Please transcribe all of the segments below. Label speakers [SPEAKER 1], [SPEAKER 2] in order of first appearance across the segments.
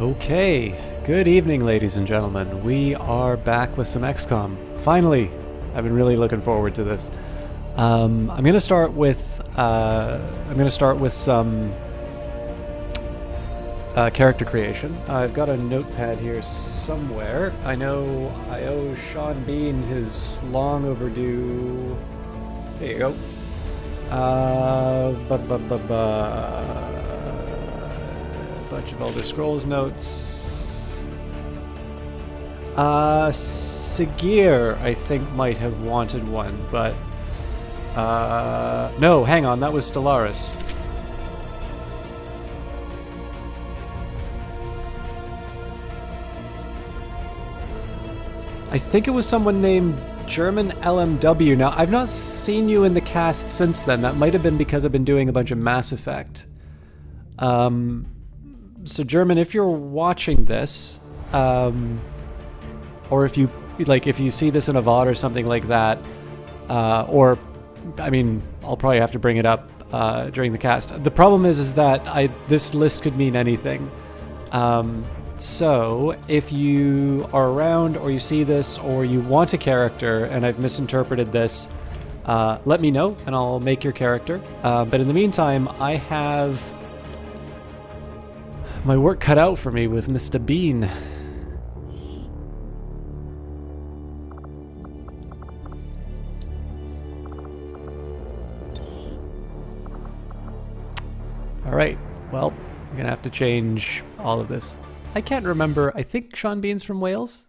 [SPEAKER 1] Okay, good evening, ladies and gentlemen. We are back with some XCOM. Finally, I've been really looking forward to this. I'm gonna start with some character creation. I've got a notepad here somewhere. I know I owe Sean Bean his long overdue. There you go. Bunch of Elder Scrolls notes. Sigir, I think, might have wanted one, but no, hang on, that was Stellaris. I think it was someone named German LMW. Now, I've not seen you in the cast since then. That might have been because I've been doing a bunch of Mass Effect. So German, if you're watching this, or if you see this in a VOD or something like that, or, I mean, I'll probably have to bring it up during the cast. The problem is that this list could mean anything. So if you are around, or you see this, or you want a character, and I've misinterpreted this, let me know, and I'll make your character. But in the meantime, I have my work cut out for me with Mr. Bean. Alright, well, I'm gonna have to change all of this. I can't remember, I think Sean Bean's from Wales?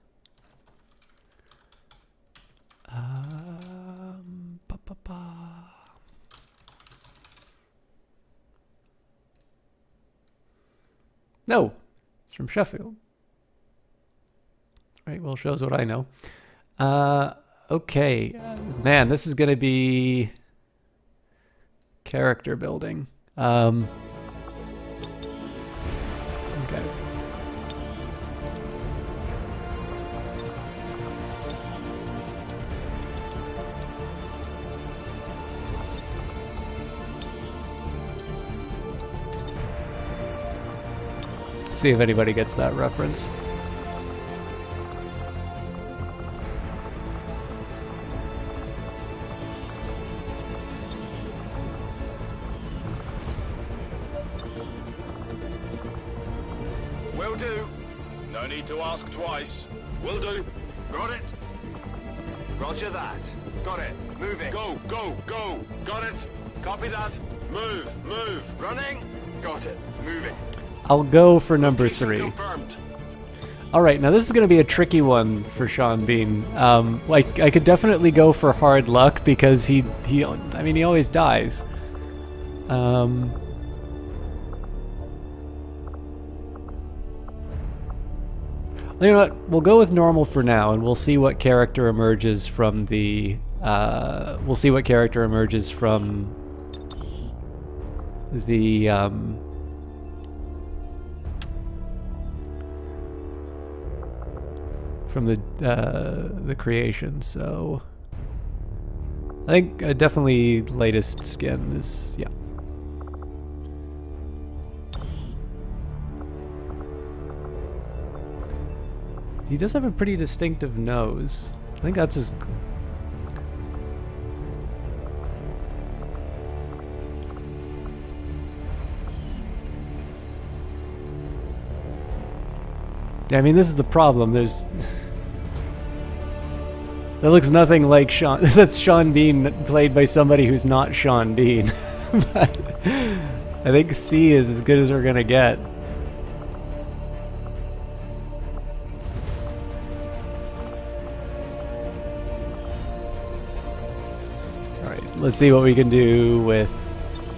[SPEAKER 1] No, it's from Sheffield. Right, well, shows what I know. Okay, man, this is gonna be character building. Okay. See if anybody gets that reference.
[SPEAKER 2] Will do. No need to ask twice. Will do. Got it. Roger that. Got it. Moving. Go, go, go. Got it. Copy that. Move, move. Running. Got it. Moving.
[SPEAKER 1] I'll go for number 3.
[SPEAKER 2] Confirmed.
[SPEAKER 1] Alright, now this is going to be a tricky one for Sean Bean. Like, I could definitely go for hard luck because he always dies. You know what, we'll go with normal for now, and we'll see what character emerges from the, from the creation. So I think definitely latest skin is, yeah. He does have a pretty distinctive nose. I think that's his. Yeah, I mean, this is the problem. There's that looks nothing like Sean. That's Sean Bean played by somebody who's not Sean Bean. But I think C is as good as we're gonna get. Alright, let's see what we can do with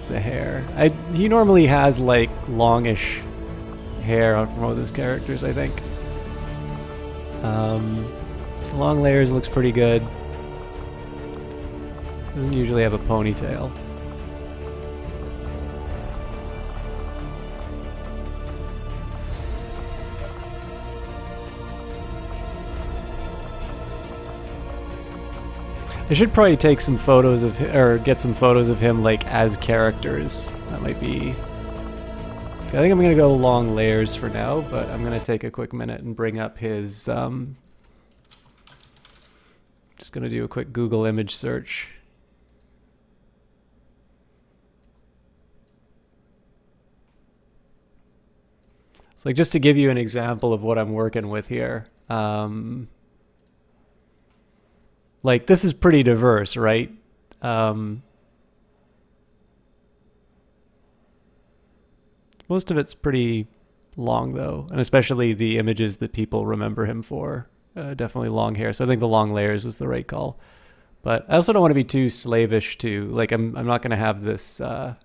[SPEAKER 1] the hair. He normally has like longish hair on from both his characters, I think. So long layers looks pretty good. Doesn't usually have a ponytail. I should probably take some photos of or get some photos of him like as characters. That might be I think I'm going to go long layers for now, but I'm going to take a quick minute and bring up his... just going to do a quick Google image search. So like just to give you an example of what I'm working with here. Like this is pretty diverse, right? Most of it's pretty long though, and especially the images that people remember him for. Definitely long hair. So I think the long layers was the right call. But I also don't want to be too slavish to like I'm not gonna have this I'm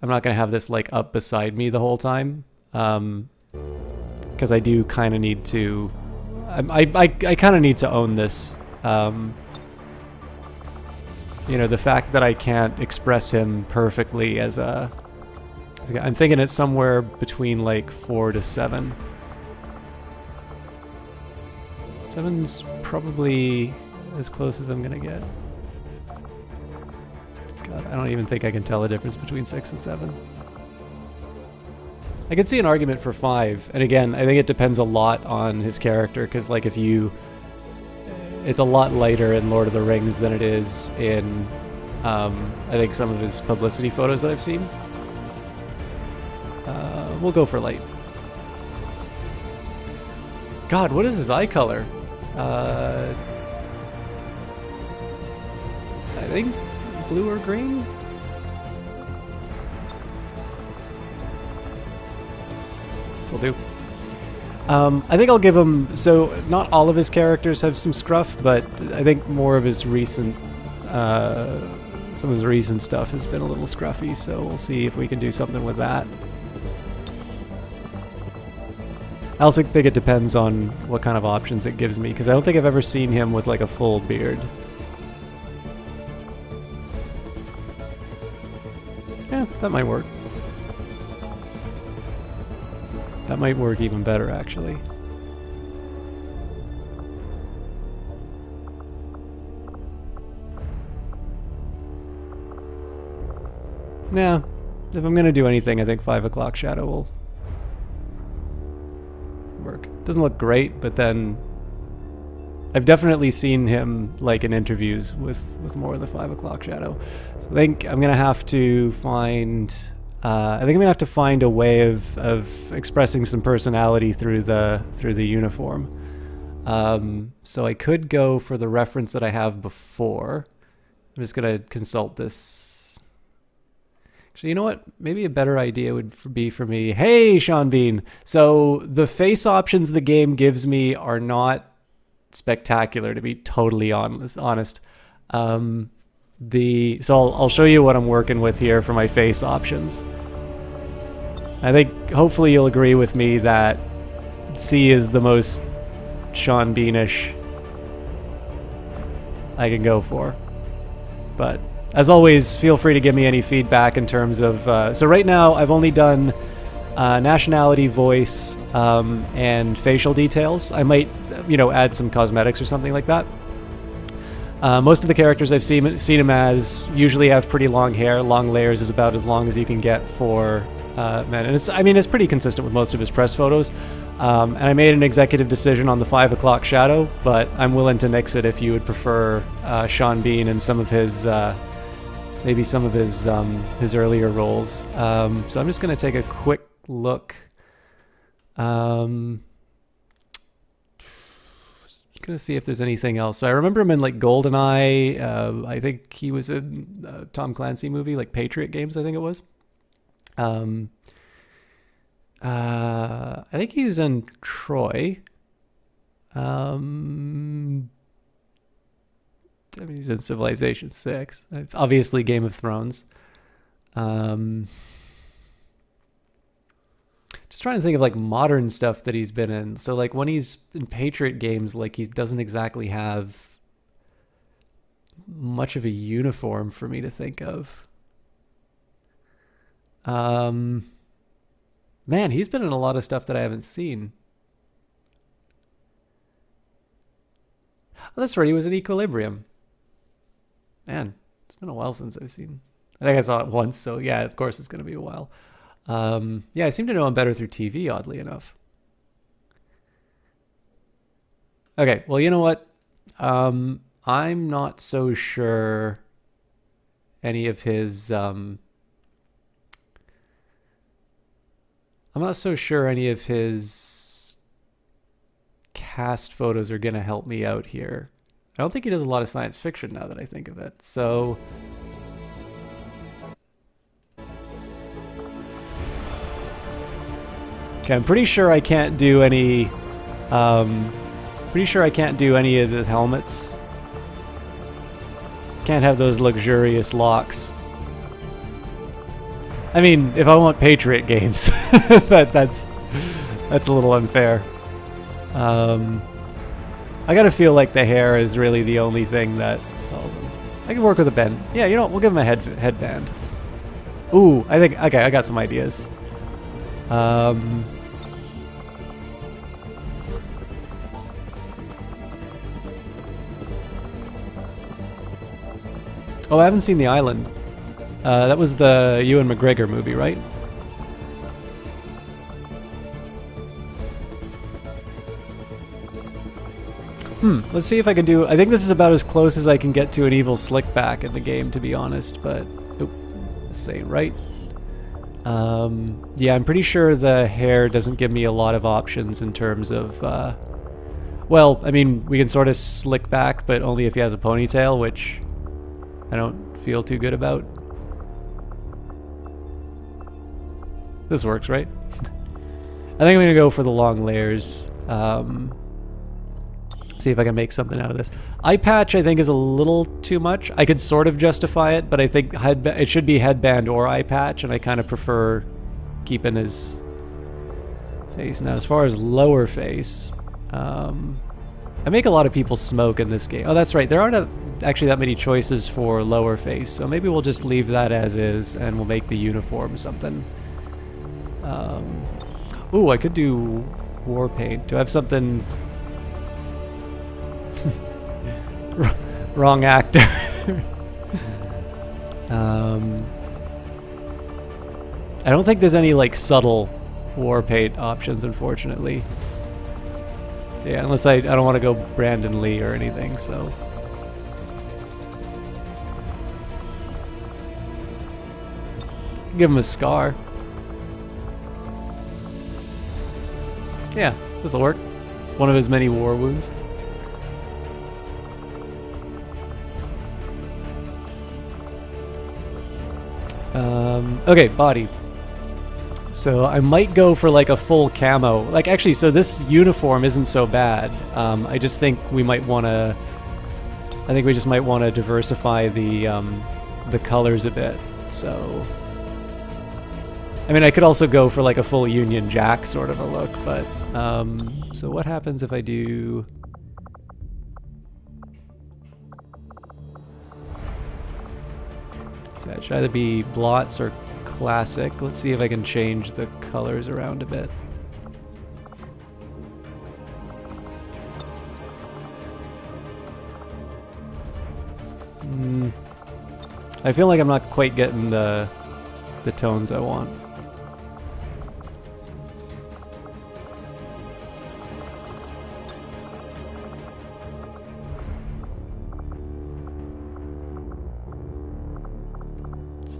[SPEAKER 1] not gonna have this like up beside me the whole time. Because I do kind of need to I kind of need to own this. You know, the fact that I can't express him perfectly as a... I'm thinking it's somewhere between like 4 to 7. 7's probably as close as I'm gonna get. God, I don't even think I can tell the difference between 6 and 7. I could see an argument for 5, and again, I think it depends a lot on his character, because like if you... It's a lot lighter in Lord of the Rings than it is in, I think, some of his publicity photos that I've seen. We'll go for light. God, what is his eye color? I think blue or green? This'll do. I think I'll give him... So, not all of his characters have some scruff, but I think more of his recent... some of his recent stuff has been a little scruffy, so we'll see if we can do something with that. I also think it depends on what kind of options it gives me, because I don't think I've ever seen him with like a full beard. Yeah, that might work. That might work even better, actually. Yeah, if I'm gonna do anything, I think 5 o'clock shadow will work. Doesn't look great, but then I've definitely seen him like in interviews with more of the 5 o'clock shadow. So I think I'm gonna have to find... I think I'm gonna have to find a way of expressing some personality through the uniform. So I could go for the reference that I have before. I'm just gonna consult this. Actually, you know what? Maybe a better idea would be for me. Hey, Sean Bean. So the face options the game gives me are not spectacular, to be totally honest. So I'll show you what I'm working with here for my face options. I think hopefully you'll agree with me that C is the most Sean Beanish I can go for. But as always, feel free to give me any feedback in terms of... so right now I've only done nationality, voice, and facial details. I might, add some cosmetics or something like that. Most of the characters I've seen him as usually have pretty long hair. Long layers is about as long as you can get for men. And it's pretty consistent with most of his press photos. And I made an executive decision on the 5 o'clock shadow, but I'm willing to nix it if you would prefer Sean Bean and some of his, maybe some of his earlier roles. So I'm just going to take a quick look. Gonna see if there's anything else. So I remember him in like GoldenEye. I think he was in a Tom Clancy movie, like Patriot Games, I think it was. I think he was in Troy. He's in Civilization 6. Obviously Game of Thrones. Just trying to think of like modern stuff that he's been in. So like when he's in Patriot Games, like he doesn't exactly have much of a uniform for me to think of. Man, he's been in a lot of stuff that I haven't seen. Oh, that's right, he was in Equilibrium. Man, it's been a while since I've seen... I think I saw it once, so yeah, of course it's going to be a while. Yeah, I seem to know him better through TV, oddly enough. Okay, well, you know what? I'm not so sure any of his I'm not so sure any of his cast photos are gonna help me out here. I don't think he does a lot of science fiction now that I think of it. So okay, I'm pretty sure I can't do any pretty sure I can't do any of the helmets. Can't have those luxurious locks. I mean, if I want Patriot games, but that's a little unfair. I gotta feel like the hair is really the only thing that solves them. I can work with a bend. Yeah, you know what? We'll give him a headband. Ooh, I think, okay, I got some ideas. Oh, I haven't seen The Island. That was the Ewan McGregor movie, right? Let's see if I can do... I think this is about as close as I can get to an evil Slickback in the game, to be honest, but... Oop, this ain't right. Yeah, I'm pretty sure the hair doesn't give me a lot of options in terms of... well, I mean, we can sort of slick back, but only if he has a ponytail, which I don't feel too good about. This works, right? I think I'm going to go for the long layers. See if I can make something out of this. Eye patch, I think, is a little too much. I could sort of justify it, but I think it should be headband or eye patch, and I kind of prefer keeping his face. Now, as far as lower face, I make a lot of people smoke in this game. Oh, that's right. There aren't actually that many choices for lower face, so maybe we'll just leave that as is, and we'll make the uniform something. Ooh, I could do war paint. Do I have something... Wrong actor. I don't think there's any like subtle war paint options, unfortunately. Yeah, unless I don't want to go Brandon Lee or anything, so. Give him a scar. Yeah, this'll work. It's one of his many war wounds. Okay, body. So I might go for like a full camo. Like actually, so this uniform isn't so bad. I just think we might want to. I think we just might want to diversify the colors a bit. So, I mean, I could also go for like a full Union Jack sort of a look, but so what happens if I do? So that should either be blots or classic. Let's see if I can change the colors around a bit. I feel like I'm not quite getting the tones I want.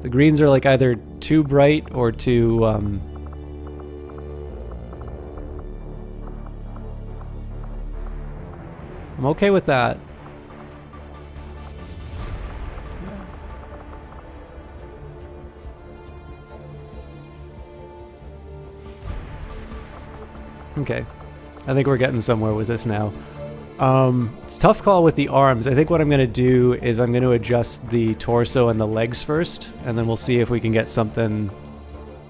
[SPEAKER 1] The greens are like either too bright or too I'm okay with that. Okay, I think we're getting somewhere with this now. It's a tough call with the arms. I think what I'm going to do is I'm going to adjust the torso and the legs first, and then we'll see if we can get something.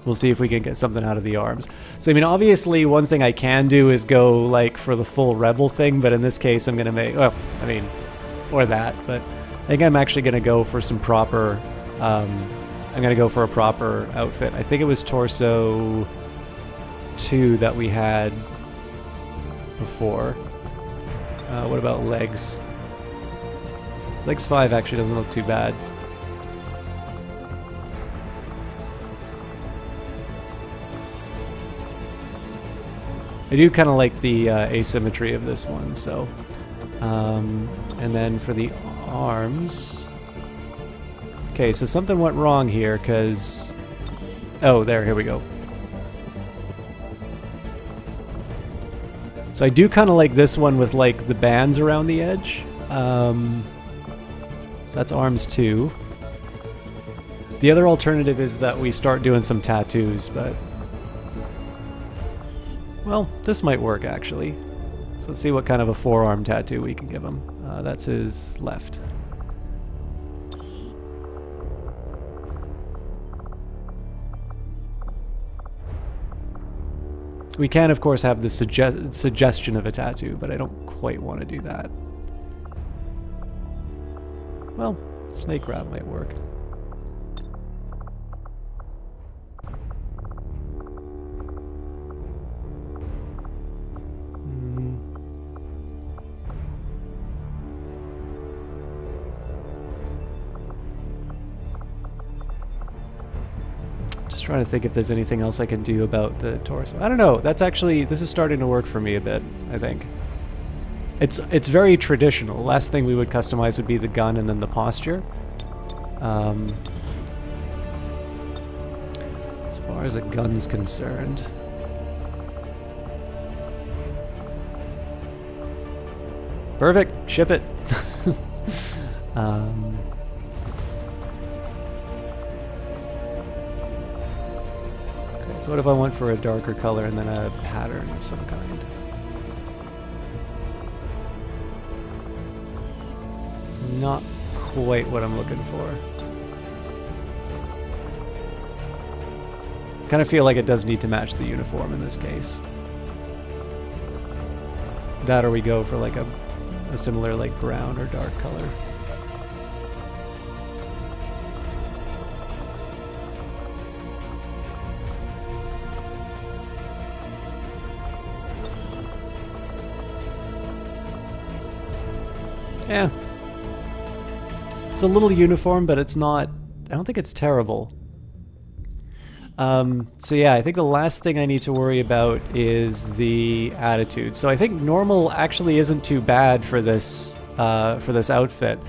[SPEAKER 1] We'll see if we can get something out of the arms. So I mean, obviously, one thing I can do is go like for the full rebel thing, but in this case, I'm going to make. Well, I mean, or that, but I think I'm actually going to go for some proper. I'm going to go for a proper outfit. I think it was torso 2 that we had before. What about legs? Legs 5 actually doesn't look too bad. I do kind of like the asymmetry of this one, so. And then for the arms... Okay, so something went wrong here, because... Oh, here we go. So I do kind of like this one with, like, the bands around the edge. So that's arms 2. The other alternative is that we start doing some tattoos, but... Well, this might work, actually. So let's see what kind of a forearm tattoo we can give him. That's his left. We can, of course, have the suggestion of a tattoo, but I don't quite want to do that. Well, snake wrap might work. Just trying to think if there's anything else I can do about the torso. I don't know. That's actually, this is starting to work for me a bit, I think. It's very traditional. Last thing we would customize would be the gun and then the posture. As far as a gun's concerned. Perfect. Ship it. Okay, so what if I went for a darker color and then a pattern of some kind? Not quite what I'm looking for. Kind of feel like it does need to match the uniform in this case. That or we go for like a similar like brown or dark color. Yeah. It's a little uniform, but it's not... I don't think it's terrible. So yeah, I think the last thing I need to worry about is the attitude. So I think normal actually isn't too bad for this outfit.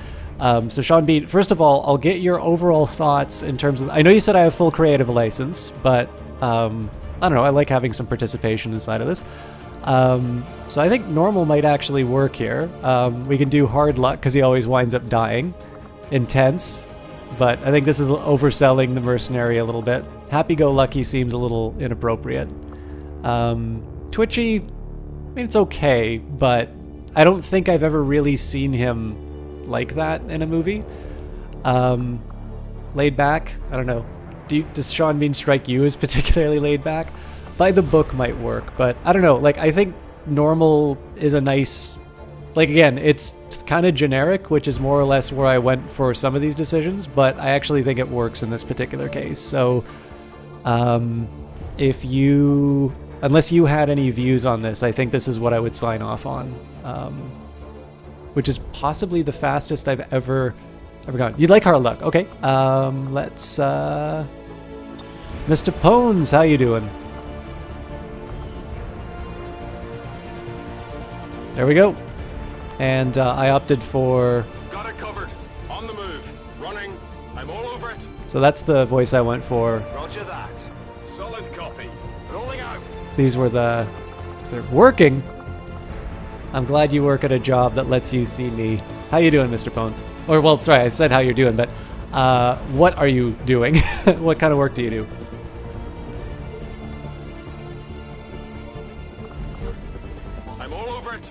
[SPEAKER 1] So Sean Bean, first of all, I'll get your overall thoughts in terms of... I know you said I have full creative license, but I don't know, I like having some participation inside of this. So I think normal might actually work here. We can do hard luck, because he always winds up dying. Intense, but I think this is overselling the mercenary a little bit. Happy-go-lucky seems a little inappropriate. Twitchy, I mean, it's okay, but I don't think I've ever really seen him like that in a movie. Laid back, I don't know. Does Sean Bean strike you as particularly laid back? By the book might work, but I don't know. Like, I think normal is a nice... Like, again, it's kind of generic, which is more or less where I went for some of these decisions, but I actually think it works in this particular case. So, if you... Unless you had any views on this, I think this is what I would sign off on. Which is possibly the fastest I've ever gone. You'd like hard luck. Okay. Let's... Mr. Pones, how you doing? There we go. And I opted for...
[SPEAKER 2] Got it covered. On the move. Running. I'm all over it.
[SPEAKER 1] So that's the voice I went for.
[SPEAKER 2] Roger that. Solid copy. Rolling out.
[SPEAKER 1] These were the... So they're working. I'm glad you work at a job that lets you see me. How you doing, Mr. Pones? Or, well, sorry, I said how you're doing, but what are you doing? What kind of work do you do?
[SPEAKER 2] I'm all over it.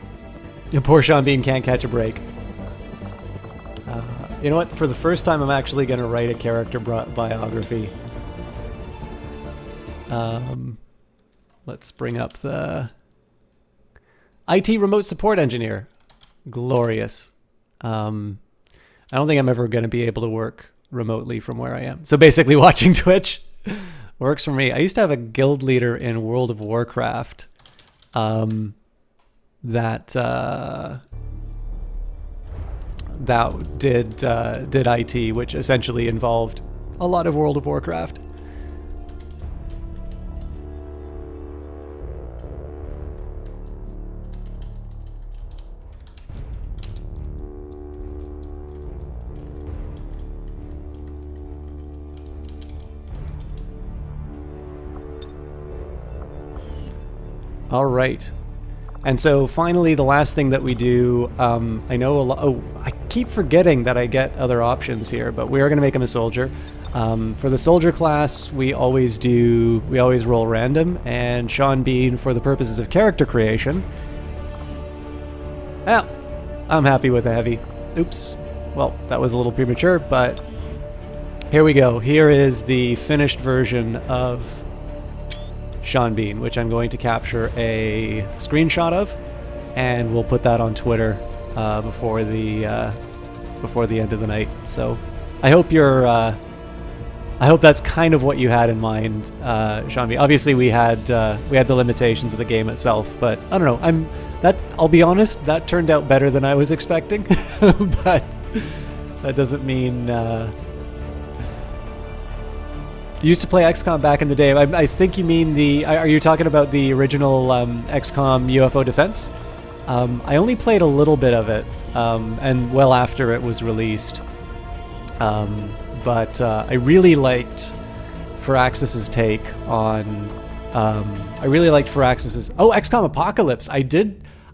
[SPEAKER 1] And poor Sean Bean can't catch a break. You know what? For the first time, I'm actually going to write a character biography. Let's bring up the IT remote support engineer. Glorious. I don't think I'm ever going to be able to work remotely from where I am. So basically watching Twitch works for me. I used to have a guild leader in World of Warcraft that did IT, which essentially involved a lot of World of Warcraft. All right. And so finally, the last thing that we do, I know a lot. Oh, I keep forgetting that I get other options here, but we are going to make him a soldier. For the soldier class, we always roll random, and Sean Bean, for the purposes of character creation, well, I'm happy with a heavy. Oops. Well, that was a little premature, but here we go. Here is the finished version of Sean Bean, which I'm going to capture a screenshot of, and we'll put that on Twitter before the end of the night. So I hope I hope that's kind of what you had in mind, Sean Bean. Obviously, we had the limitations of the game itself, but I don't know. I'll be honest, that turned out better than I was expecting, but that doesn't mean. Used to play XCOM back in the day. I think you mean are you talking about the original XCOM UFO Defense? I only played a little bit of it, and well after it was released. But I really liked Firaxis's take on. I really liked Firaxis's. Oh, XCOM Apocalypse! I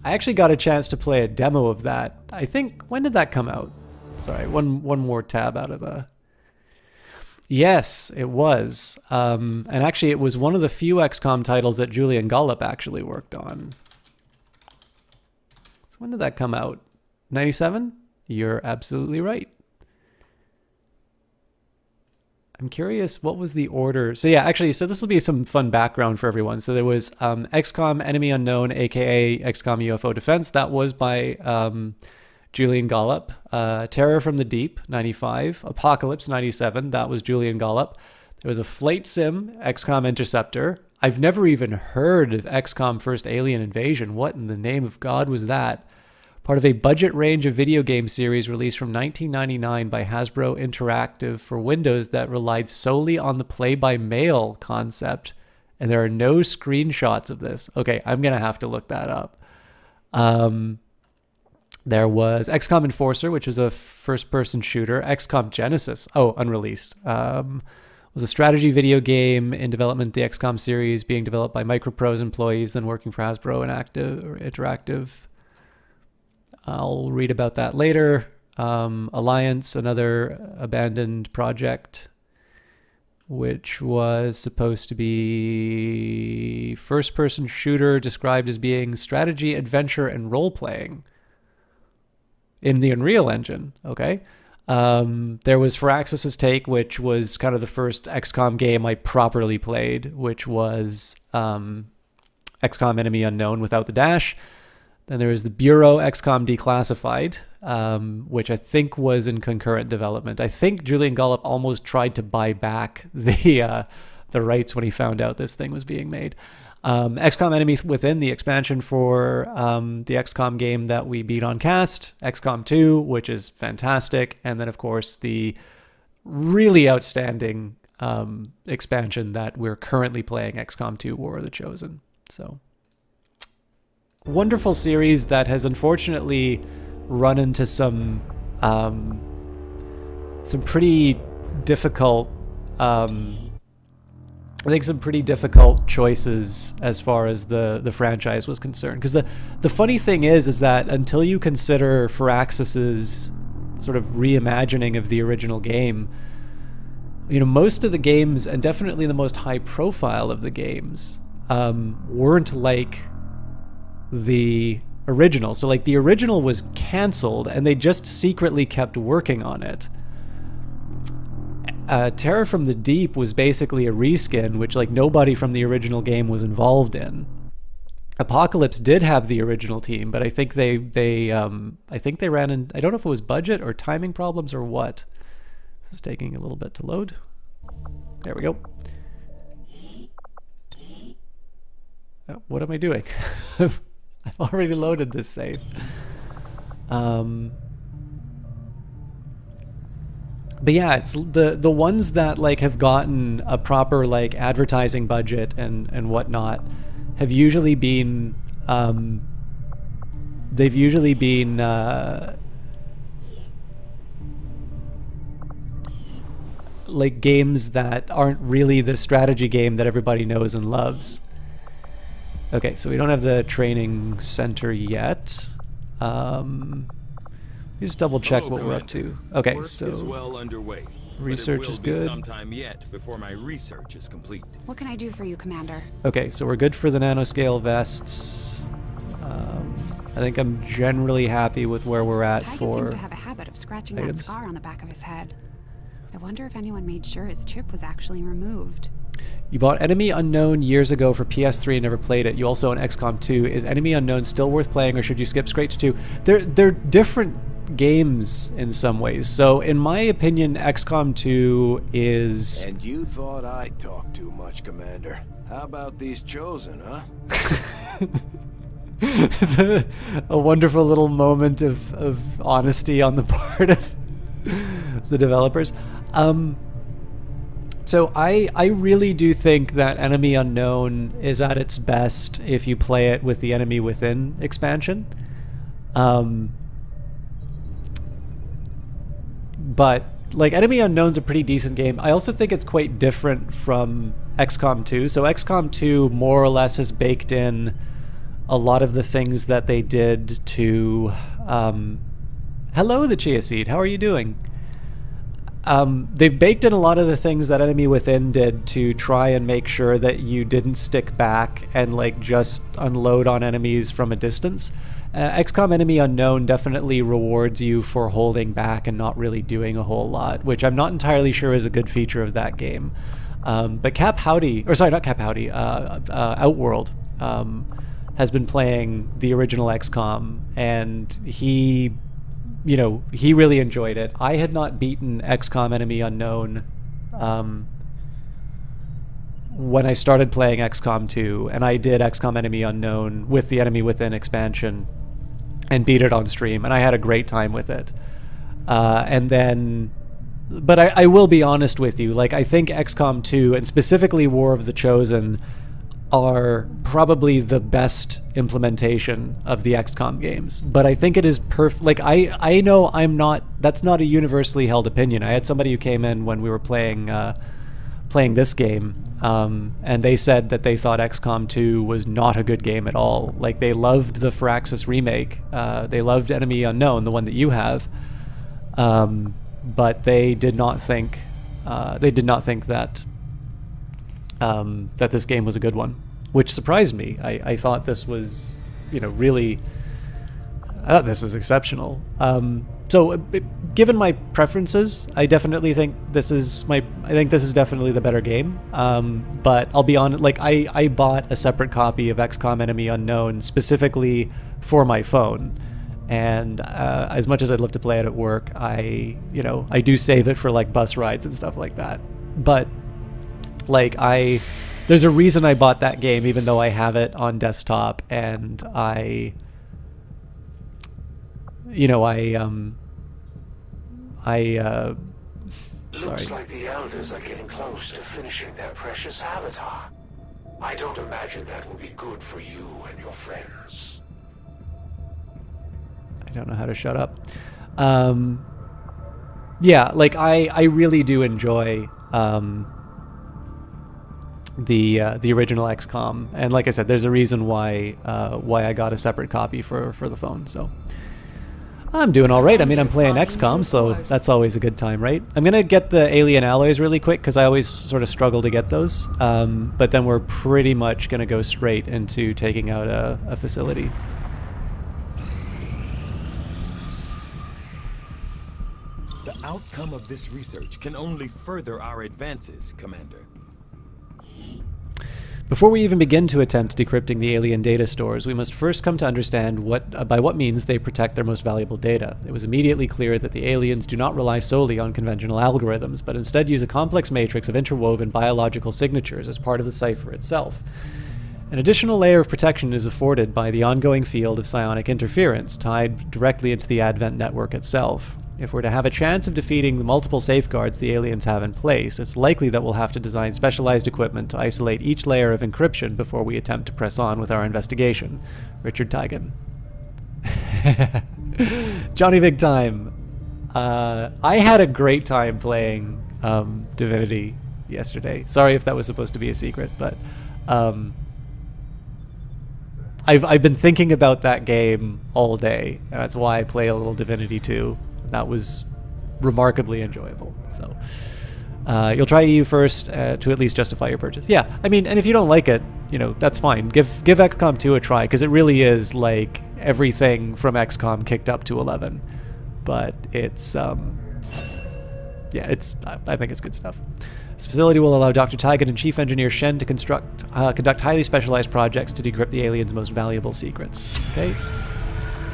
[SPEAKER 1] actually got a chance to play a demo of that. I think, when did that come out? Sorry, one more tab out of the. Yes, it was. And actually, it was one of the few XCOM titles that Julian Gollop actually worked on. So when did that come out? 97? You're absolutely right. I'm curious, what was the order? So yeah, actually, so this will be some fun background for everyone. So there was XCOM Enemy Unknown, aka XCOM UFO Defense. That was by Julian Gollop. Terror from the Deep, 95. Apocalypse, 97. That was Julian Gollop. There was a flight sim, XCOM Interceptor. I've never even heard of XCOM First Alien Invasion. What in the name of God was that? Part of a budget range of video game series released from 1999 by Hasbro Interactive for Windows that relied solely on the play-by-mail concept. And there are no screenshots of this. Okay, I'm going to have to look that up. There was XCOM Enforcer, which was a first-person shooter. XCOM Genesis, unreleased. Was a strategy video game in development. The XCOM series being developed by Microprose employees, then working for Hasbro Interactive. I'll read about that later. Alliance, another abandoned project, which was supposed to be first-person shooter described as being strategy, adventure, and role-playing in the Unreal Engine. Okay. There was Firaxis's Take, which was kind of the first XCOM game I properly played, which was XCOM Enemy Unknown without the dash. Then there was the Bureau XCOM Declassified, which I think was in concurrent development. I think Julian Gollop almost tried to buy back the rights when he found out this thing was being made. XCOM Enemy Within, the expansion for the XCOM game that we beat on cast. XCOM 2, which is fantastic. And then, of course, the really outstanding expansion that we're currently playing, XCOM 2 War of the Chosen. So, wonderful series that has unfortunately run into some pretty difficult some pretty difficult choices as far as the franchise was concerned. Because the funny thing is that until you consider Firaxis's sort of reimagining of the original game, most of the games, and definitely the most high profile of the games, weren't like the original. So like the original was canceled and they just secretly kept working on it. Terror from the Deep was basically a reskin, which like nobody from the original game was involved in. Apocalypse did have the original team, but I think they ran in, I don't know if it was budget or timing problems or what. This is taking a little bit to load. There we go. What am I doing? I've already loaded this save. But yeah, it's the ones that like have gotten a proper like advertising budget and whatnot have usually been like games that aren't really the strategy game that everybody knows and loves. Okay, so we don't have the training center yet. Just double check what we're up to. Okay,
[SPEAKER 3] Work
[SPEAKER 1] so
[SPEAKER 3] is well underway.
[SPEAKER 1] research is good.
[SPEAKER 3] Sometime yet before my research is complete.
[SPEAKER 4] What can I do for you, Commander?
[SPEAKER 1] Okay, so we're good for the nanoscale vests. I think I'm generally happy with where we're at
[SPEAKER 4] Tigan
[SPEAKER 1] for
[SPEAKER 4] seems to have a habit of scratching
[SPEAKER 1] items.
[SPEAKER 4] that scar on the back of his head. I wonder if anyone made sure his chip was actually removed.
[SPEAKER 1] You bought Enemy Unknown years ago for PS3 and never played it. You also own XCOM 2. Is Enemy Unknown still worth playing, or should you skip straight to 2? They're different games in some ways. So in my opinion, XCOM 2 is...
[SPEAKER 5] And you thought I talked too much, Commander. How about these Chosen, huh?
[SPEAKER 1] It's a wonderful little moment of honesty on the part of the developers. So I really do think that Enemy Unknown is at its best if you play it with the Enemy Within expansion. But like Enemy Unknown's a pretty decent game. I also think it's quite different from XCOM 2. So XCOM 2 more or less has baked in a lot of the things that they did to... hello, the Chia Seed. How are you doing? They've baked in a lot of the things that Enemy Within did to try and make sure that you didn't stick back and like just unload on enemies from a distance. XCOM Enemy Unknown definitely rewards you for holding back and not really doing a whole lot, which I'm not entirely sure is a good feature of that game. But Cap Howdy, or sorry, not Cap Howdy, Outworld, has been playing the original XCOM, and he really enjoyed it. I had not beaten XCOM Enemy Unknown when I started playing XCOM 2, and I did XCOM Enemy Unknown with the Enemy Within expansion and beat it on stream, and I had a great time with it. But I will be honest with you, like I think XCOM 2, and specifically War of the Chosen, are probably the best implementation of the XCOM games. But I think it is like I know that's not a universally held opinion. I had somebody who came in when we were playing this game, and they said that they thought XCOM 2 was not a good game at all. Like they loved the Firaxis remake. They loved Enemy Unknown, the one that you have. But they did not think that that this game was a good one, which surprised me. I thought this was, really, I thought this is exceptional. So given my preferences, I definitely think this is definitely the better game. But I'll be honest, like I bought a separate copy of XCOM Enemy Unknown specifically for my phone. And as much as I'd love to play it at work, I do save it for like bus rides and stuff like that. But like there's a reason I bought that game, even though I have it on desktop, and sorry.
[SPEAKER 6] Looks like the Elders are getting close to finishing their precious avatar. I don't imagine that will be good for you and your friends.
[SPEAKER 1] I don't know how to shut up. Yeah, like I really do enjoy the original XCOM, and like I said, there's a reason why I got a separate copy for the phone. So I'm doing all right. I mean, I'm playing XCOM, so that's always a good time, right? I'm gonna get the alien alloys really quick because I always sort of struggle to get those. But then we're pretty much gonna go straight into taking out a facility.
[SPEAKER 3] The outcome of this research can only further our advances, Commander.
[SPEAKER 1] Before we even begin to attempt decrypting the alien data stores, we must first come to understand by what means they protect their most valuable data. It was immediately clear that the aliens do not rely solely on conventional algorithms, but instead use a complex matrix of interwoven biological signatures as part of the cipher itself. An additional layer of protection is afforded by the ongoing field of psionic interference tied directly into the Advent network itself. If we're to have a chance of defeating the multiple safeguards the aliens have in place, it's likely that we'll have to design specialized equipment to isolate each layer of encryption before we attempt to press on with our investigation. Richard Tigan. Johnny Big Time. I had a great time playing Divinity yesterday. Sorry if that was supposed to be a secret, but I've been thinking about that game all day, and that's why I play a little Divinity 2. That was remarkably enjoyable. So you'll try EU first to at least justify your purchase. Yeah, I mean, and if you don't like it, you know, that's fine. Give XCOM 2 a try, because it really is like everything from XCOM kicked up to 11. But it's yeah, I think it's good stuff. This facility will allow Dr. Taigen and Chief Engineer Shen to conduct highly specialized projects to decrypt the aliens' most valuable secrets. Okay.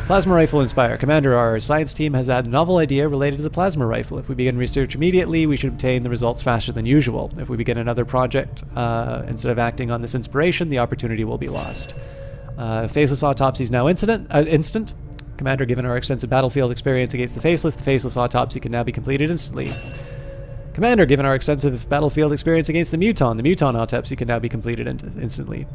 [SPEAKER 1] Plasma Rifle Inspire. Commander, our science team has had a novel idea related to the plasma rifle. If we begin research immediately, we should obtain the results faster than usual. If we begin another project, instead of acting on this inspiration, the opportunity will be lost. Faceless Autopsy is now instant. Commander, given our extensive battlefield experience against the Faceless Autopsy can now be completed instantly. Commander, given our extensive battlefield experience against the Muton Autopsy can now be completed instantly.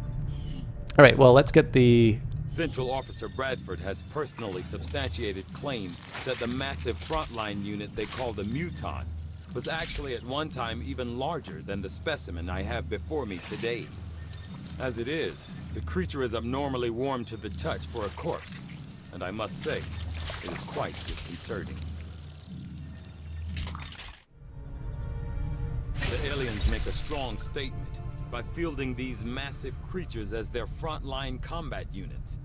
[SPEAKER 1] Alright, well, let's get the...
[SPEAKER 3] Central Officer Bradford has personally substantiated claims that the massive frontline unit they call the Muton was actually at one time even larger than the specimen I have before me today. As it is, the creature is abnormally warm to the touch for a corpse, and I must say, it is quite disconcerting. The aliens make a strong statement by fielding these massive creatures as their frontline combat units.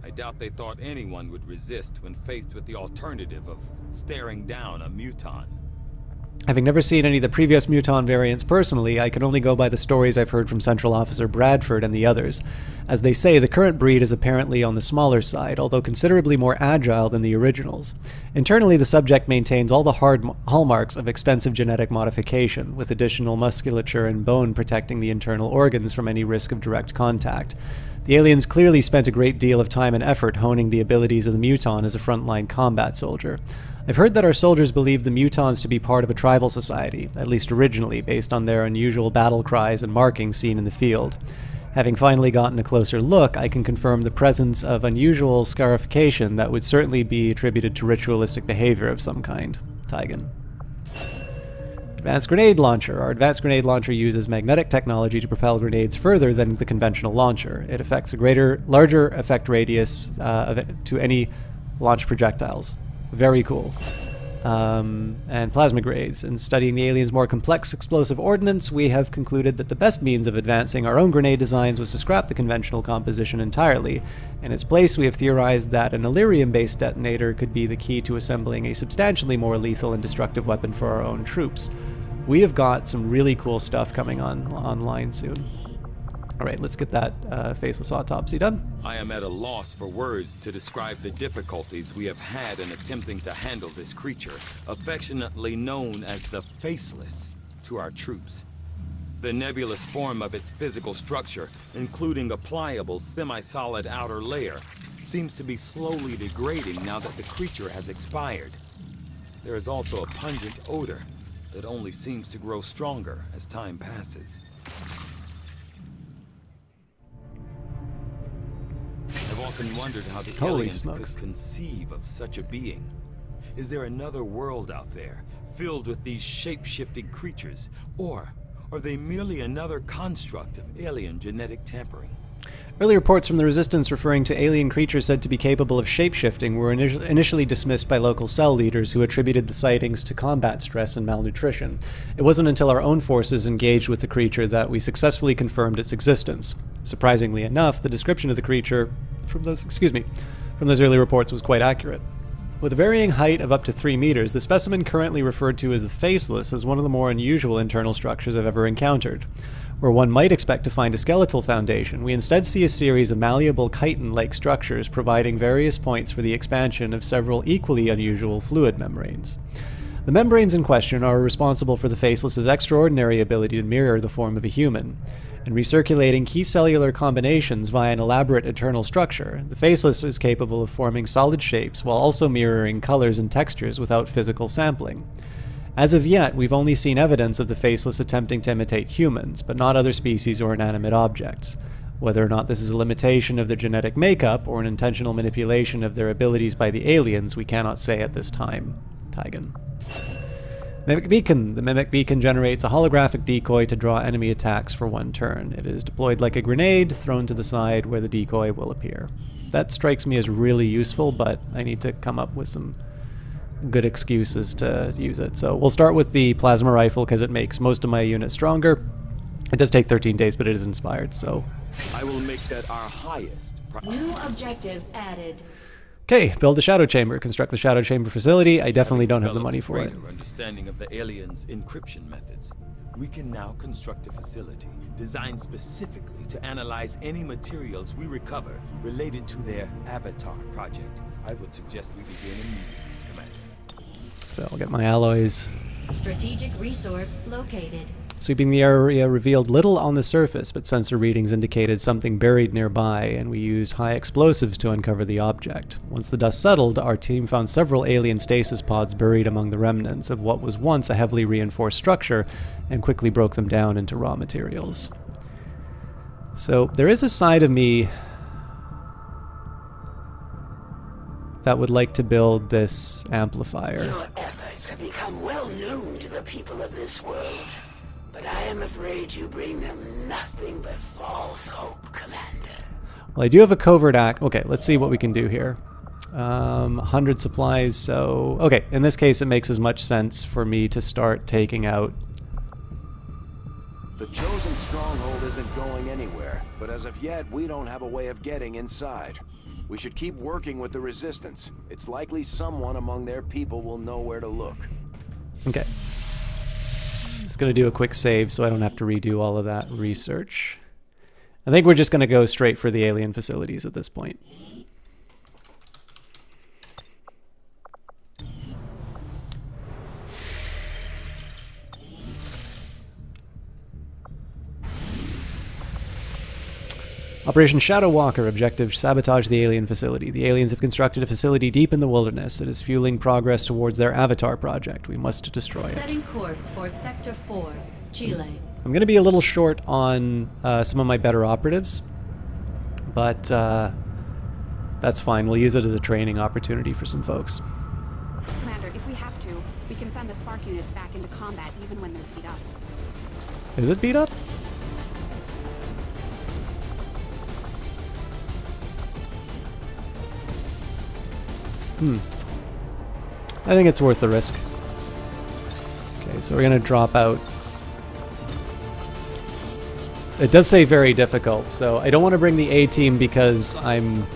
[SPEAKER 3] I doubt they thought anyone would resist when faced with the alternative of staring down a Muton.
[SPEAKER 1] Having never seen any of the previous Muton variants personally, I can only go by the stories I've heard from Central Officer Bradford and the others. As they say, the current breed is apparently on the smaller side, although considerably more agile than the originals. Internally, the subject maintains all the hallmarks of extensive genetic modification, with additional musculature and bone protecting the internal organs from any risk of direct contact. The aliens clearly spent a great deal of time and effort honing the abilities of the Muton as a frontline combat soldier. I've heard that our soldiers believe the Mutons to be part of a tribal society, at least originally, based on their unusual battle cries and markings seen in the field. Having finally gotten a closer look, I can confirm the presence of unusual scarification that would certainly be attributed to ritualistic behavior of some kind. Taigen. Advanced Grenade Launcher. Our Advanced Grenade Launcher uses magnetic technology to propel grenades further than the conventional launcher. It affects a larger effect radius to any launch projectiles. Very cool. And plasma grenades. In studying the aliens' more complex explosive ordnance, we have concluded that the best means of advancing our own grenade designs was to scrap the conventional composition entirely. In its place, we have theorized that an Elerium-based detonator could be the key to assembling a substantially more lethal and destructive weapon for our own troops. We have got some really cool stuff coming online soon. Alright, let's get that Faceless Autopsy done.
[SPEAKER 3] I am at a loss for words to describe the difficulties we have had in attempting to handle this creature, affectionately known as the Faceless, to our troops. The nebulous form of its physical structure, including a pliable, semi-solid outer layer, seems to be slowly degrading now that the creature has expired. There is also a pungent odor that only seems to grow stronger as time passes. I've often wondered how the aliens could conceive of such a being. Is there another world out there, filled with these shape-shifting creatures? Or are they merely another construct of alien genetic tampering?
[SPEAKER 1] Early reports from the Resistance referring to alien creatures said to be capable of shape-shifting were initially dismissed by local cell leaders who attributed the sightings to combat stress and malnutrition. It wasn't until our own forces engaged with the creature that we successfully confirmed its existence. Surprisingly enough, the description of the creature from those early reports was quite accurate. With a varying height of up to 3 meters, the specimen currently referred to as the Faceless is one of the more unusual internal structures I've ever encountered. Where one might expect to find a skeletal foundation, we instead see a series of malleable chitin-like structures providing various points for the expansion of several equally unusual fluid membranes. The membranes in question are responsible for the Faceless's extraordinary ability to mirror the form of a human. In recirculating key cellular combinations via an elaborate internal structure, the Faceless is capable of forming solid shapes while also mirroring colors and textures without physical sampling. As of yet, we've only seen evidence of the Faceless attempting to imitate humans, but not other species or inanimate objects. Whether or not this is a limitation of their genetic makeup or an intentional manipulation of their abilities by the aliens, we cannot say at this time. Taigen. Mimic Beacon. The Mimic Beacon generates a holographic decoy to draw enemy attacks for 1 turn. It is deployed like a grenade, thrown to the side where the decoy will appear. That strikes me as really useful, but I need to come up with some good excuses to use it. So we'll start with the plasma rifle because it makes most of my units stronger. It does take 13 days, but it is inspired, so...
[SPEAKER 3] I will make that our highest
[SPEAKER 7] New objective added.
[SPEAKER 1] Okay, build a shadow chamber. Construct the shadow chamber facility. I definitely don't have the money for it.
[SPEAKER 3] greater understanding of the aliens' encryption methods. We can now construct a facility designed specifically to analyze any materials we recover related to their Avatar project. I would suggest we begin immediately, Commander.
[SPEAKER 1] So I'll get my alloys.
[SPEAKER 7] Strategic resource located.
[SPEAKER 1] Sweeping the area revealed little on the surface, but sensor readings indicated something buried nearby, and we used high explosives to uncover the object. Once the dust settled, our team found several alien stasis pods buried among the remnants of what was once a heavily reinforced structure, and quickly broke them down into raw materials. So there is a side of me that would like to build this amplifier.
[SPEAKER 6] Your efforts have become well known to the people of this world. But I am afraid you bring them nothing but false hope, Commander.
[SPEAKER 1] Well, I do have a covert act. Okay, let's see what we can do here. 100 supplies, so... Okay, in this case, it makes as much sense for me to start taking out...
[SPEAKER 5] The Chosen stronghold isn't going anywhere, but as of yet, we don't have a way of getting inside. We should keep working with the Resistance. It's likely someone among their people will know where to look.
[SPEAKER 1] Okay. Just going to do a quick save so I don't have to redo all of that research. I think we're just going to go straight for the alien facilities at this point. Operation Shadow Walker. Objective: sabotage the alien facility. The aliens have constructed a facility deep in the wilderness. It is fueling progress towards their Avatar project. We must destroy it.
[SPEAKER 7] Setting course for Sector 4, Chile.
[SPEAKER 1] I'm going to be a little short on some of my better operatives, but that's fine. We'll use it as a training opportunity for some folks.
[SPEAKER 4] Commander, if we have to, we can send the Spark units back into combat even when they're beat up.
[SPEAKER 1] Is it beat up? I think it's worth the risk. Okay, so we're going to drop out. It does say very difficult, so I don't want to bring the A-team because I'm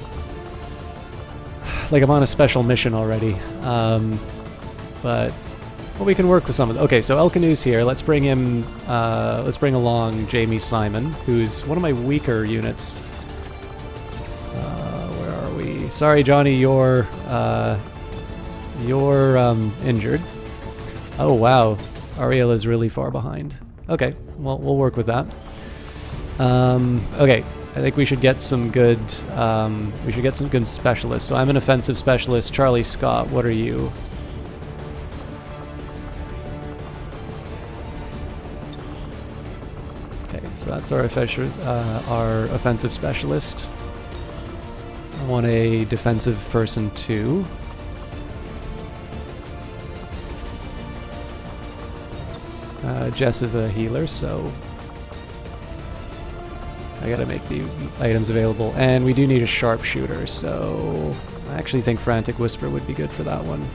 [SPEAKER 1] on a special mission already. But well, we can work with some of them. Okay, so Elkanu's here. Let's bring him. Let's bring along Jamie Simon, who's one of my weaker units. Where are we? Sorry, Johnny, you're injured. Oh wow, Ariel is really far behind. Okay, well we'll work with that. Okay, I think we should get some good. We should get some good specialists. So I'm an offensive specialist. Charlie Scott, what are you? Okay, so that's our offensive specialist. I want a defensive person too. Jess is a healer, so I gotta make the items available. And we do need a sharpshooter, so I actually think Frantic Whisper would be good for that one.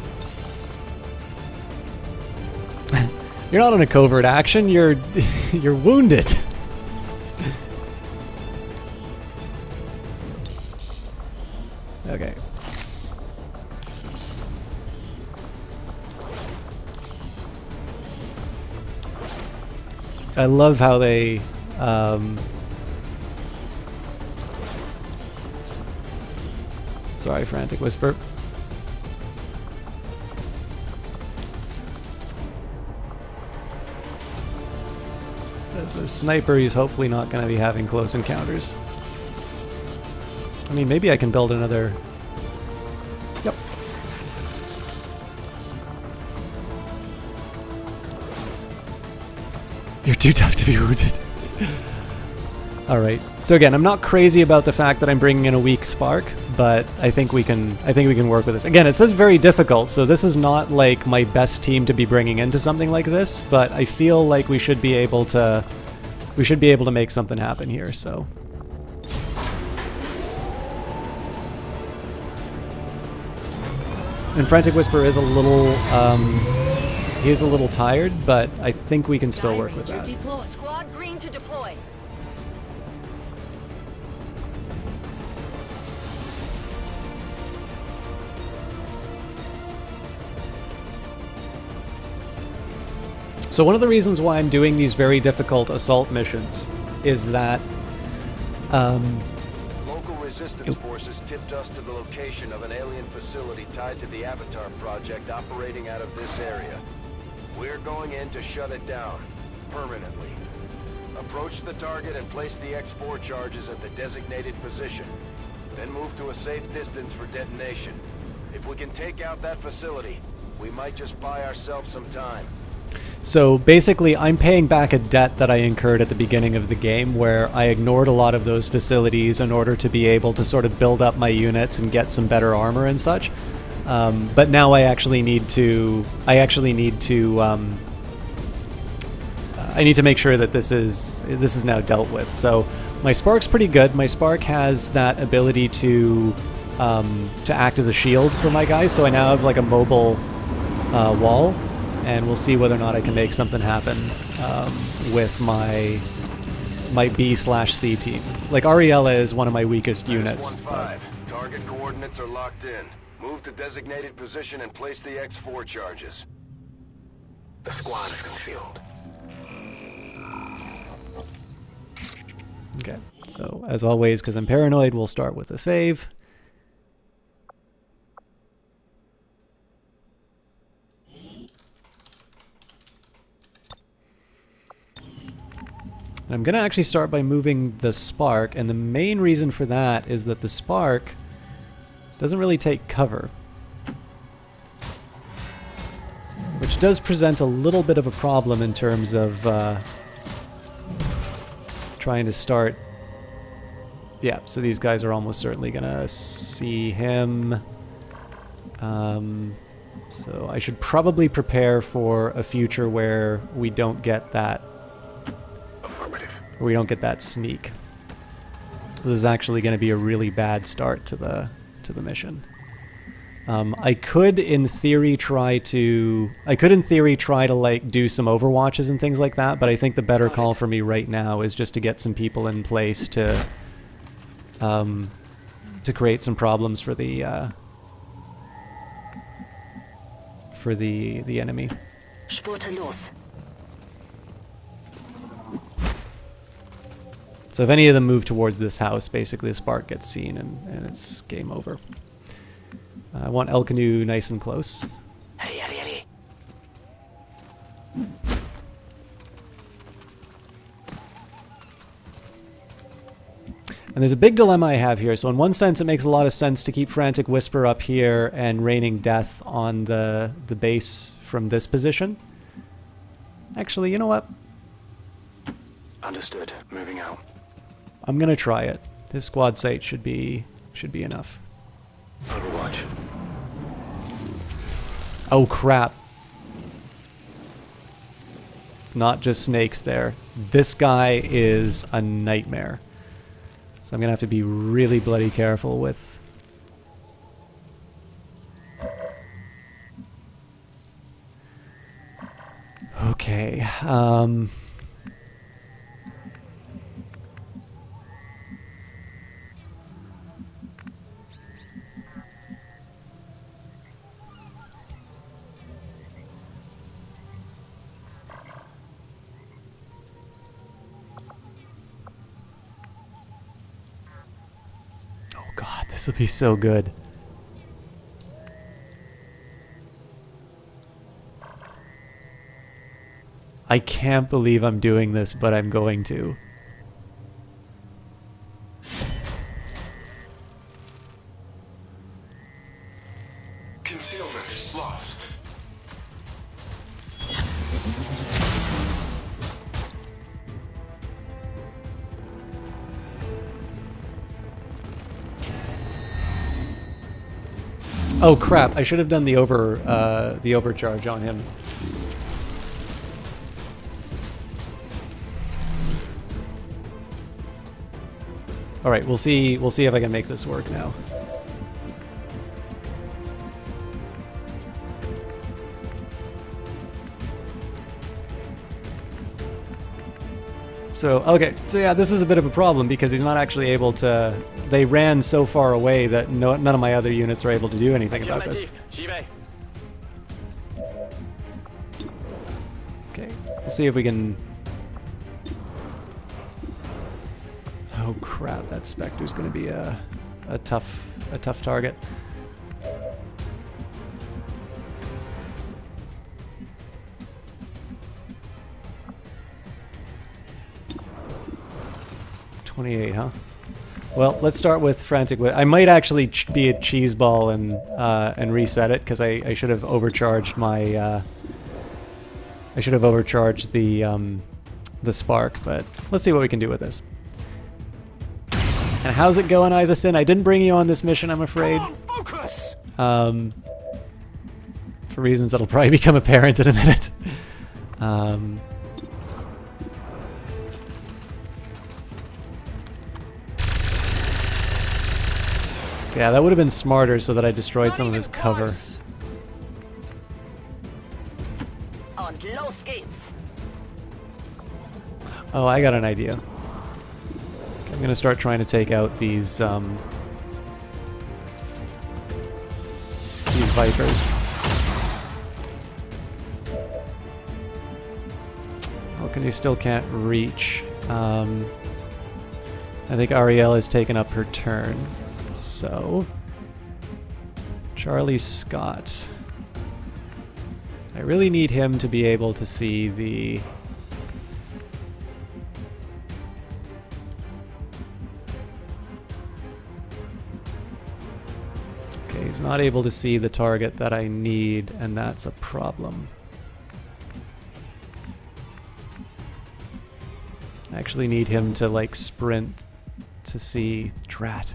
[SPEAKER 1] You're not on a covert action, you're you're wounded. Okay. I love how they sorry, Frantic Whisper. As a sniper, he's hopefully not going to be having close encounters. I mean, maybe I can build another... Yep. You're too tough to be wounded. All right. So again, I'm not crazy about the fact that I'm bringing in a weak spark, but I think we can work with this. Again, it says very difficult, so this is not like my best team to be bringing into something like this, but I feel like we should be able to make something happen here. So and Frantic Whisper is a little he is a little tired, but I think we can still work with that.
[SPEAKER 7] Deploy. Squad green to deploy.
[SPEAKER 1] So one of the reasons why I'm doing these very difficult assault missions is that
[SPEAKER 5] Local resistance forces tipped us to the location of an alien facility tied to the Avatar project operating out of this area. We're going in to shut it down, permanently. Approach the target and place the X4 charges at the designated position. Then move to a safe distance for detonation. If we can take out that facility, we might just buy ourselves some time.
[SPEAKER 1] So basically, I'm paying back a debt that I incurred at the beginning of the game where I ignored a lot of those facilities in order to be able to sort of build up my units and get some better armor and such. But now I actually need to make sure that this is now dealt with. So my Spark's pretty good. My Spark has that ability to act as a shield for my guys, so I now have like a mobile wall. And we'll see whether or not I can make something happen with my B/C team. Like, Ariella is one of my weakest units.
[SPEAKER 5] 1-5. Target coordinates are locked in. Move to designated position and place the X4 charges.
[SPEAKER 6] The squad is concealed.
[SPEAKER 1] Okay, so as always, because I'm paranoid, we'll start with a save. I'm going to actually start by moving the Spark, and the main reason for that is that the Spark doesn't really take cover. Which does present a little bit of a problem in terms of trying to start... Yeah, so these guys are almost certainly going to see him. So I should probably prepare for a future where we don't get that sneak. This is actually going to be a really bad start to the mission. I could in theory try to like do some overwatches and things like that, but I think the better call for me right now is just to get some people in place to create some problems for the enemy. So if any of them move towards this house, basically the Spark gets seen and it's game over. I want El Canoe nice and close. And there's a big dilemma I have here. So in one sense, it makes a lot of sense to keep Frantic Whisper up here and raining death on the base from this position. Actually, you know what?
[SPEAKER 6] Understood. Moving out.
[SPEAKER 1] I'm gonna try it. His squad sight should be enough.
[SPEAKER 6] Overwatch.
[SPEAKER 1] Oh crap. Not just snakes there. This guy is a nightmare. So I'm gonna have to be really bloody careful with... Okay, God, this will be so good. I can't believe I'm doing this, but I'm going to.
[SPEAKER 6] Concealment lost.
[SPEAKER 1] Oh crap! I should have done the overcharge on him. All right, we'll see. We'll see if I can make this work now. So, okay, so yeah, this is a bit of a problem because he's not actually able to... They ran so far away that none of my other units are able to do anything about this.
[SPEAKER 2] J'y vais.
[SPEAKER 1] Okay, we'll see if we can... Oh crap, that Spectre's gonna be a tough target. $28, huh? Well, let's start with Frantic Whip. I might actually be a cheese ball and reset it because I should have overcharged my I should have overcharged the spark, but let's see what we can do with this. And how's it going, Isaacson? I didn't bring you on this mission, I'm afraid.
[SPEAKER 2] Focus!
[SPEAKER 1] For reasons that'll probably become apparent in a minute. Yeah, that would have been smarter so that I destroyed some of his cover.
[SPEAKER 7] On low skates.
[SPEAKER 1] Oh, I got an idea. I'm gonna start trying to take out these Vipers. Falcon still can't reach. I think Ariel has taken up her turn. So, Charlie Scott. I really need him to be able to see the... Okay, he's not able to see the target that I need, and that's a problem. I actually need him to, like, sprint to see... Drat.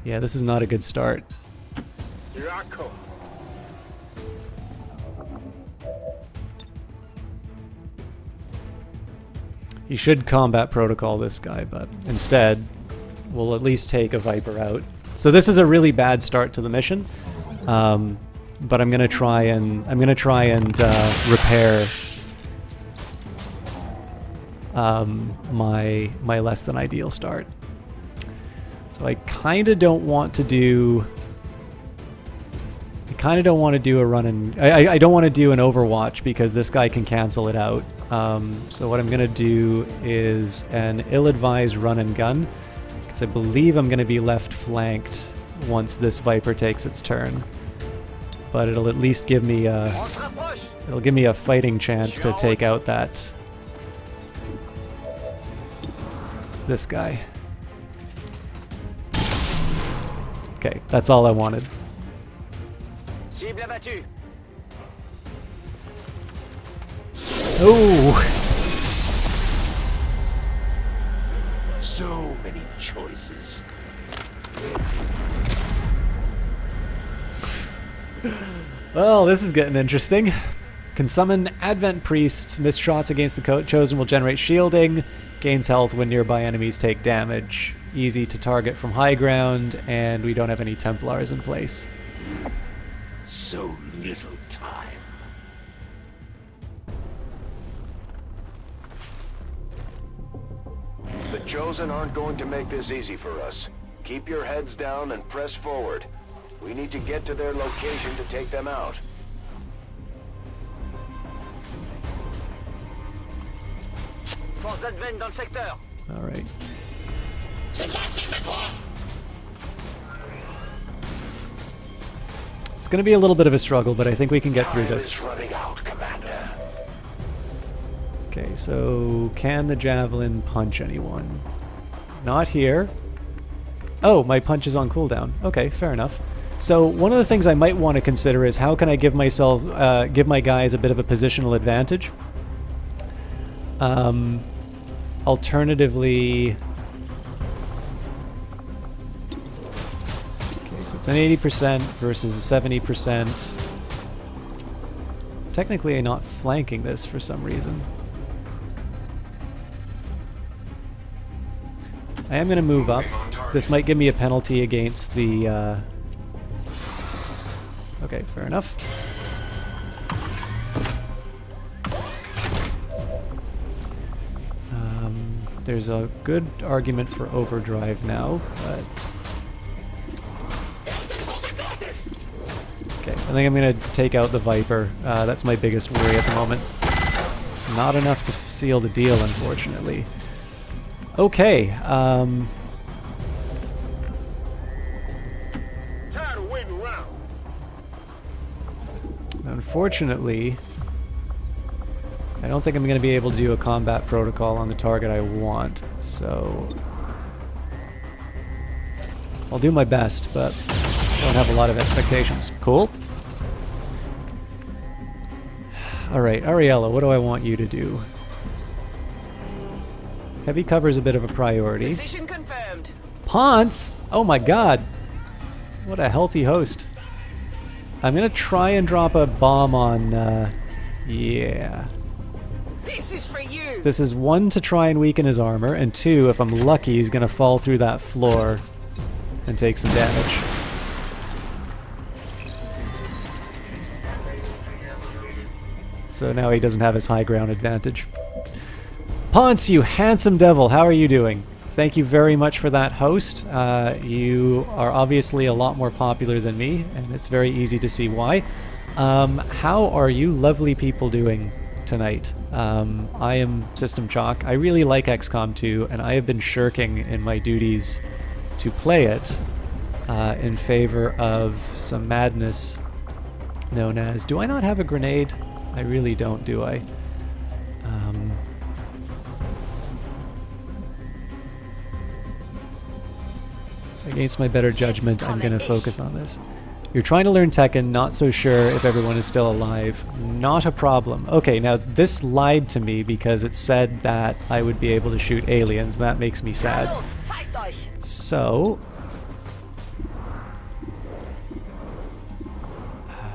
[SPEAKER 1] Yeah, this is not a good start.
[SPEAKER 2] Here I come.
[SPEAKER 1] He should combat protocol this guy, but instead, we'll at least take a Viper out. So this is a really bad start to the mission, but I'm gonna try and repair my less than ideal start. So I kind of don't want to do... I don't want to do an Overwatch because this guy can cancel it out. So what I'm going to do is an ill-advised run and gun, because I believe I'm going to be left flanked once this Viper takes its turn. But it'll at least give me a fighting chance to take out this guy. Okay, that's all I wanted.
[SPEAKER 2] Cible abattue.
[SPEAKER 1] Oh!
[SPEAKER 6] So many choices.
[SPEAKER 1] Well, this is getting interesting. Can summon Advent Priests. Missed shots against the Chosen will generate shielding. Gains health when nearby enemies take damage. Easy to target from high ground, and we don't have any Templars in place.
[SPEAKER 6] So little time.
[SPEAKER 5] The Chosen aren't going to make this easy for us. Keep your heads down and press forward. We need to get to their location to take them out.
[SPEAKER 2] Force d'Advent dans le secteur.
[SPEAKER 1] All right. It's going to be a little bit of a struggle, but I think we can get through
[SPEAKER 6] Time
[SPEAKER 1] this.
[SPEAKER 6] is running out, Commander.
[SPEAKER 1] Okay, so can the Javelin punch anyone? Not here. Oh, my punch is on cooldown. Okay, fair enough. So one of the things I might want to consider is how can I give my guys a bit of a positional advantage? Alternatively... Okay, So it's an 80% versus a 70%. Technically, I'm not flanking this for some reason. I am going to move up. This might give me a penalty against the... Okay, fair enough. There's a good argument for overdrive now, but... Okay, I think I'm going to take out the Viper. That's my biggest worry at the moment. Not enough to seal the deal, unfortunately. Okay,
[SPEAKER 2] Tired of waiting around.
[SPEAKER 1] unfortunately, I don't think I'm going to be able to do a combat protocol on the target I want, so I'll do my best, but don't have a lot of expectations. Cool. Alright, Ariella, what do I want you to do? Heavy cover is a bit of a priority.
[SPEAKER 7] Position confirmed.
[SPEAKER 1] Ponce! Oh my god! What a healthy host. I'm gonna try and drop a bomb on, yeah.
[SPEAKER 7] This is for you.
[SPEAKER 1] This is 1 to try and weaken his armor, and 2, if I'm lucky, he's gonna fall through that floor and take some damage. So now he doesn't have his high ground advantage. Ponce, you handsome devil, how are you doing? Thank you very much for that host. You are obviously a lot more popular than me, and it's very easy to see why. How are you lovely people doing tonight? I am System Chalk. I really like XCOM 2, and I have been shirking in my duties to play it in favor of some madness known as... Do I not have a grenade? I really don't, do I? Against my better judgment, I'm going to focus on this. You're trying to learn Tekken, not so sure if everyone is still alive. Not a problem. Okay, now this lied to me because it said that I would be able to shoot aliens. That makes me sad. So...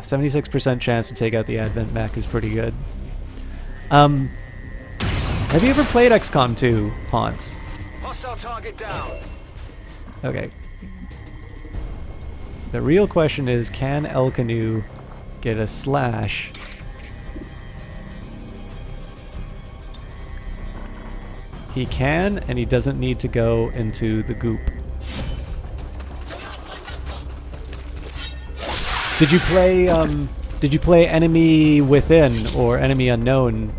[SPEAKER 1] 76% chance to take out the Advent mech is pretty good. Have you ever played XCOM 2, Ponce?
[SPEAKER 2] Hostile target down.
[SPEAKER 1] Okay. The real question is, can El Canu get a slash? He can, and he doesn't need to go into the goop. Did you play Enemy Within or Enemy Unknown?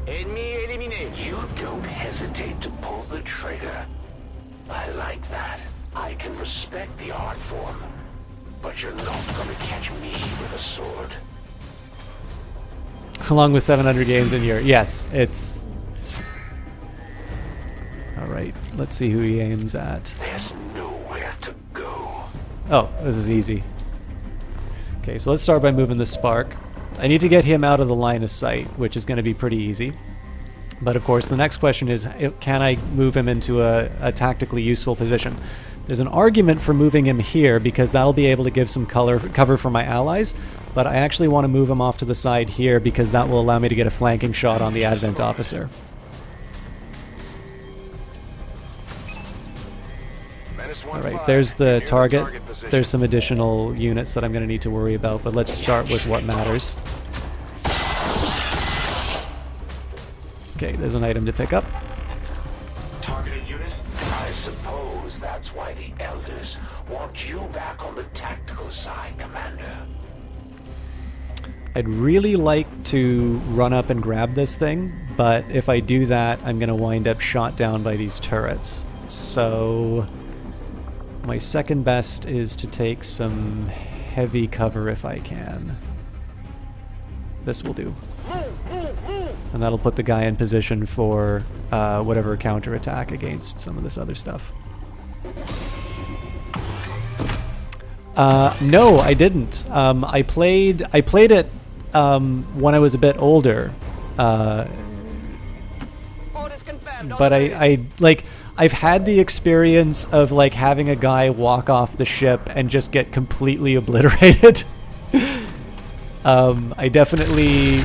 [SPEAKER 2] Enemy eliminated.
[SPEAKER 6] You don't hesitate to pull the trigger. I like that. I can respect the art form, but you're not gonna catch me with a sword.
[SPEAKER 1] Along with 700 games in your... Yes, it's... Alright, let's see who he aims at.
[SPEAKER 6] There's nowhere to go.
[SPEAKER 1] Oh, this is easy. Okay, so let's start by moving the Spark. I need to get him out of the line of sight, which is going to be pretty easy. But of course, the next question is, can I move him into a tactically useful position? There's an argument for moving him here, because that'll be able to give some cover for my allies, but I actually want to move him off to the side here, because that will allow me to get a flanking shot on the Advent officer. Alright, there's the target. There's some additional units that I'm going to need to worry about, but let's start with what matters. Okay, there's an item to pick up.
[SPEAKER 6] Targeted unit? I suppose that's why the Elders want you back on the tactical side, Commander.
[SPEAKER 1] I'd really like to run up and grab this thing, but if I do that, I'm going to wind up shot down by these turrets. So... my second best is to take some heavy cover if I can. This will do. And that'll put the guy in position for whatever counterattack against some of this other stuff. No, I didn't. I played it when I was a bit older.
[SPEAKER 7] Orders confirmed.
[SPEAKER 1] but I like I've had the experience of like having a guy walk off the ship and just get completely obliterated. I definitely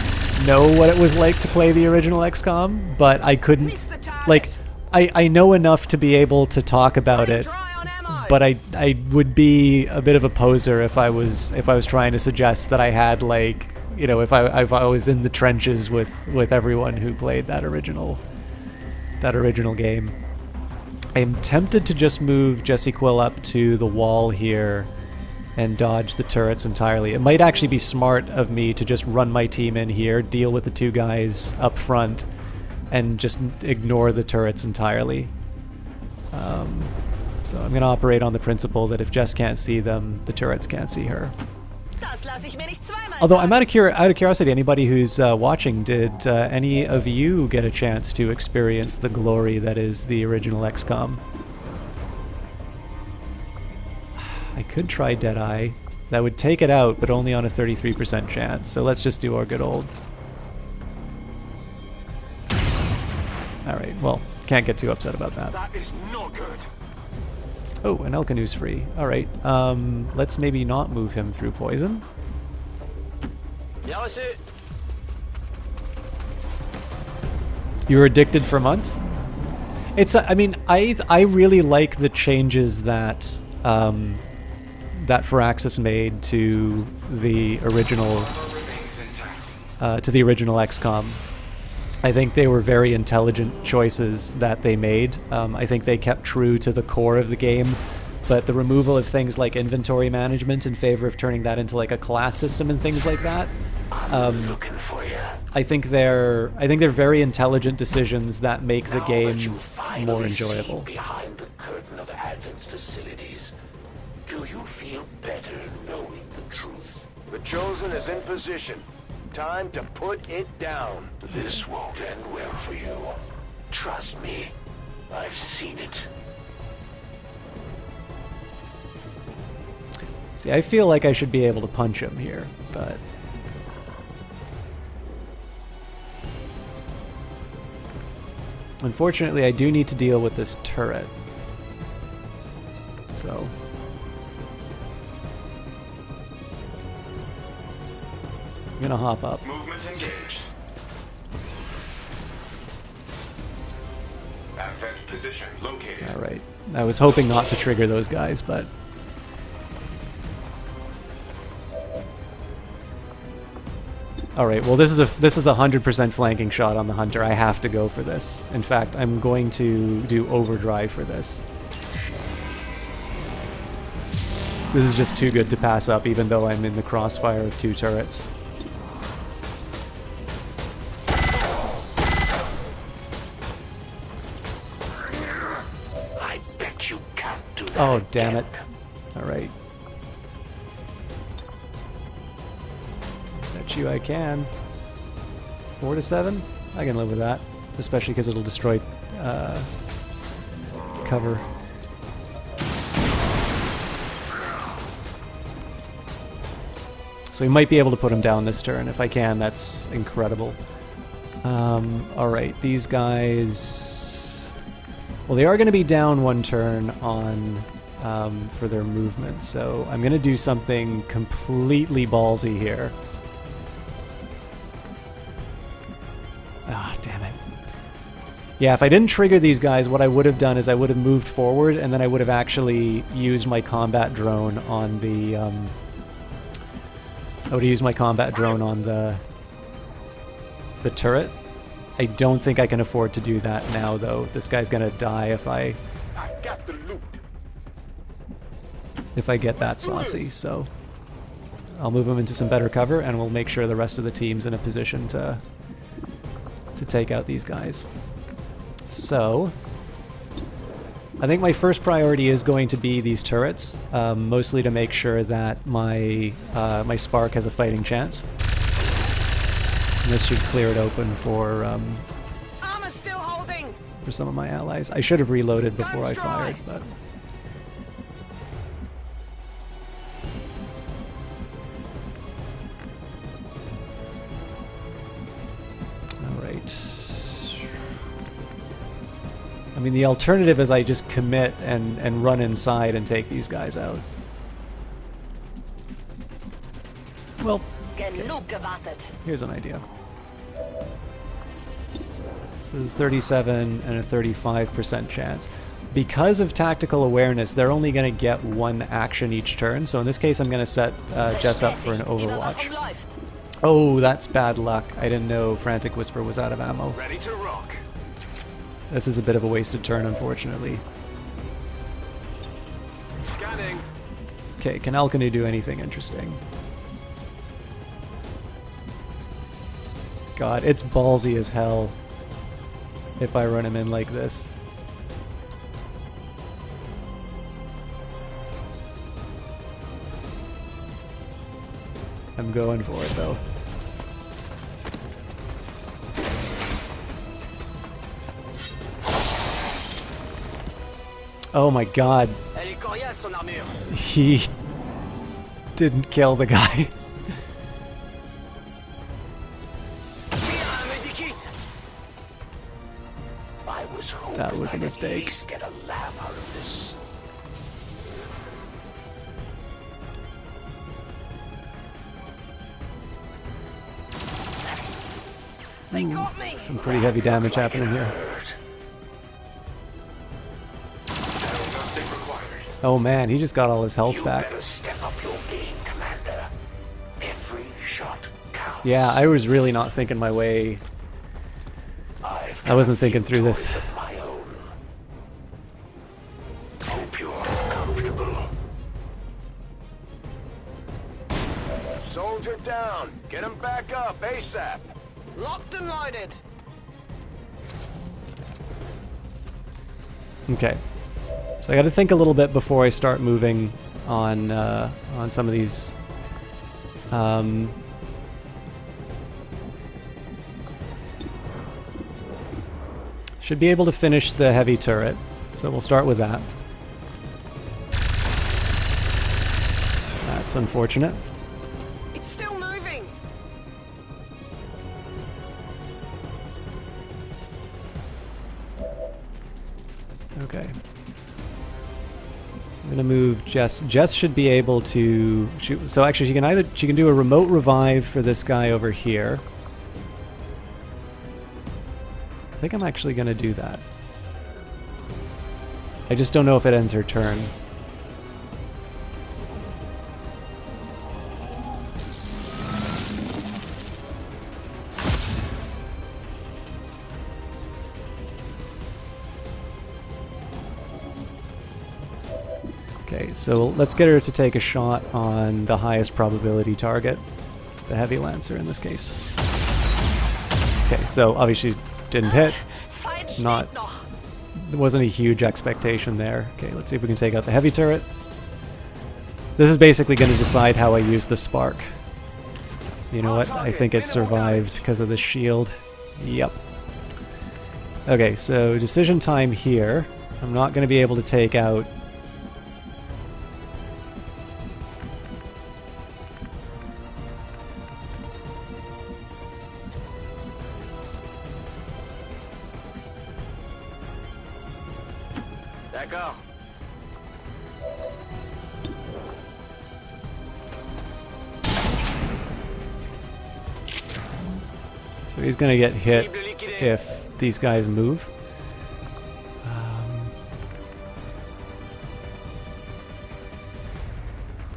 [SPEAKER 1] know what it was like to play the original XCOM, but I couldn't like I know enough to be able to talk about it,
[SPEAKER 7] Dry on ammo.
[SPEAKER 1] but I would be a bit of a poser if I was trying to suggest that I had like, you know, if I was in the trenches with everyone who played that original game. I'm tempted to just move Jesse Quill up to the wall here and dodge the turrets entirely. It might actually be smart of me to just run my team in here, deal with the two guys up front, and just ignore the turrets entirely. So I'm going to operate on the principle that if Jess can't see them, the turrets can't see her.
[SPEAKER 7] Das lasse ich mir nicht zweimal
[SPEAKER 1] Although I'm
[SPEAKER 7] sagen.
[SPEAKER 1] out of curiosity, anybody who's watching, did any of you get a chance to experience the glory that is the original XCOM? I could try Deadeye. That would take it out, but only on a 33% chance. So let's just do our good old. Alright, well, can't get too upset about that.
[SPEAKER 2] That is not good.
[SPEAKER 1] Oh, an Elkanu's free. Alright, let's maybe not move him through poison.
[SPEAKER 2] Ja, monsieur.
[SPEAKER 1] You were addicted for months? It's, I mean, I really like the changes that that Firaxis made to the original XCOM. I think they were very intelligent choices that they made. I think they kept true to the core of the game, but the removal of things like inventory management in favor of turning that into like a class system and things like that.
[SPEAKER 6] Looking for you.
[SPEAKER 1] I think they're very intelligent decisions that make the
[SPEAKER 6] Now that
[SPEAKER 1] game
[SPEAKER 6] you've finally
[SPEAKER 1] more
[SPEAKER 6] seen
[SPEAKER 1] enjoyable.
[SPEAKER 6] behind the curtain of Advent's facilities, do you feel better knowing the truth?
[SPEAKER 5] The Chosen is in position. Time to put it down.
[SPEAKER 6] This won't end well for you. Trust me, I've seen it.
[SPEAKER 1] See, I feel like I should be able to punch him here, but... Unfortunately, I do need to deal with this turret. So... I'm gonna hop up.
[SPEAKER 2] Movement engaged. Advent position located.
[SPEAKER 1] Alright. I was hoping not to trigger those guys, but... Alright, well this is a 100% flanking shot on the Hunter. I have to go for this. In fact, I'm going to do overdrive for this. This is just too good to pass up, even though I'm in the crossfire of two turrets.
[SPEAKER 6] I bet you can't do that.
[SPEAKER 1] Oh, damn it.
[SPEAKER 6] again.
[SPEAKER 1] Alright. Bet you I can. 4 to 7? I can live with that. Especially because it'll destroy cover. So we might be able to put him down this turn. If I can, that's incredible. Alright, these guys... Well, they are going to be down one turn on for their movement, so I'm going to do something completely ballsy here. Ah, damn it. Yeah, if I didn't trigger these guys, what I would have done is I would have moved forward, and then I would have actually used my combat drone on the... I would use my combat drone on the turret. I don't think I can afford to do that now, though. This guy's gonna die if I
[SPEAKER 2] Got the loot.
[SPEAKER 1] get that saucy. So I'll move him into some better cover, and we'll make sure the rest of the team's in a position to take out these guys. So I think my first priority is going to be these turrets, mostly to make sure that my my Spark has a fighting chance. And this should clear it open for
[SPEAKER 7] Armor still holding.
[SPEAKER 1] some of my allies. I should have reloaded before I fired, but... Alright. I mean, the alternative is I just commit and run inside and take these guys out. Well,
[SPEAKER 7] Genug gewartet.
[SPEAKER 1] here's an idea. So this is 37 and a 35% chance. Because of tactical awareness, they're only going to get one action each turn. So in this case, I'm going to set Jess up for an Overwatch.
[SPEAKER 7] Überwachung läuft.
[SPEAKER 1] Oh, that's bad luck. I didn't know Frantic Whisper was out of ammo.
[SPEAKER 2] Ready to rock.
[SPEAKER 1] This is a bit of a wasted turn, unfortunately.
[SPEAKER 2] Scanning.
[SPEAKER 1] Okay, can Alkanu do anything interesting? God, it's ballsy as hell if I run him in like this. I'm going for it though. Oh my god,
[SPEAKER 2] El Courier son armure.
[SPEAKER 1] he didn't kill the guy.
[SPEAKER 6] I was hoping
[SPEAKER 1] That was a
[SPEAKER 6] I'd
[SPEAKER 1] mistake.
[SPEAKER 6] At least get a laugh out of this.
[SPEAKER 7] They got me.
[SPEAKER 1] Some pretty heavy damage happening here.
[SPEAKER 6] Diagnostic required.
[SPEAKER 1] Oh man, he just got all his health
[SPEAKER 6] You
[SPEAKER 1] back.
[SPEAKER 6] better step up your game, Commander. Every shot counts.
[SPEAKER 1] Yeah, I was really not thinking my way. I wasn't thinking through this.
[SPEAKER 6] Choice of my own. Hope you're comfortable.
[SPEAKER 5] Soldier down. Get him back up ASAP.
[SPEAKER 7] Locked and loaded.
[SPEAKER 1] Okay, so I got to think a little bit before I start moving on some of these. Should be able to finish the heavy turret, so we'll start with that. That's unfortunate.
[SPEAKER 7] It's still moving.
[SPEAKER 1] Okay. So I'm gonna move Jess. Jess should be able to shoot. So actually, she can do a remote revive for this guy over here. I think I'm actually gonna do that. I just don't know if it ends her turn. Okay, so let's get her to take a shot on the highest probability target, the Heavy Lancer in this case. Okay, so obviously didn't hit.
[SPEAKER 7] Feind steht
[SPEAKER 1] Not-
[SPEAKER 7] noch.
[SPEAKER 1] There wasn't a huge expectation there. Okay, let's see if we can take out the heavy turret. This is basically going to decide how I use the spark. You know what? I think it survived because of the shield. Yep. Okay, so decision time here. I'm not going to be able to take out...
[SPEAKER 5] D'accord.
[SPEAKER 1] So he's going to get hit if these guys move.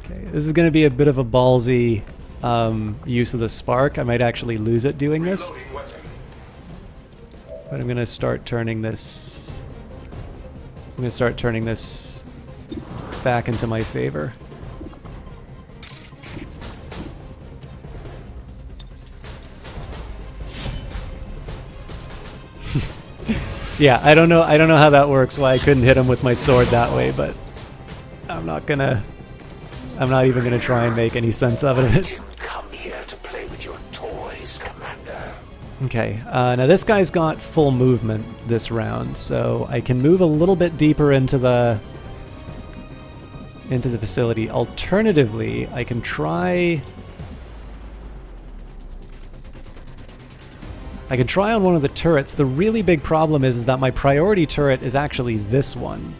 [SPEAKER 1] Okay, this is going to be a bit of a ballsy use of the spark. I might actually lose it doing this. But I'm going to start turning this... I'm going to start turning this back into my favor. Yeah, I don't know how that works, why I couldn't hit him with my sword that way, but I'm not even gonna try and make any sense of it.
[SPEAKER 6] Didn't come here to play with your toys, Commander.
[SPEAKER 1] Okay, now this guy's got full movement this round, so I can move a little bit deeper into the facility. Alternatively, I can try... I can try on one of the turrets. The really big problem is that my priority turret is actually this one.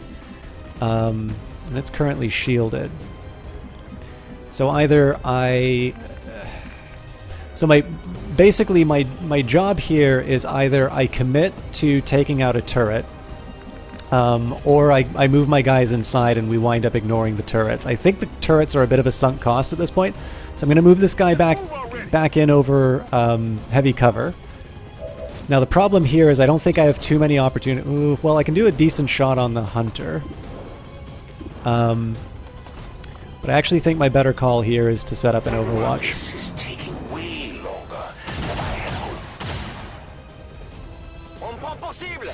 [SPEAKER 1] And it's currently shielded. So either I... So basically my job here is either I commit to taking out a turret, or I move my guys inside and we wind up ignoring the turrets. I think the turrets are a bit of a sunk cost at this point, so I'm going to move this guy back in over heavy cover. Now the problem here is I don't think I have too many opportunities. Well, I can do a decent shot on the hunter. But I actually think my better call here is to set up an Overwatch.
[SPEAKER 6] This is taking way longer than I had hoped.
[SPEAKER 2] On pas possible.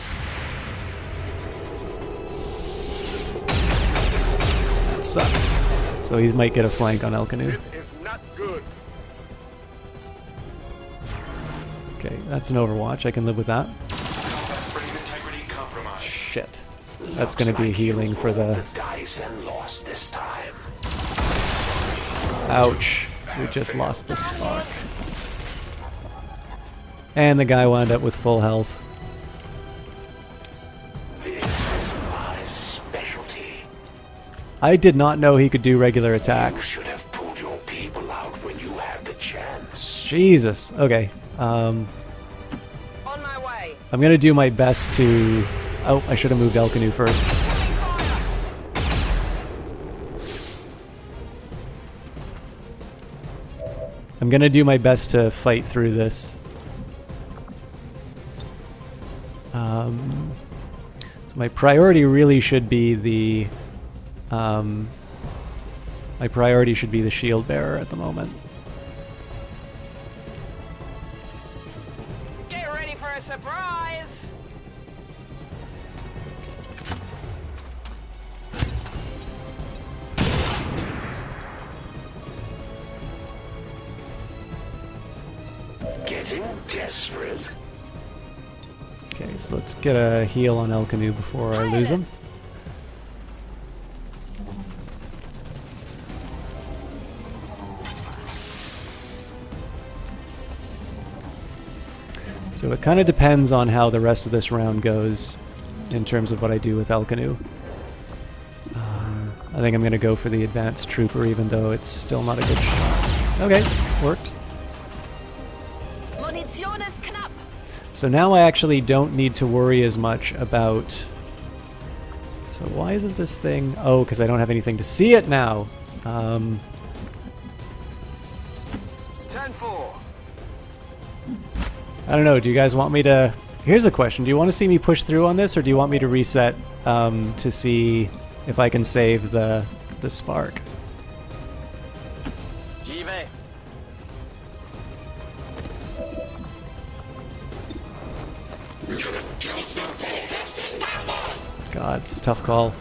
[SPEAKER 1] That sucks. So he might get a flank on Elkanu.
[SPEAKER 2] This is not good.
[SPEAKER 1] Okay, that's an Overwatch. I can live with that.
[SPEAKER 6] Frame integrity compromised.
[SPEAKER 1] Shit. That's going to be healing for the...
[SPEAKER 6] dice and lost this time.
[SPEAKER 1] Ouch. We just lost the spark. And the guy wound up with full health.
[SPEAKER 6] This is my specialty.
[SPEAKER 1] I did not know he could do regular
[SPEAKER 6] You
[SPEAKER 1] attacks.
[SPEAKER 6] should have pulled your people out when you had the chance.
[SPEAKER 1] Jesus. Okay.
[SPEAKER 7] On my way.
[SPEAKER 1] I'm going to do my best to... Oh, I should have moved Elkanu first. I'm going to do my best to fight through this. So my priority really should be the... my priority should be the shield bearer at the moment.
[SPEAKER 7] Get ready for a surprise.
[SPEAKER 6] Getting desperate.
[SPEAKER 1] Okay, so let's get a heal on Elkanu before I lose him. So it kind of depends on how the rest of this round goes in terms of what I do with Elkanu. I think I'm going to go for the advanced trooper even though it's still not a good shot. Okay, worked.
[SPEAKER 7] Munition ist knapp.
[SPEAKER 1] So now I actually don't need to worry as much about... So why isn't this thing... Oh, because I don't have anything to see it now.
[SPEAKER 2] 10-4.
[SPEAKER 1] I don't know, do you guys want me to... Here's a question, do you want to see me push through on this, or do you want me to reset to see if I can save the spark?
[SPEAKER 2] J'y vais.
[SPEAKER 1] God, it's a tough call.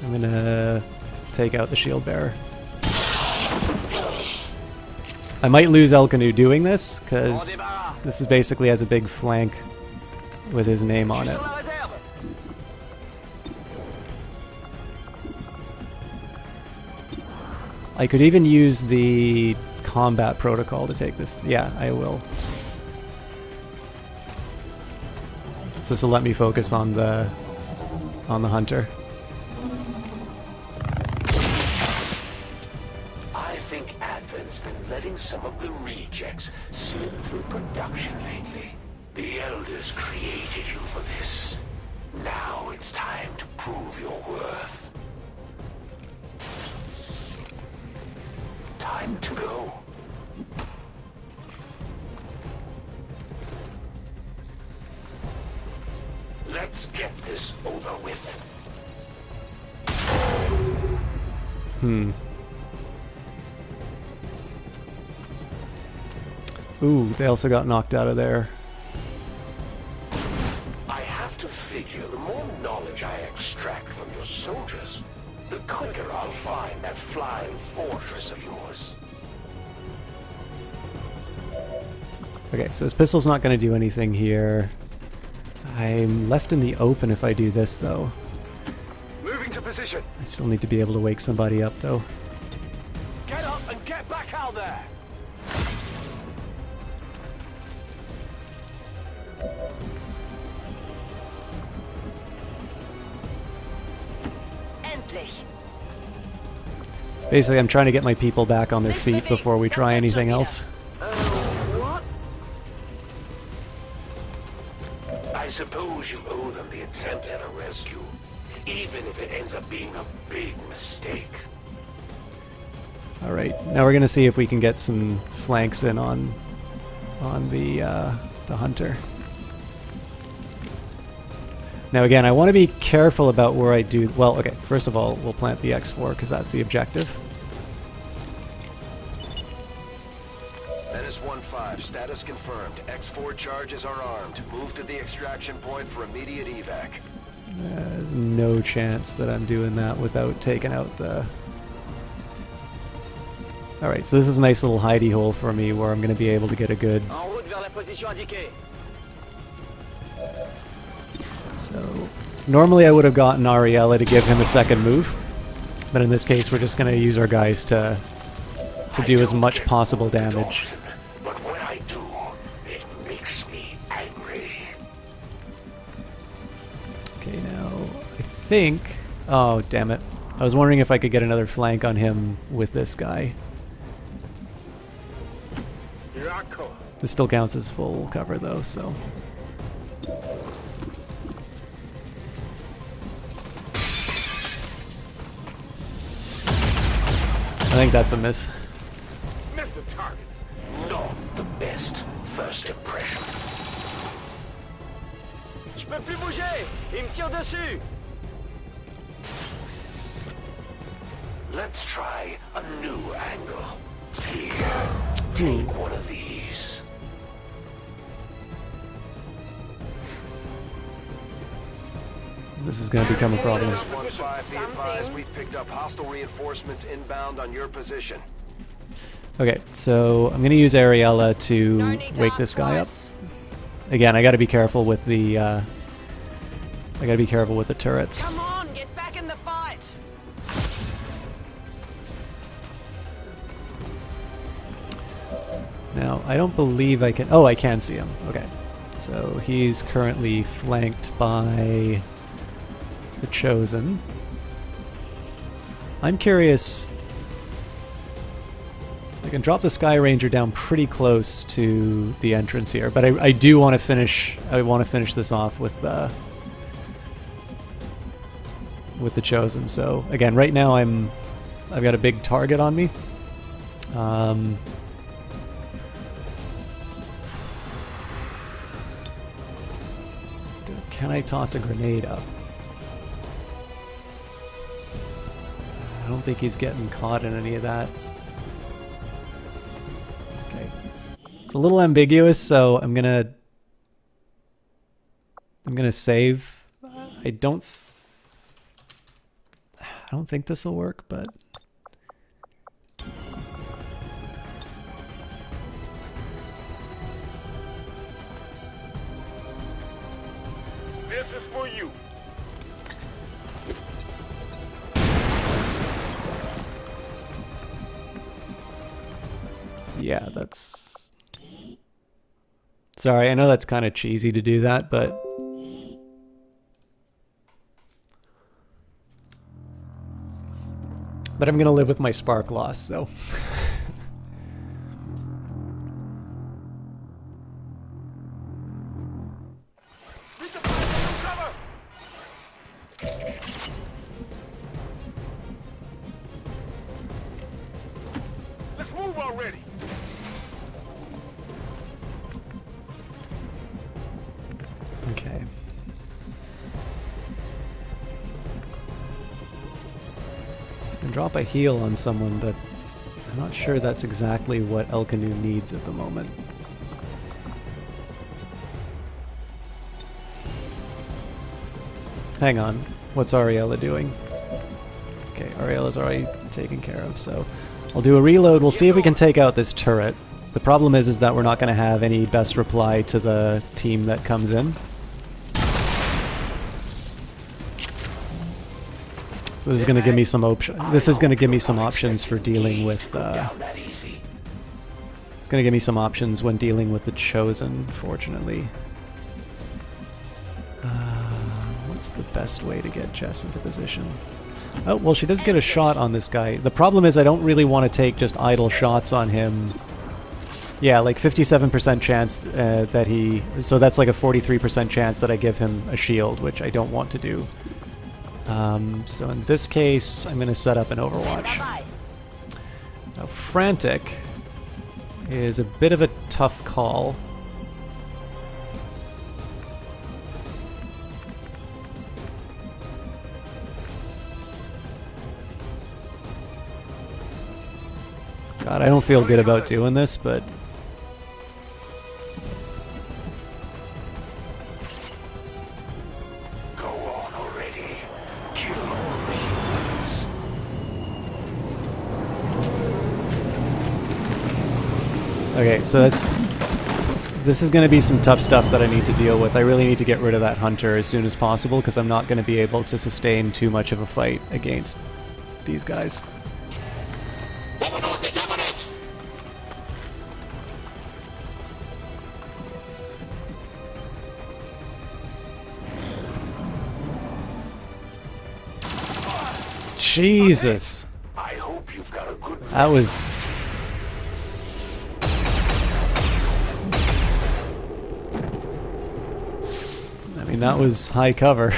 [SPEAKER 1] I'm gonna take out the shield bearer. I might lose Elkanu doing this, because this is basically has a big flank with his name on it.
[SPEAKER 2] Sur la réserve.
[SPEAKER 1] I could even use the combat protocol to take this. Yeah, I will. So this will let me focus on the hunter.
[SPEAKER 6] I think Advent's been letting some of the rejects slip through production lately. The Elders created you for this. Now it's time to prove your worth. Time to go. Let's get this over with.
[SPEAKER 1] Ooh, they also got knocked out of there.
[SPEAKER 6] I have to figure the more knowledge I extract from your soldiers, the quicker I'll find that flying fortress of yours.
[SPEAKER 1] Okay, so his pistol's not going to do anything here. I'm left in the open if I do this, though.
[SPEAKER 2] Moving to position.
[SPEAKER 1] I still need to be able to wake somebody up, though.
[SPEAKER 2] Get up and get back out there.
[SPEAKER 7] Endlich.
[SPEAKER 1] So basically, I'm trying to get my people back on their feet before we try anything else.
[SPEAKER 7] What?
[SPEAKER 6] I suppose you owe them the attempt at a rescue, even if it ends up being a big mistake.
[SPEAKER 1] All right, now we're gonna see if we can get some flanks in on the hunter. Now again, I want to be careful about where I do. Well, okay. First of all, we'll plant the X4 because that's the objective.
[SPEAKER 5] Menace 1-5, status confirmed. X4 charges are armed. Move to the extraction point for immediate evac.
[SPEAKER 1] There's no chance that I'm doing that without taking out the... Alright, so this is a nice little hidey hole for me where I'm going to be able to get a good...
[SPEAKER 2] En route vers la position indiquée.
[SPEAKER 1] So, normally I would have gotten Ariella to give him a second move, but in this case we're just going to use our guys to do as much possible damage.
[SPEAKER 6] But when I do, it makes me angry.
[SPEAKER 1] Okay, now I think... Oh, damn it. I was wondering if I could get another flank on him with this guy.
[SPEAKER 2] Here I come.
[SPEAKER 1] This still counts as full cover though, so... I think that's a miss.
[SPEAKER 2] Miss the target.
[SPEAKER 6] Not the best first impression.
[SPEAKER 2] Je peux plus bouger. Il me tire dessus.
[SPEAKER 6] Let's try a new angle. Here, take one of these.
[SPEAKER 1] This is going to become a problem.
[SPEAKER 5] Menace 1-5, be advised, we've picked up hostile reinforcements inbound on your position.
[SPEAKER 1] Okay, so I'm going to use Ariella to wake this guy up. Again, I got to be careful with the turrets.
[SPEAKER 7] Come on, get back in the fight.
[SPEAKER 1] Now, I don't believe I can... Oh, I can see him. Okay. So he's currently flanked by the Chosen. I'm curious... So I can drop the Sky Ranger down pretty close to the entrance here, but I do want to finish... I want to finish this off with the Chosen. So, again, right now I've got a big target on me. Can I toss a grenade up? I don't think he's getting caught in any of that. Okay. It's a little ambiguous, so I'm gonna save. I don't think this will work, but
[SPEAKER 2] This is for you.
[SPEAKER 1] yeah, that's... Sorry, I know that's kind of cheesy to do that, but... But I'm gonna live with my spark loss, so...
[SPEAKER 2] Let's move already.
[SPEAKER 1] Okay. So I can drop a heal on someone, but I'm not sure that's exactly what El Canu needs at the moment. Hang on. What's Ariella doing? Okay, Ariella's already taken care of, so I'll do a reload. We'll see if we can take out this turret. The problem is that we're not going to have any best reply to the team that comes in. This is going to give me some option. This is going to give me some options for dealing with. It's going to give me some options when dealing with the Chosen. Fortunately, what's the best way to get Jess into position? Oh, well, she does get a shot on this guy. The problem is I don't really want to take just idle shots on him. Yeah, like 57% chance that he... So that's like a 43% chance that I give him a shield, which I don't want to do. So in this case, I'm going to set up an Overwatch. Now, Frantic is a bit of a tough call. God, I don't feel good about doing this, but...
[SPEAKER 6] Go on already. Kill all the humans.
[SPEAKER 1] Okay, so this is going to be some tough stuff that I need to deal with. I really need to get rid of that hunter as soon as possible because I'm not going to be able to sustain too much of a fight against these guys. Jesus.
[SPEAKER 6] I hope you've got a good
[SPEAKER 1] That was... I mean, that was high cover.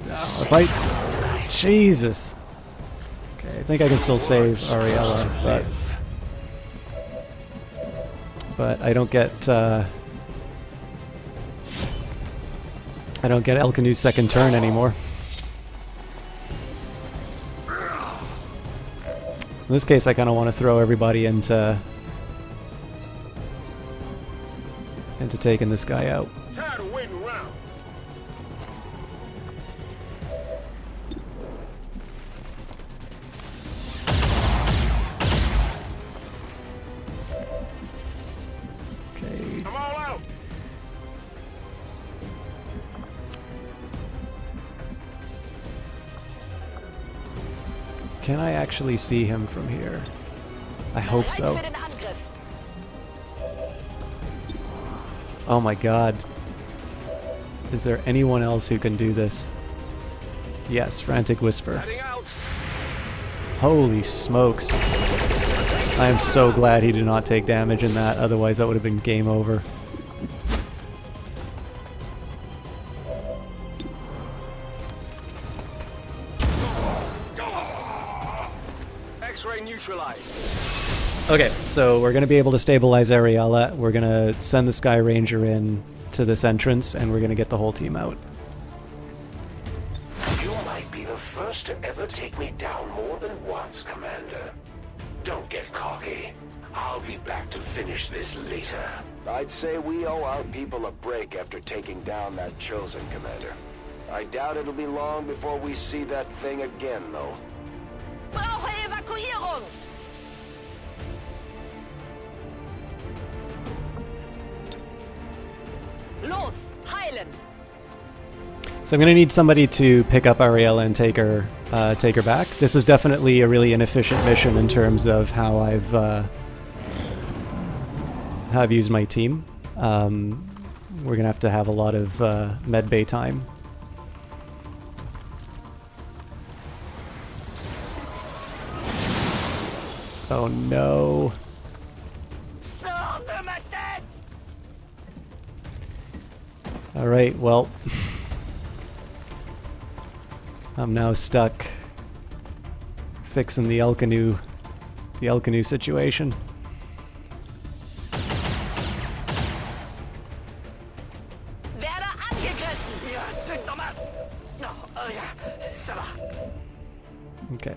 [SPEAKER 1] If I... Jesus. Okay, I think I can still save Ariella, but I don't get... I don't get Elkanu's second turn anymore. In this case, I kind of want to throw everybody into taking this guy out.
[SPEAKER 2] Tired of waiting around.
[SPEAKER 1] Okay.
[SPEAKER 2] I'm all out.
[SPEAKER 1] Can I actually see him from here? I hope so. Oh my god. Is there anyone else who can do this? Yes, Frantic Whisper.
[SPEAKER 2] Heading out.
[SPEAKER 1] Holy smokes. I am so glad he did not take damage in that, otherwise that would have been game over.
[SPEAKER 2] X-ray neutralized.
[SPEAKER 1] Okay, so we're going to be able to stabilize Ariella. We're going to send the Sky Ranger in to this entrance, and we're going to get the whole team out.
[SPEAKER 6] You might be the first to ever take me down more than once, Commander. Don't get cocky. I'll be back to finish this later.
[SPEAKER 5] I'd say we owe our people a break after taking down that Chosen, Commander. I doubt it'll be long before we see that thing again, though.
[SPEAKER 7] Brauche Evakuierung! Los, heilen!
[SPEAKER 1] So I'm going to need somebody to pick up Ariella and take her back. This is definitely a really inefficient mission in terms of how I've used my team. We're going to have a lot of medbay time. Oh no. Alright, well... I'm now stuck fixing the Elkanu situation.
[SPEAKER 7] Werde angegriffen! Ja, drück doch mal! Oh ja, ça va.
[SPEAKER 1] Okay,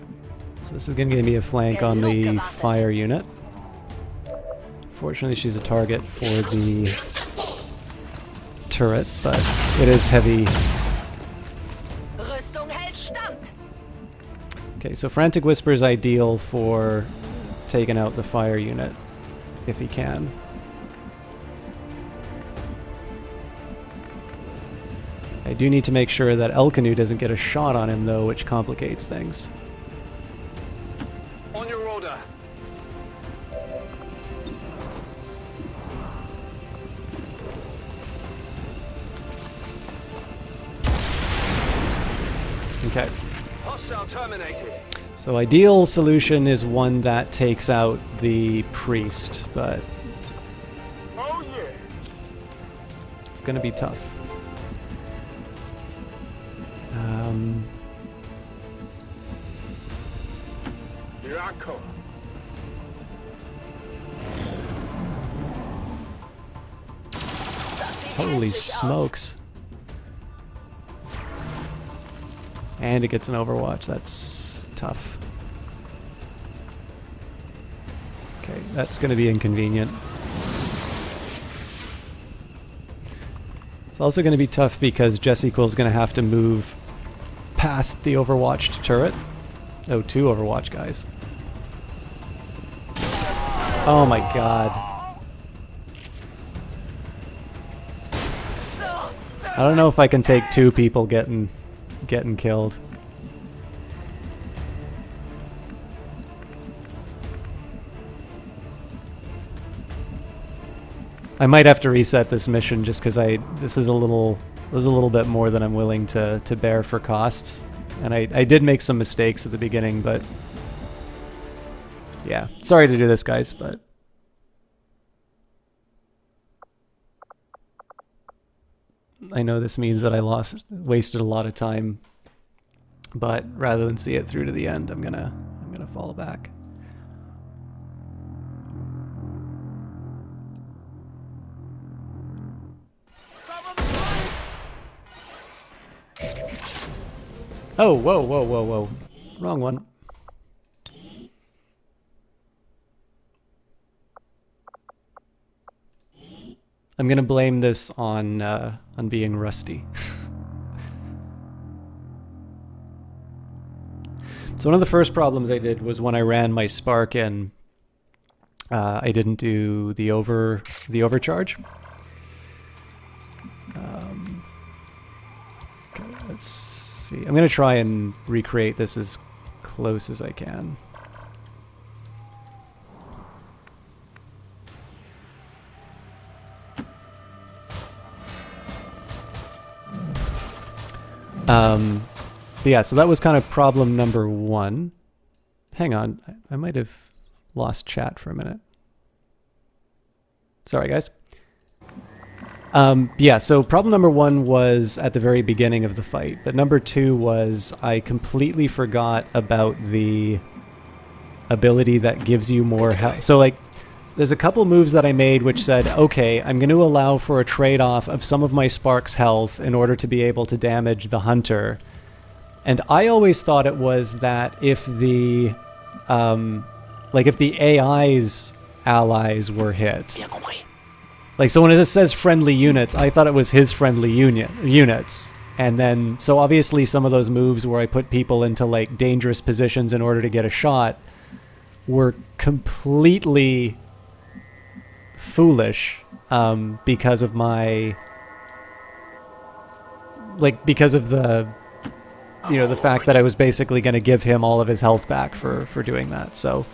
[SPEAKER 1] so this is going to give me a flank on the fire unit. Fortunately, she's a target for the turret, but it is heavy.
[SPEAKER 7] Rüstung hält stand!
[SPEAKER 1] Okay, so Frantic Whisper is ideal for taking out the fire unit, if he can. I do need to make sure that Elkanu doesn't get a shot on him, though, which complicates things.
[SPEAKER 2] On your order.
[SPEAKER 1] Okay.
[SPEAKER 2] Hostile terminated.
[SPEAKER 1] So ideal solution is one that takes out the priest, but
[SPEAKER 2] Oh yeah.
[SPEAKER 1] it's gonna be tough.
[SPEAKER 2] Here I come.
[SPEAKER 1] Holy smokes. And it gets an Overwatch. That's tough. Okay, that's going to be inconvenient. It's also going to be tough because Jessico's going to have to move past the Overwatched turret. Oh, 2 Overwatch guys. Oh my god. I don't know if I can take 2 people getting killed. I might have to reset this mission just because this is a little bit more than I'm willing to bear for costs. And I did make some mistakes at the beginning, but yeah, sorry to do this, guys, but I know this means that I wasted a lot of time, but rather than see it through to the end, I'm gonna fall back. Oh, whoa, whoa, whoa, whoa. Wrong one. I'm gonna blame this on being rusty. So one of the first problems I did was when I ran my Spark in, I didn't do the overcharge. Okay, let's see. I'm gonna try and recreate this as close as I can. But yeah, so that was kind of problem number 1. Hang on, I might have lost chat for a minute. Sorry, guys. Yeah, so problem number 1 was at the very beginning of the fight, but number 2 was I completely forgot about the ability that gives you more health. So like, there's a couple moves that I made which said, okay, I'm going to allow for a trade-off of some of my Spark's health in order to be able to damage the Hunter. And I always thought it was that if the, if the AI's allies were hit, like, so when it just says friendly units, I thought it was his friendly units. And then, so obviously some of those moves where I put people into like dangerous positions in order to get a shot were completely foolish, because of my, because of the, the fact that I was basically going to give him all of his health back for doing that. So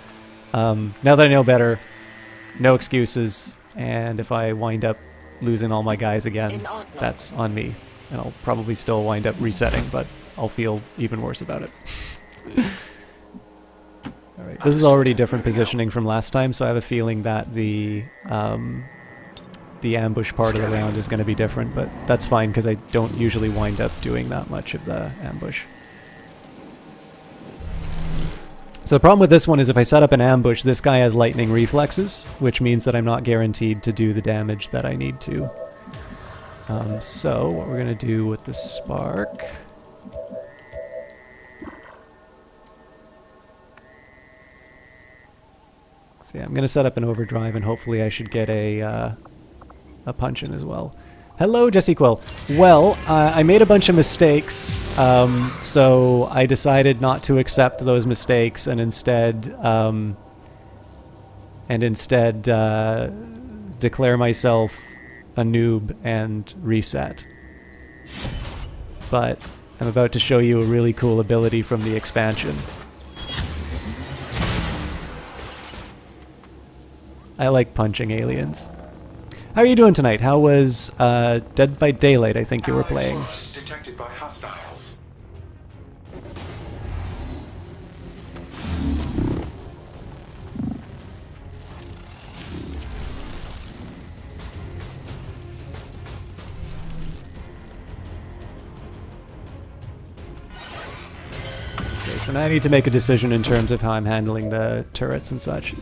[SPEAKER 1] now that I know better, no excuses, and if I wind up losing all my guys again, that's on me, and I'll probably still wind up resetting, but I'll feel even worse about it. Alright, this is already different positioning from last time, so I have a feeling that the ambush part of the round is going to be different, but that's fine because I don't usually wind up doing that much of the ambush. So the problem with this one is if I set up an ambush, this guy has lightning reflexes, which means that I'm not guaranteed to do the damage that I need to. So what we're going to do with the Spark... So yeah, I'm going to set up an overdrive and hopefully I should get a punch in as well. Hello, Jesse Quill. Well, I made a bunch of mistakes, so I decided not to accept those mistakes and instead declare myself a noob and reset. But I'm about to show you a really cool ability from the expansion. I like punching aliens. How are you doing tonight? How was Dead by Daylight, I think you were playing?
[SPEAKER 6] Detected by hostiles.
[SPEAKER 1] So now I need to make a decision in terms of how I'm handling the turrets and such.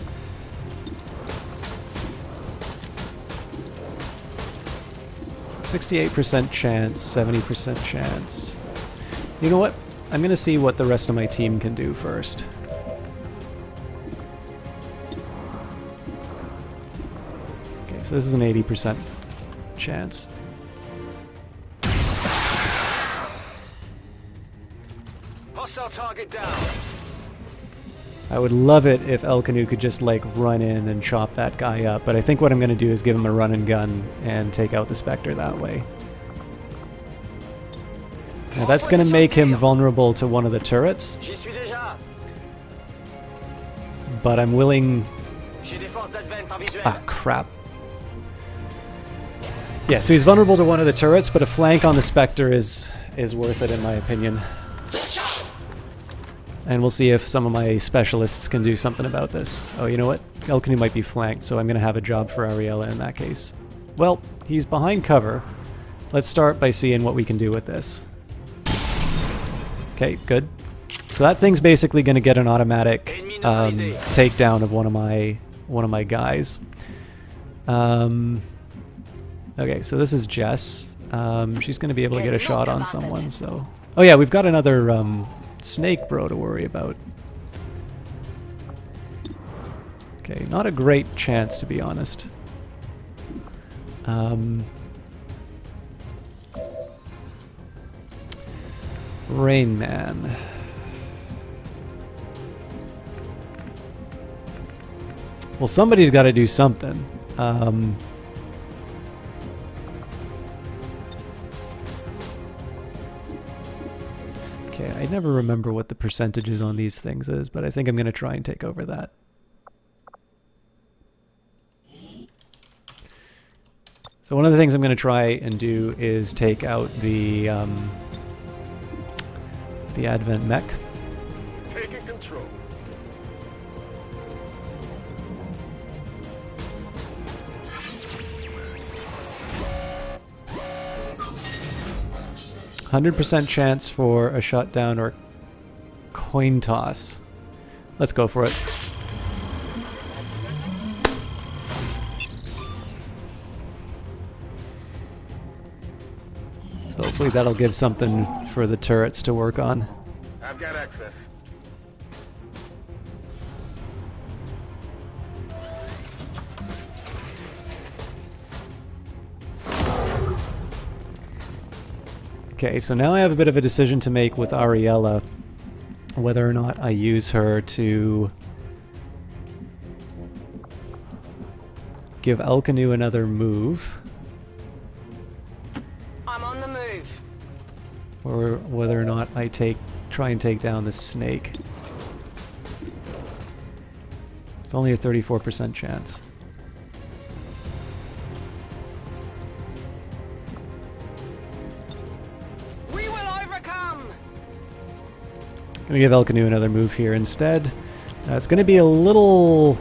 [SPEAKER 1] So 68% chance, 70% chance. You know what? I'm gonna see what the rest of my team can do first. Okay, so this is an 80% chance.
[SPEAKER 5] Hostile target down.
[SPEAKER 1] I would love it if El Canu could just like run in and chop that guy up, but I think what I'm going to do is give him a run and gun and take out the Spectre that way. Now that's going to make him vulnerable to one of the turrets,
[SPEAKER 5] J'y suis déjà.
[SPEAKER 1] but I'm willing...
[SPEAKER 5] J'ai des forces d'advent en visuel.
[SPEAKER 1] Ah, crap. Yeah, so he's vulnerable to one of the turrets, but a flank on the Spectre is worth it in my opinion. And we'll see if some of my specialists can do something about this. Oh, you know what? El Canu might be flanked, so I'm going to have a job for Ariella in that case. Well, he's behind cover. Let's start by seeing what we can do with this. Okay, good. So that thing's basically going to get an automatic takedown of one of my guys. Okay, so this is Jess. She's going to be able to get a shot on someone. So, oh yeah, we've got another snake bro to worry about. Okay, not a great chance to be honest. Rain Man. Well, somebody's got to do something. Okay, I never remember what the percentages on these things is, but I think I'm going to try and take over that. So one of the things I'm going to try and do is take out the Advent mech.
[SPEAKER 5] Taking control.
[SPEAKER 1] %100% chance for a shutdown or coin toss. Let's go for it. So hopefully that'll give something for the turrets to work on.
[SPEAKER 5] I've got access.
[SPEAKER 1] Okay, so now I have a bit of a decision to make with Ariella, whether or not I use her to give El Canu another move,
[SPEAKER 7] I'm on the move.
[SPEAKER 1] or whether or not I try and take down the snake. It's only a 34% chance.
[SPEAKER 7] We will overcome.
[SPEAKER 1] Gonna give El Canu another move here instead. It's gonna be a little...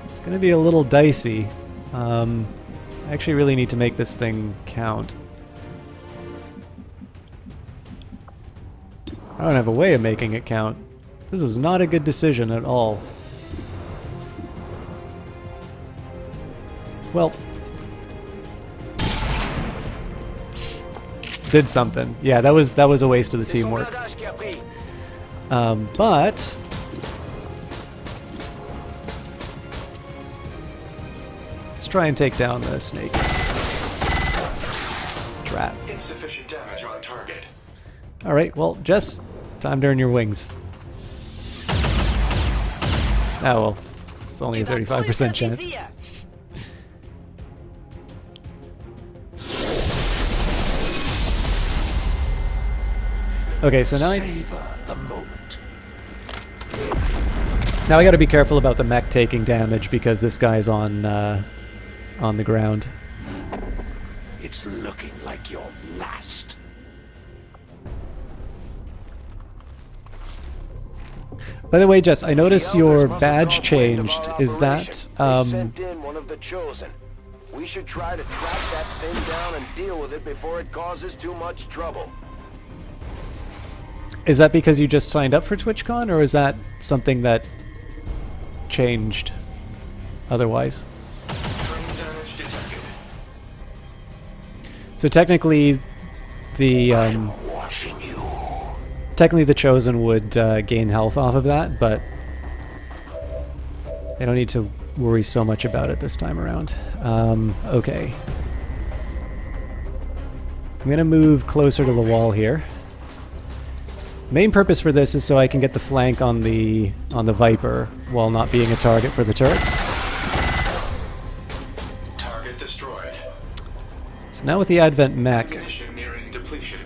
[SPEAKER 1] It's gonna be a little dicey. I actually really need to make this thing count. I don't have a way of making it count. This is not a good decision at all. Well... Did something. Yeah, that was a waste of the teamwork. But... Let's try and take down the snake. Drat.
[SPEAKER 6] Insufficient damage on target.
[SPEAKER 1] Alright, well, Jess, time to earn your wings. Ah well, it's only a 35% chance. Okay, so now
[SPEAKER 6] Savor the moment.
[SPEAKER 1] now I gotta be careful about the mech taking damage because this guy's on the ground.
[SPEAKER 6] It's looking like your last.
[SPEAKER 1] By the way, Jess, I noticed your badge changed. Is that
[SPEAKER 5] They sent in one of the chosen. We should try to track that thing down and deal with it before it causes too much trouble.
[SPEAKER 1] Is that because you just signed up for TwitchCon, or is that something that changed otherwise?
[SPEAKER 6] Frame damage detected.
[SPEAKER 1] So technically, the
[SPEAKER 6] Watching you.
[SPEAKER 1] technically the Chosen would gain health off of that, but they don't need to worry so much about it this time around. Okay. I'm gonna move closer to the wall here. Main purpose for this is so I can get the flank on the Viper while not being a target for the turrets.
[SPEAKER 6] Target destroyed.
[SPEAKER 1] So now with the Advent mech,
[SPEAKER 6] Ammunition nearing depletion.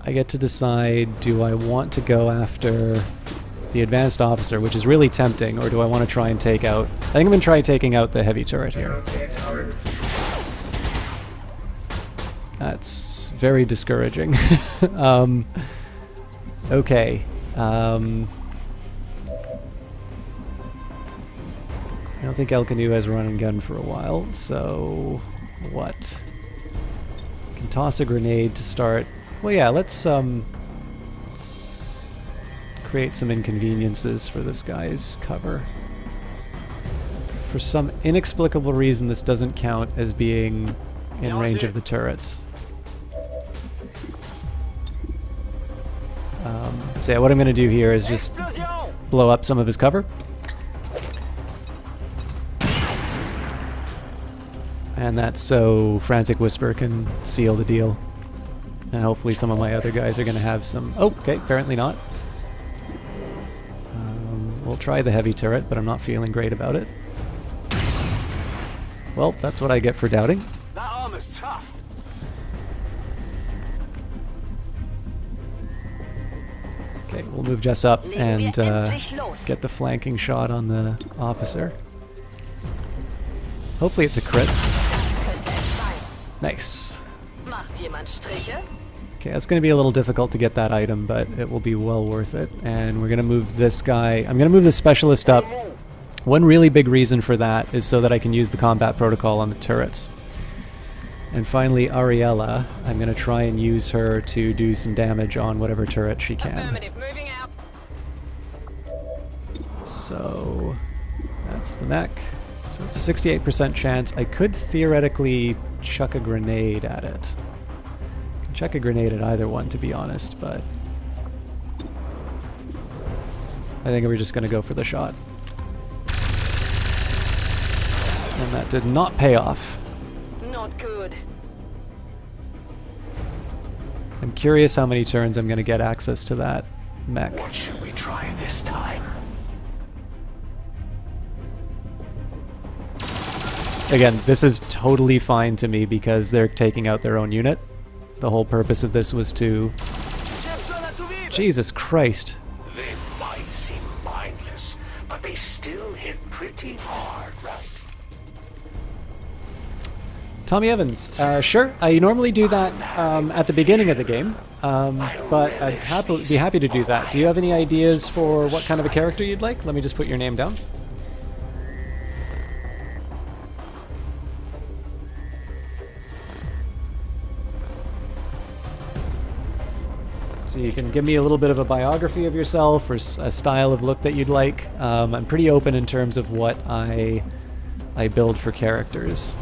[SPEAKER 1] I get to decide, do I want to go after the Advanced Officer, which is really tempting, or do I want to try and take out... I think I'm going to try taking out the heavy turret here. That's very discouraging. Okay. I don't think El Canu has run and gun for a while, so what? Can toss a grenade to start. Well, yeah, let's create some inconveniences for this guy's cover. For some inexplicable reason, this doesn't count as being in range of the turrets. So yeah, what I'm going to do here is just blow up some of his cover. And that's so Frantic Whisper can seal the deal. And hopefully some of my other guys are going to have some... Oh, okay, apparently not. We'll try the heavy turret, but I'm not feeling great about it. Well, that's what I get for doubting.
[SPEAKER 2] That armor's tough.
[SPEAKER 1] Okay, we'll move Jess up and get the flanking shot on the officer. Hopefully it's a crit. Nice.
[SPEAKER 7] Macht jemand Striche?
[SPEAKER 1] Okay, that's going to be a little difficult to get that item, but it will be well worth it. And we're going to move this guy... I'm going to move the specialist up. One really big reason for that is so that I can use the combat protocol on the turrets. And finally, Ariella, I'm going to try and use her to do some damage on whatever turret she can.
[SPEAKER 7] Affirmative, moving out.
[SPEAKER 1] So that's the mech. So it's a 68% chance. I could theoretically chuck a grenade at it. I can chuck a grenade at either one, to be honest, but I think we're just going to go for the shot. And that did not pay off.
[SPEAKER 7] Not good.
[SPEAKER 1] I'm curious how many turns I'm going to get access to that mech.
[SPEAKER 6] What should we try this time?
[SPEAKER 1] Again, this is totally fine to me because they're taking out their own unit. The whole purpose of this was to... Jesus Christ.
[SPEAKER 6] They might seem mindless, but they still hit pretty hard, right?
[SPEAKER 1] Tommy Evans, sure. I normally do that at the beginning of the game, but I'd be happy to do that. Do you have any ideas for what kind of a character you'd like? Let me just put your name down. So you can give me a little bit of a biography of yourself or a style of look that you'd like. I'm pretty open in terms of what I build for characters.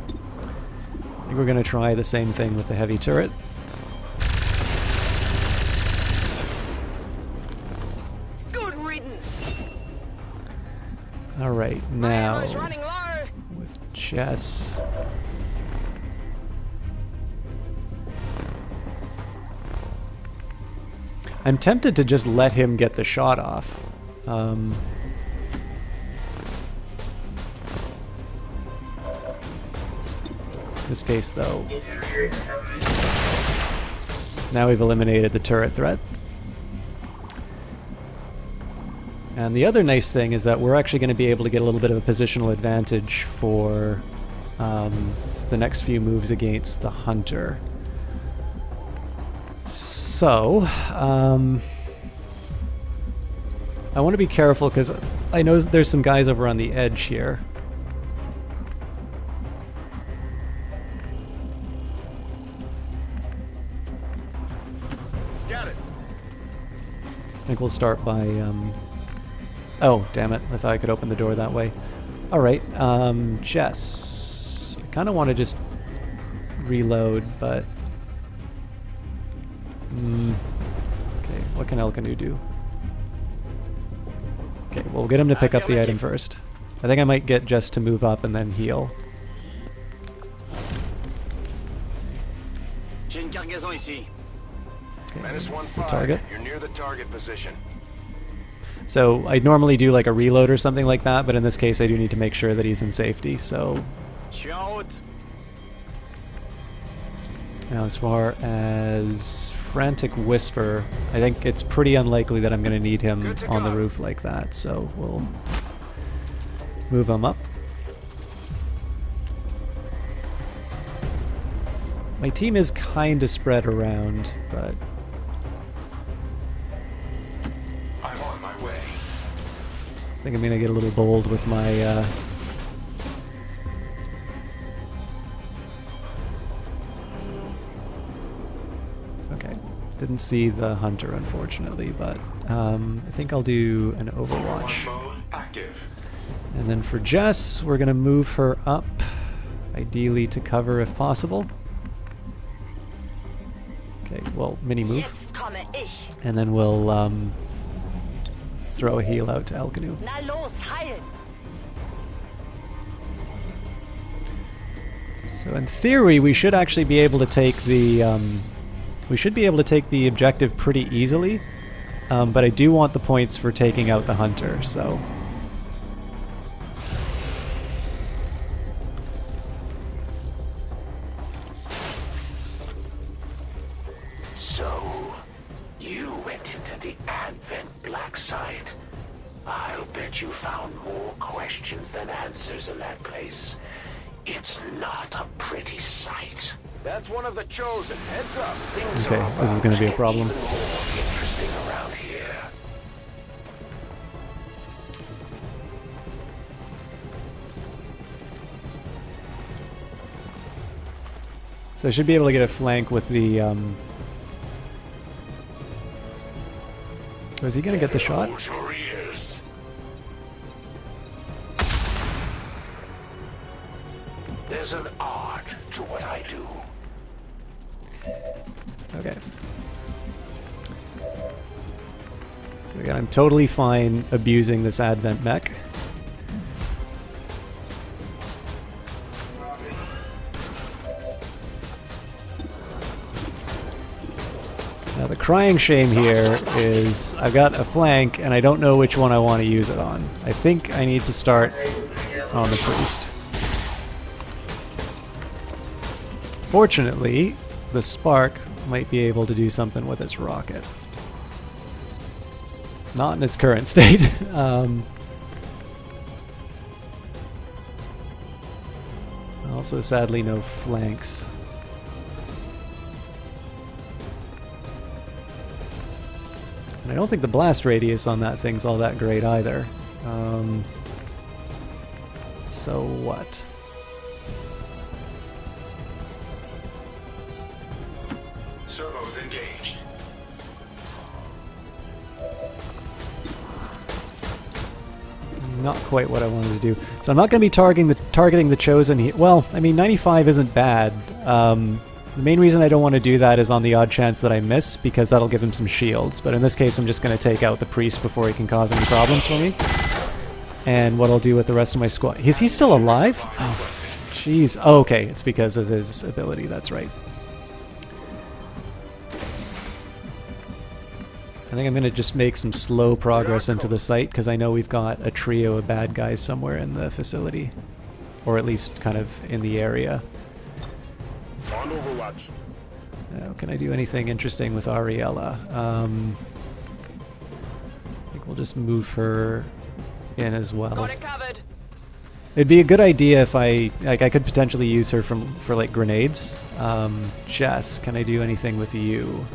[SPEAKER 1] I think we're going to try the same thing with the heavy turret.
[SPEAKER 7] Good riddance.
[SPEAKER 1] Alright, now
[SPEAKER 7] Ammo's running low.
[SPEAKER 1] with Jess. I'm tempted to just let him get the shot off. In this case, though, now we've eliminated the turret threat. And the other nice thing is that we're actually going to be able to get a little bit of a positional advantage for the next few moves against the Hunter. So, I want to be careful because I know there's some guys over on the edge here.
[SPEAKER 2] Got it.
[SPEAKER 1] think we'll start by, oh, damn it. I thought I could open the door that way. Alright, Jess. I kind of want to just reload, but... okay, what can El Canu do? Okay, well, we'll get him to pick up the item first. I think I might get Jess to move up and then heal.
[SPEAKER 2] J'ai une cargaison ici.
[SPEAKER 1] Okay,
[SPEAKER 5] Menace
[SPEAKER 1] that's the
[SPEAKER 5] 1-5.
[SPEAKER 1] target.
[SPEAKER 5] You're near the target position.
[SPEAKER 1] So I'd normally do like a reload or something like that, but in this case I do need to make sure that he's in safety, so...
[SPEAKER 2] Shout.
[SPEAKER 1] Now as far as Frantic Whisper, I think it's pretty unlikely that I'm going to need him on the roof like that, so we'll move him up. My team is kind of spread around, but...
[SPEAKER 6] I'm on my way.
[SPEAKER 1] I think I'm going to get a little bold with my... Okay, didn't see the hunter unfortunately, but I think I'll do an Overwatch.
[SPEAKER 6] Mode active.
[SPEAKER 1] And then for Jess, we're going to move her up, ideally to cover if possible. Okay, well, mini move.
[SPEAKER 7] Jetzt komme ich.
[SPEAKER 1] And then we'll throw a heal out to El Canu.
[SPEAKER 7] Na los, heilen.
[SPEAKER 1] So in theory, we should actually be able to take the objective pretty easily, but I do want the points for taking out the hunter. So
[SPEAKER 6] So, you went into the Advent black site. I'll bet you found more questions than answers in that place. It's not a pretty sight.
[SPEAKER 5] That's one of the chosen. Heads up.
[SPEAKER 6] Things
[SPEAKER 1] okay,
[SPEAKER 6] are
[SPEAKER 1] this is going to be a problem.
[SPEAKER 6] more interesting around here.
[SPEAKER 1] So I should be able to get a flank with the. Was he going to get the shot?
[SPEAKER 6] Close your ears. There's an art to what I do.
[SPEAKER 1] Okay. So again, I'm totally fine abusing this Advent mech. Now the crying shame here is I've got a flank and I don't know which one I want to use it on. I think I need to start on the priest. Fortunately, the Spark might be able to do something with its rocket. Not in its current state. Also, sadly, no flanks. And I don't think the blast radius on that thing's all that great either. So what?
[SPEAKER 6] Servos engaged.
[SPEAKER 1] Not quite what I wanted to do. So I'm not going to be targeting the Chosen here. Well, I mean, 95 isn't bad. The main reason I don't want to do that is on the odd chance that I miss, because that'll give him some shields. But in this case, I'm just going to take out the priest before he can cause any problems for me. And what I'll do with the rest of my squad... Is he still alive? Oh, jeez. Oh, okay, it's because of his ability, that's right. I think I'm going to just make some slow progress into the site, because I know we've got a trio of bad guys somewhere in the facility. Or at least kind of in the area.
[SPEAKER 2] On Overwatch.
[SPEAKER 1] Now, can I do anything interesting with Ariella? I think we'll just move her in as well.
[SPEAKER 7] Got it covered.
[SPEAKER 1] It'd be a good idea if I could potentially use her for like grenades. Jess, can I do anything with you?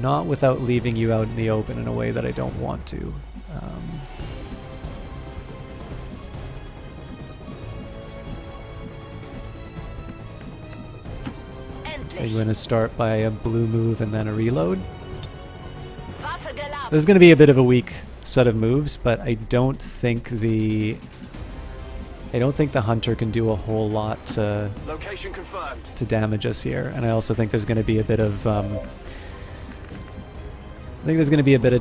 [SPEAKER 1] Not without leaving you out in the open in a way that I don't want to. Are you going to start by a blue move and then a reload? This is going to be a bit of a weak set of moves, but I don't think the hunter can do a whole lot to
[SPEAKER 5] Location confirmed.
[SPEAKER 1] damage us here, and I also think there's going to be a bit of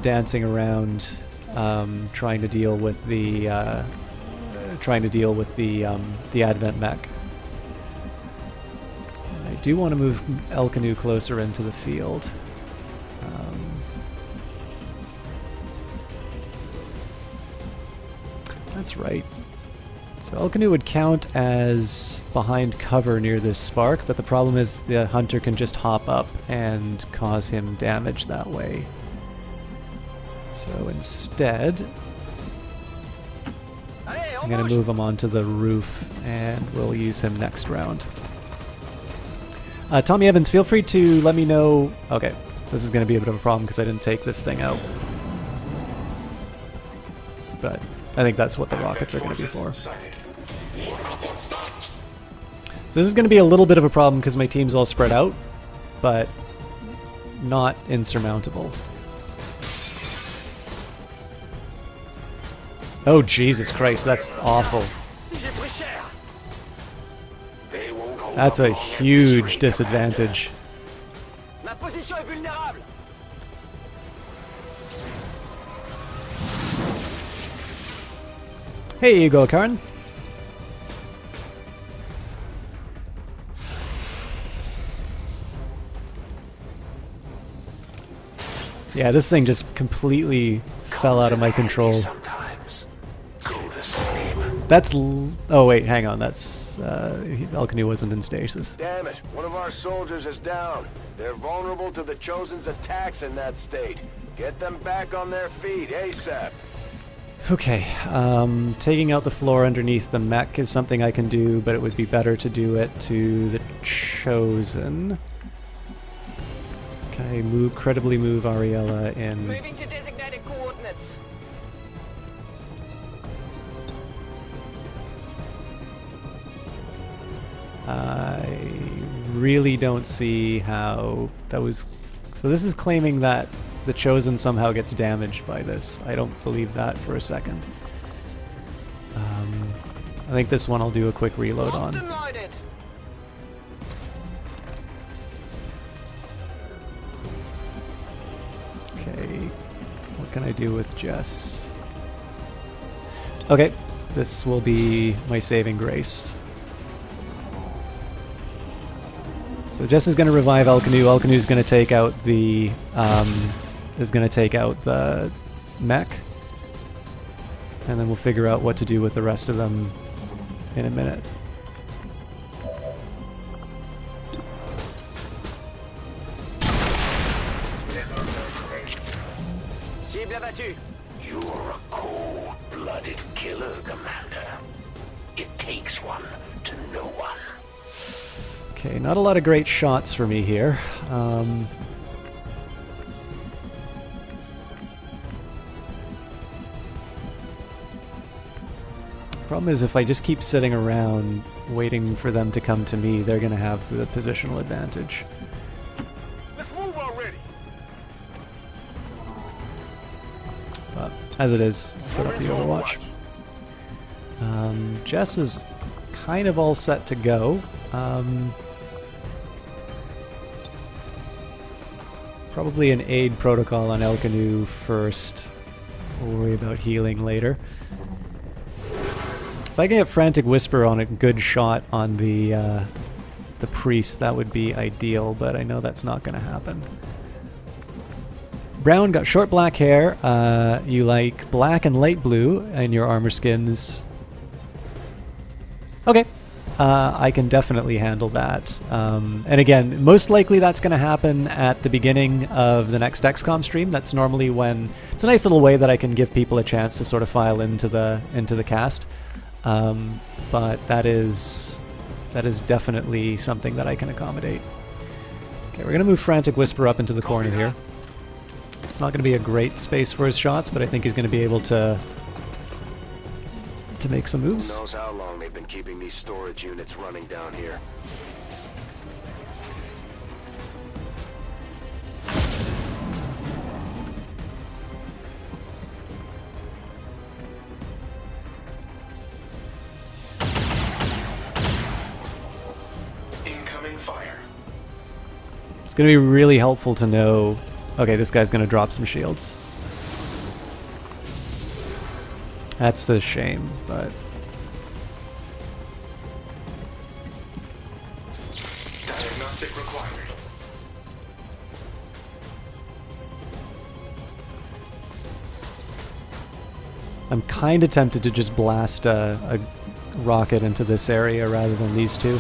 [SPEAKER 1] dancing around, trying to deal with the Advent mech. I do want to move El Canu closer into the field. That's right. So El Canu would count as behind cover near this spark, but the problem is the hunter can just hop up and cause him damage that way. So instead, I'm going to move him onto the roof, and we'll use him next round. Tommy Evans, feel free to let me know... Okay, this is going to be a bit of a problem because I didn't take this thing out. But I think that's what the rockets are going to be for. So this is going to be a little bit of a problem because my team's all spread out, but not insurmountable. Oh, Jesus Christ, that's awful. That's a huge disadvantage.
[SPEAKER 7] Ma position est vulnérable.
[SPEAKER 1] Hey, you go, Karen. Yeah, this thing just completely fell out of my control. That's... oh wait, hang on, that's... El Canu wasn't in stasis.
[SPEAKER 5] Damn it, one of our soldiers is down. They're vulnerable to the Chosen's attacks in that state. Get them back on their feet ASAP.
[SPEAKER 1] Okay, taking out the floor underneath the mech is something I can do, but it would be better to do it to the Chosen. Can I credibly move Ariella in?
[SPEAKER 7] Moving to designated coordinates.
[SPEAKER 1] I really don't see how that was... So this is claiming that the Chosen somehow gets damaged by this. I don't believe that for a second. I think this one I'll do a quick reload on.
[SPEAKER 7] Loaded.
[SPEAKER 1] Okay, what can I do with Jess? Okay, this will be my saving grace. So Jess is going to revive El Canu. El Canu is going to take out the mech, and then we'll figure out what to do with the rest of them in a minute.
[SPEAKER 7] Cible abattue.
[SPEAKER 6] You're a cold-blooded killer, Commander. It takes one to know one.
[SPEAKER 1] Okay, not a lot of great shots for me here. Problem is, if I just keep sitting around waiting for them to come to me, they're going to have the positional advantage.
[SPEAKER 2] Let's move already.
[SPEAKER 1] But as it is, set up the Overwatch. Jess is kind of all set to go. Probably an aid protocol on El Canu first. We'll worry about healing later. If I can get Frantic Whisper on a good shot on the priest, that would be ideal, but I know that's not going to happen. Brown got short black hair. You like black and light blue in your armor skins. Okay. I can definitely handle that. And again, most likely that's going to happen at the beginning of the next XCOM stream. That's normally when... It's a nice little way that I can give people a chance to sort of file into the cast. But that is definitely something that I can accommodate. Okay, we're going to move Frantic Whisper up into the corner here. It's not going to be a great space for his shots, but I think he's going to be able to make some moves.
[SPEAKER 5] Who knows how long they've been keeping these storage units running down here.
[SPEAKER 1] gonna be really helpful to know. Okay, this guy's gonna drop some shields. That's a shame, but
[SPEAKER 6] Diagnostic required.
[SPEAKER 1] I'm kind of tempted to just blast a rocket into this area rather than these two.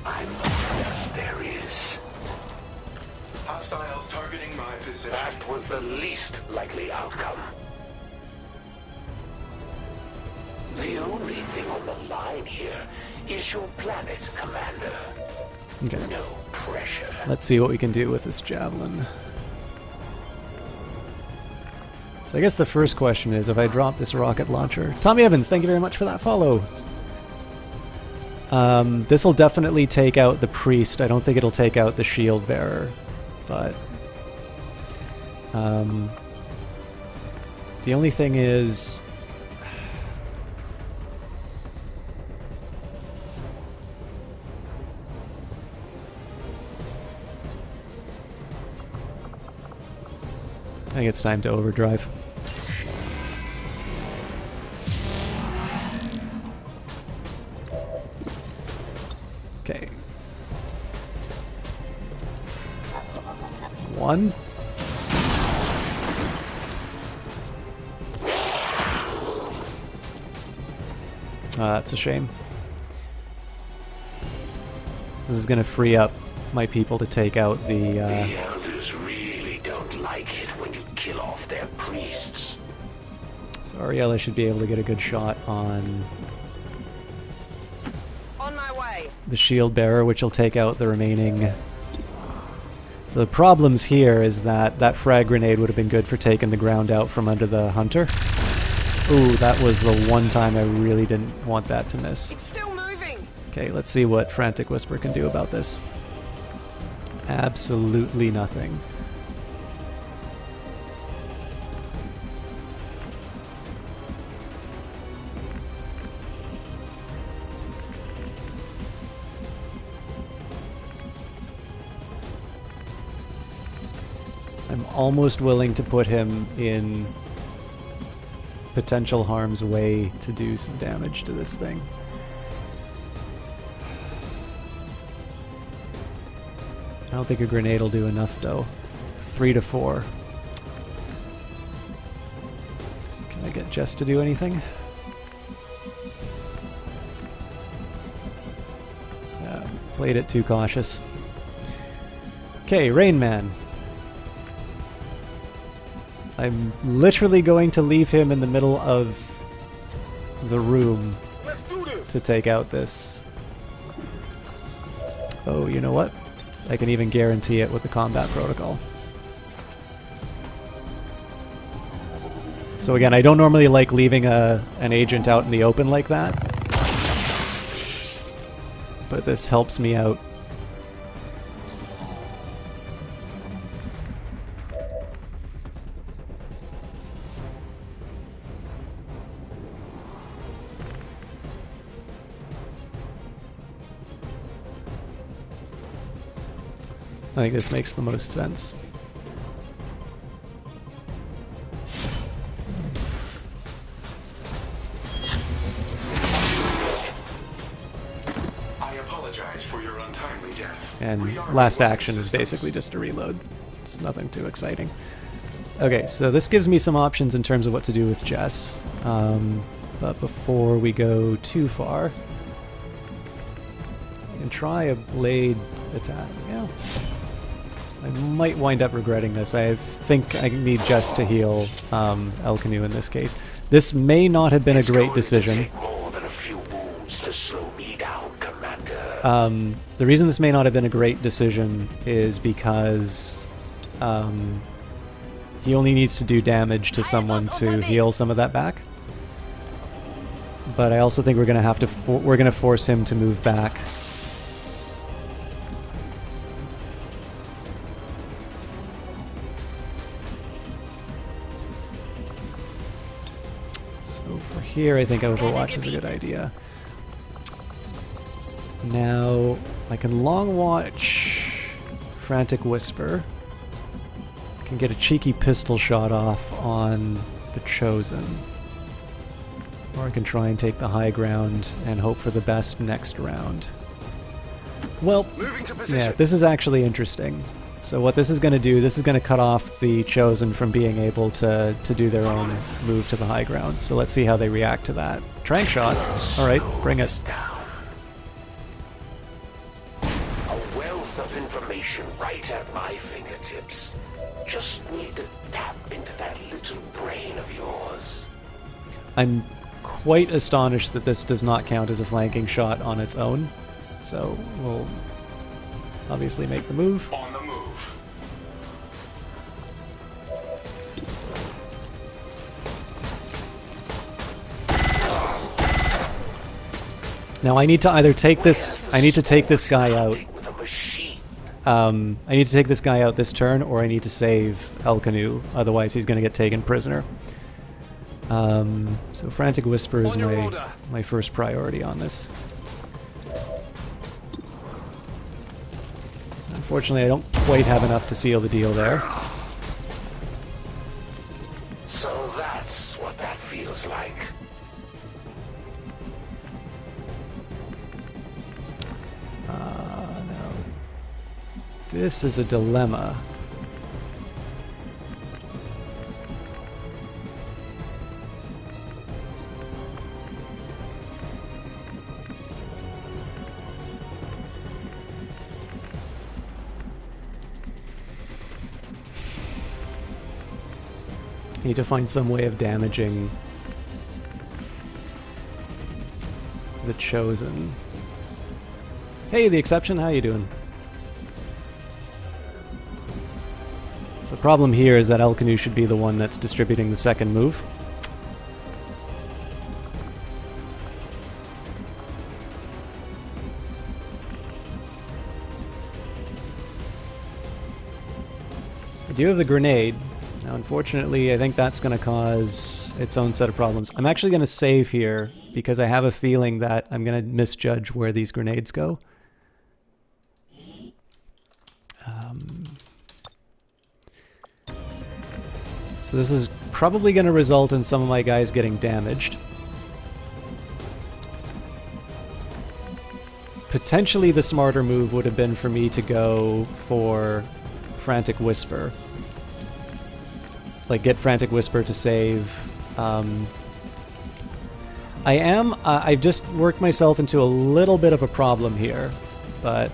[SPEAKER 6] I'm the best there is. Hostiles targeting my position. That was the least likely outcome. The only thing on the line here is your planet, Commander.
[SPEAKER 1] Okay.
[SPEAKER 6] No pressure.
[SPEAKER 1] Let's see what we can do with this javelin. So I guess the first question is if I drop this rocket launcher. Tommy Evans, thank you very much for that follow. This will definitely take out the priest. I don't think it'll take out the shield bearer, but the only thing is I think it's time to overdrive. Okay. 1. That's a shame. This is going to free up my people to take out the
[SPEAKER 6] elders really don't like it when you kill off their priests.
[SPEAKER 1] So Ariella should be able to get a good shot on
[SPEAKER 7] On my way.
[SPEAKER 1] the shield bearer, which will take out the remaining. So the problems here is that that frag grenade would have been good for taking the ground out from under the hunter. Ooh, that was the one time I really didn't want that to miss.
[SPEAKER 7] It's still moving.
[SPEAKER 1] Okay, let's see what Frantic Whisper can do about this. Absolutely nothing. I'm almost willing to put him in potential harm's way to do some damage to this thing. I don't think a grenade will do enough though. It's 3 to 4. Can I get Jess to do anything? Played it too cautious. Okay, Rain Man. I'm literally going to leave him in the middle of the room to take out this. Oh, you know what? I can even guarantee it with the combat protocol. So again, I don't normally like leaving an agent out in the open like that, but this helps me out. I think this makes the most sense.
[SPEAKER 6] I apologize for your untimely death.
[SPEAKER 1] And last action is basically just a reload. It's nothing too exciting. Okay, so this gives me some options in terms of what to do with Jess. But before we go too far, I can try a blade attack. Yeah. I might wind up regretting this. I think I need Jess to heal El Canu in this case. This may not have been a great decision.
[SPEAKER 6] More than a few wounds to slow me down, Commander.
[SPEAKER 1] The reason this may not have been a great decision is because he only needs to do damage to someone to heal some of that back. But I also think we're gonna have to we're gonna force him to move back. So for here, I think Overwatch is a good idea. Now, I can long watch Frantic Whisper. I can get a cheeky pistol shot off on the Chosen. Or I can try and take the high ground and hope for the best next round. Well,
[SPEAKER 2] Moving to position.
[SPEAKER 1] yeah, this is actually interesting. So what this is going to do, this is going to cut off the Chosen from being able to do their own move to the high ground. So let's see how they react to that. Trank shot. Alright, bring it.
[SPEAKER 6] Down. A wealth of information right at my fingertips. Just need to tap into that little brain of yours.
[SPEAKER 1] I'm quite astonished that this does not count as a flanking shot on its own. So we'll obviously make the move.
[SPEAKER 6] On the move.
[SPEAKER 1] Now I need to either take this, I need to take this guy out.
[SPEAKER 6] With a machine.
[SPEAKER 1] I need to take this guy out this turn, or I need to save Elkanu, otherwise he's going to get taken prisoner. So Frantic Whisper is
[SPEAKER 2] On your order.
[SPEAKER 1] my first priority on this. Unfortunately, I don't quite have enough to seal the deal there.
[SPEAKER 6] So that's what that feels like.
[SPEAKER 1] No. This is a dilemma. Need to find some way of damaging the Chosen. Hey, the Exception, how you doing? So the problem here is that Elkanu should be the one that's distributing the second move. I do have the grenade. Now, unfortunately, I think that's going to cause its own set of problems. I'm actually going to save here because I have a feeling that I'm going to misjudge where these grenades go. So this is probably going to result in some of my guys getting damaged. Potentially the smarter move would have been for me to go for Frantic Whisper. Like, get Frantic Whisper to save. I've just worked myself into a little bit of a problem here, but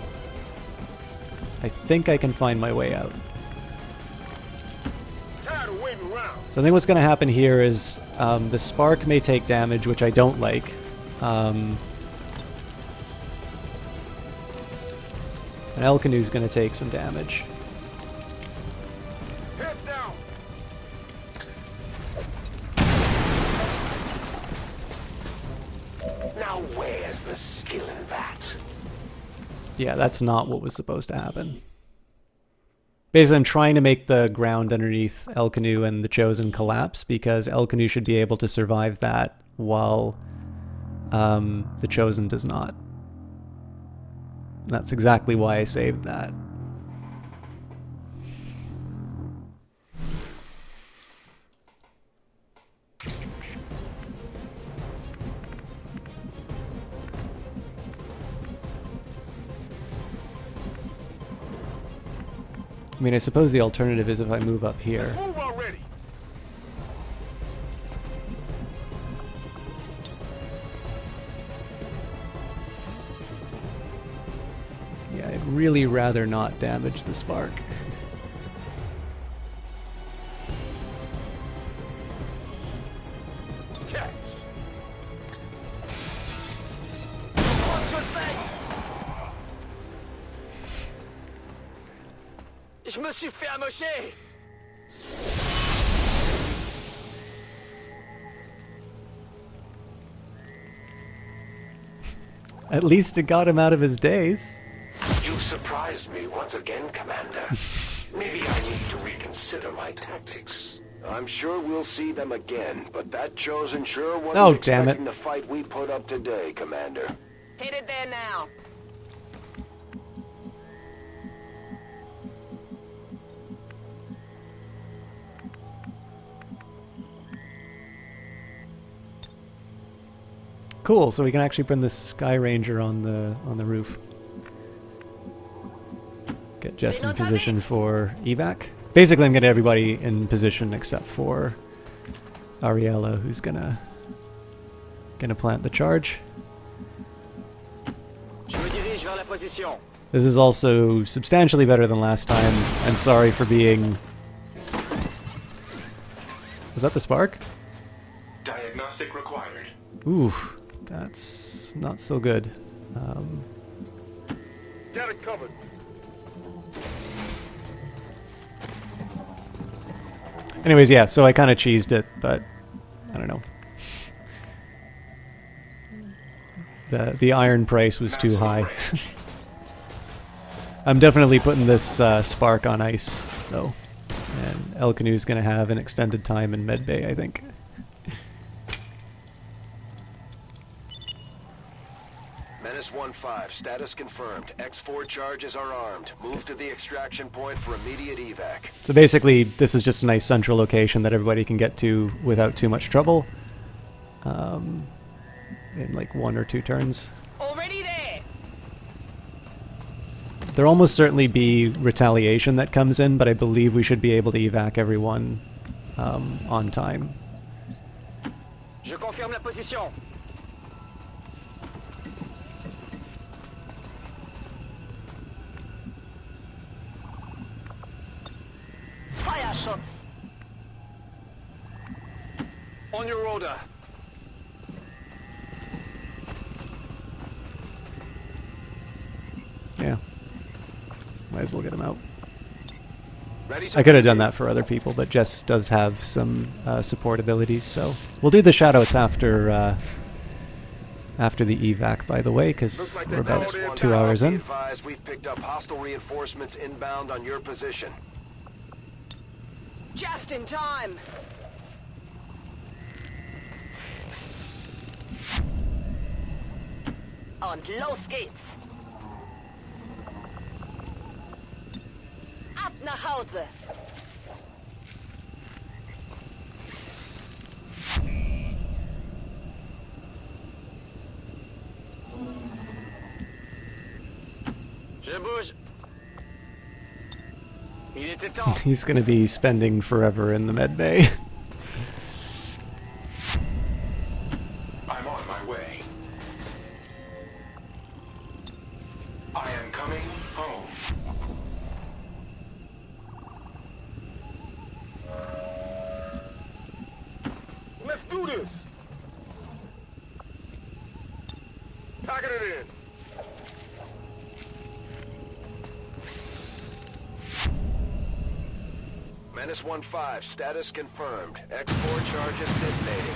[SPEAKER 1] I think I can find my way out.
[SPEAKER 2] Tired of waiting around.
[SPEAKER 1] So I think what's going to happen here is the Spark may take damage, which I don't like. And Elkanu's going to take some damage.
[SPEAKER 2] Heads down.
[SPEAKER 6] Now where's the skill in that?
[SPEAKER 1] Yeah, that's not what was supposed to happen. Basically, I'm trying to make the ground underneath Elkanu and the Chosen collapse because Elkanu should be able to survive that while the Chosen does not. That's exactly why I saved that. I mean, I suppose the alternative is if I move up here.
[SPEAKER 2] Move already.
[SPEAKER 1] Yeah, I'd really rather not damage the Spark.
[SPEAKER 2] Catch.
[SPEAKER 7] Je me suis fait amocher.
[SPEAKER 1] At least it got him out of his daze.
[SPEAKER 6] You surprised me once again, Commander. Maybe I need to reconsider my tactics.
[SPEAKER 5] I'm sure we'll see them again, but that Chosen sure wasn't
[SPEAKER 1] Oh, damn it.
[SPEAKER 5] expecting the fight we put up today, Commander.
[SPEAKER 7] Headed there now.
[SPEAKER 1] Cool, so we can actually bring the Sky Ranger on the roof. Get Jess in position for evac. Basically, I'm getting everybody in position except for Ariella, who's gonna plant the charge.
[SPEAKER 2] Je me dirige vers la position.
[SPEAKER 1] This is also substantially better than last time. I'm sorry for being... Was that the spark?
[SPEAKER 6] Diagnostic required.
[SPEAKER 1] Ooh, that's not so good.
[SPEAKER 2] Get it covered.
[SPEAKER 1] Anyways, yeah, so I kind of cheesed it, but I don't know. The iron price was too high. I'm definitely putting this spark on ice, though. And El Canoe's going to have an extended time in medbay, I think.
[SPEAKER 5] Menace 1-5, status confirmed. X4 charges are armed. Move to the extraction point for immediate evac.
[SPEAKER 1] So basically, this is just a nice central location that everybody can get to without too much trouble. In like 1 or 2 turns.
[SPEAKER 7] Already there.
[SPEAKER 1] There'll almost certainly be retaliation that comes in, but I believe we should be able to evac everyone on time.
[SPEAKER 2] Je confirme la position.
[SPEAKER 7] Fire shots.
[SPEAKER 2] On your order.
[SPEAKER 1] Yeah. Might as well get him out.
[SPEAKER 5] Ready to
[SPEAKER 1] I could have done that for other people, but Jess does have some support abilities, so we'll do the shoutouts after the evac, by the way, because we're about 2 hours in.
[SPEAKER 5] Advised, we've picked up hostile reinforcements inbound on your position.
[SPEAKER 7] Just in time. Und los geht's. Ab nach Hause.
[SPEAKER 2] Je bouge. Il était temps.
[SPEAKER 1] He's going to be spending forever in the med bay.
[SPEAKER 6] I'm on my way. I am coming home.
[SPEAKER 2] Let's do this. Packing it in.
[SPEAKER 5] Menace 1-5, status confirmed. X4 charges detonating.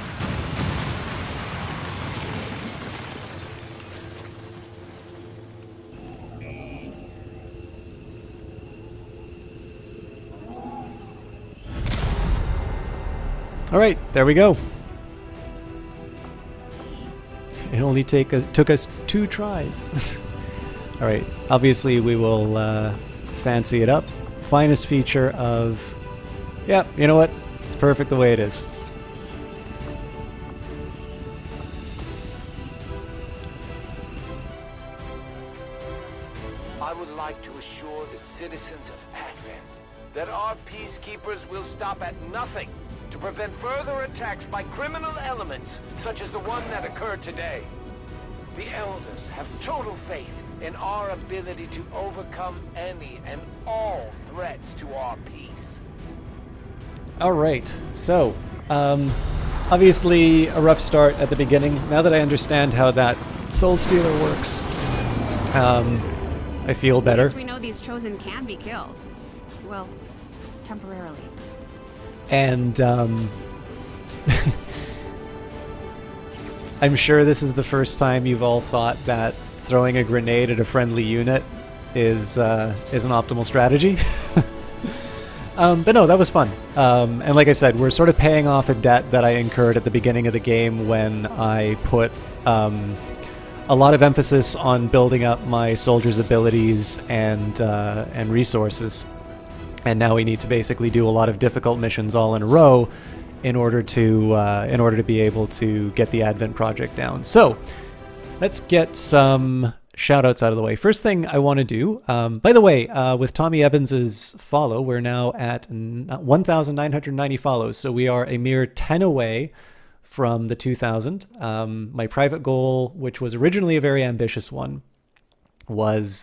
[SPEAKER 1] All right, there we go. It only took us 2 tries. All right, obviously we will fancy it up. Finest feature of... Yeah, you know what? It's perfect the way it is.
[SPEAKER 5] I would like to assure the citizens of Advent that our peacekeepers will stop at nothing to prevent further attacks by criminal elements such as the one that occurred today. The Elders have total faith in our ability to overcome any and all threats to our peace.
[SPEAKER 1] All right, so obviously a rough start at the beginning. Now that I understand how that Soul Stealer works, I feel
[SPEAKER 4] At
[SPEAKER 1] better.
[SPEAKER 4] least we know these Chosen can be killed. Well, temporarily.
[SPEAKER 1] And I'm sure this is the first time you've all thought that throwing a grenade at a friendly unit is an optimal strategy. But no, that was fun. And like I said, we're sort of paying off a debt that I incurred at the beginning of the game when I put a lot of emphasis on building up my soldiers' abilities and resources. And now we need to basically do a lot of difficult missions all in a row in order to be able to get the Advent project down. So let's get some shout-outs out of the way. First thing I want to do, by the way, with Tommy Evans's follow, we're now at 1,990 follows, so we are a mere 10 away from the 2,000. My private goal, which was originally a very ambitious one, was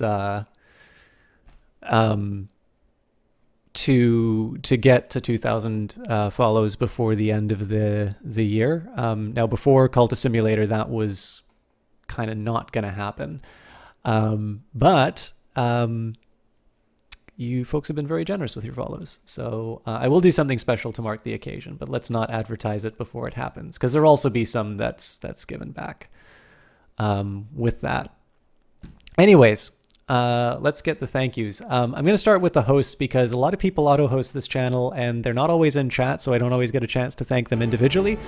[SPEAKER 1] to get to 2,000 follows before the end of the year. Now, before Cultist Simulator, that was kind of not going to happen. But you folks have been very generous with your follows. So I will do something special to mark the occasion, but let's not advertise it before it happens, because there'll also be some that's given back with that. Anyways, let's get the thank yous. I'm going to start with the hosts because a lot of people auto-host this channel and they're not always in chat, so I don't always get a chance to thank them individually.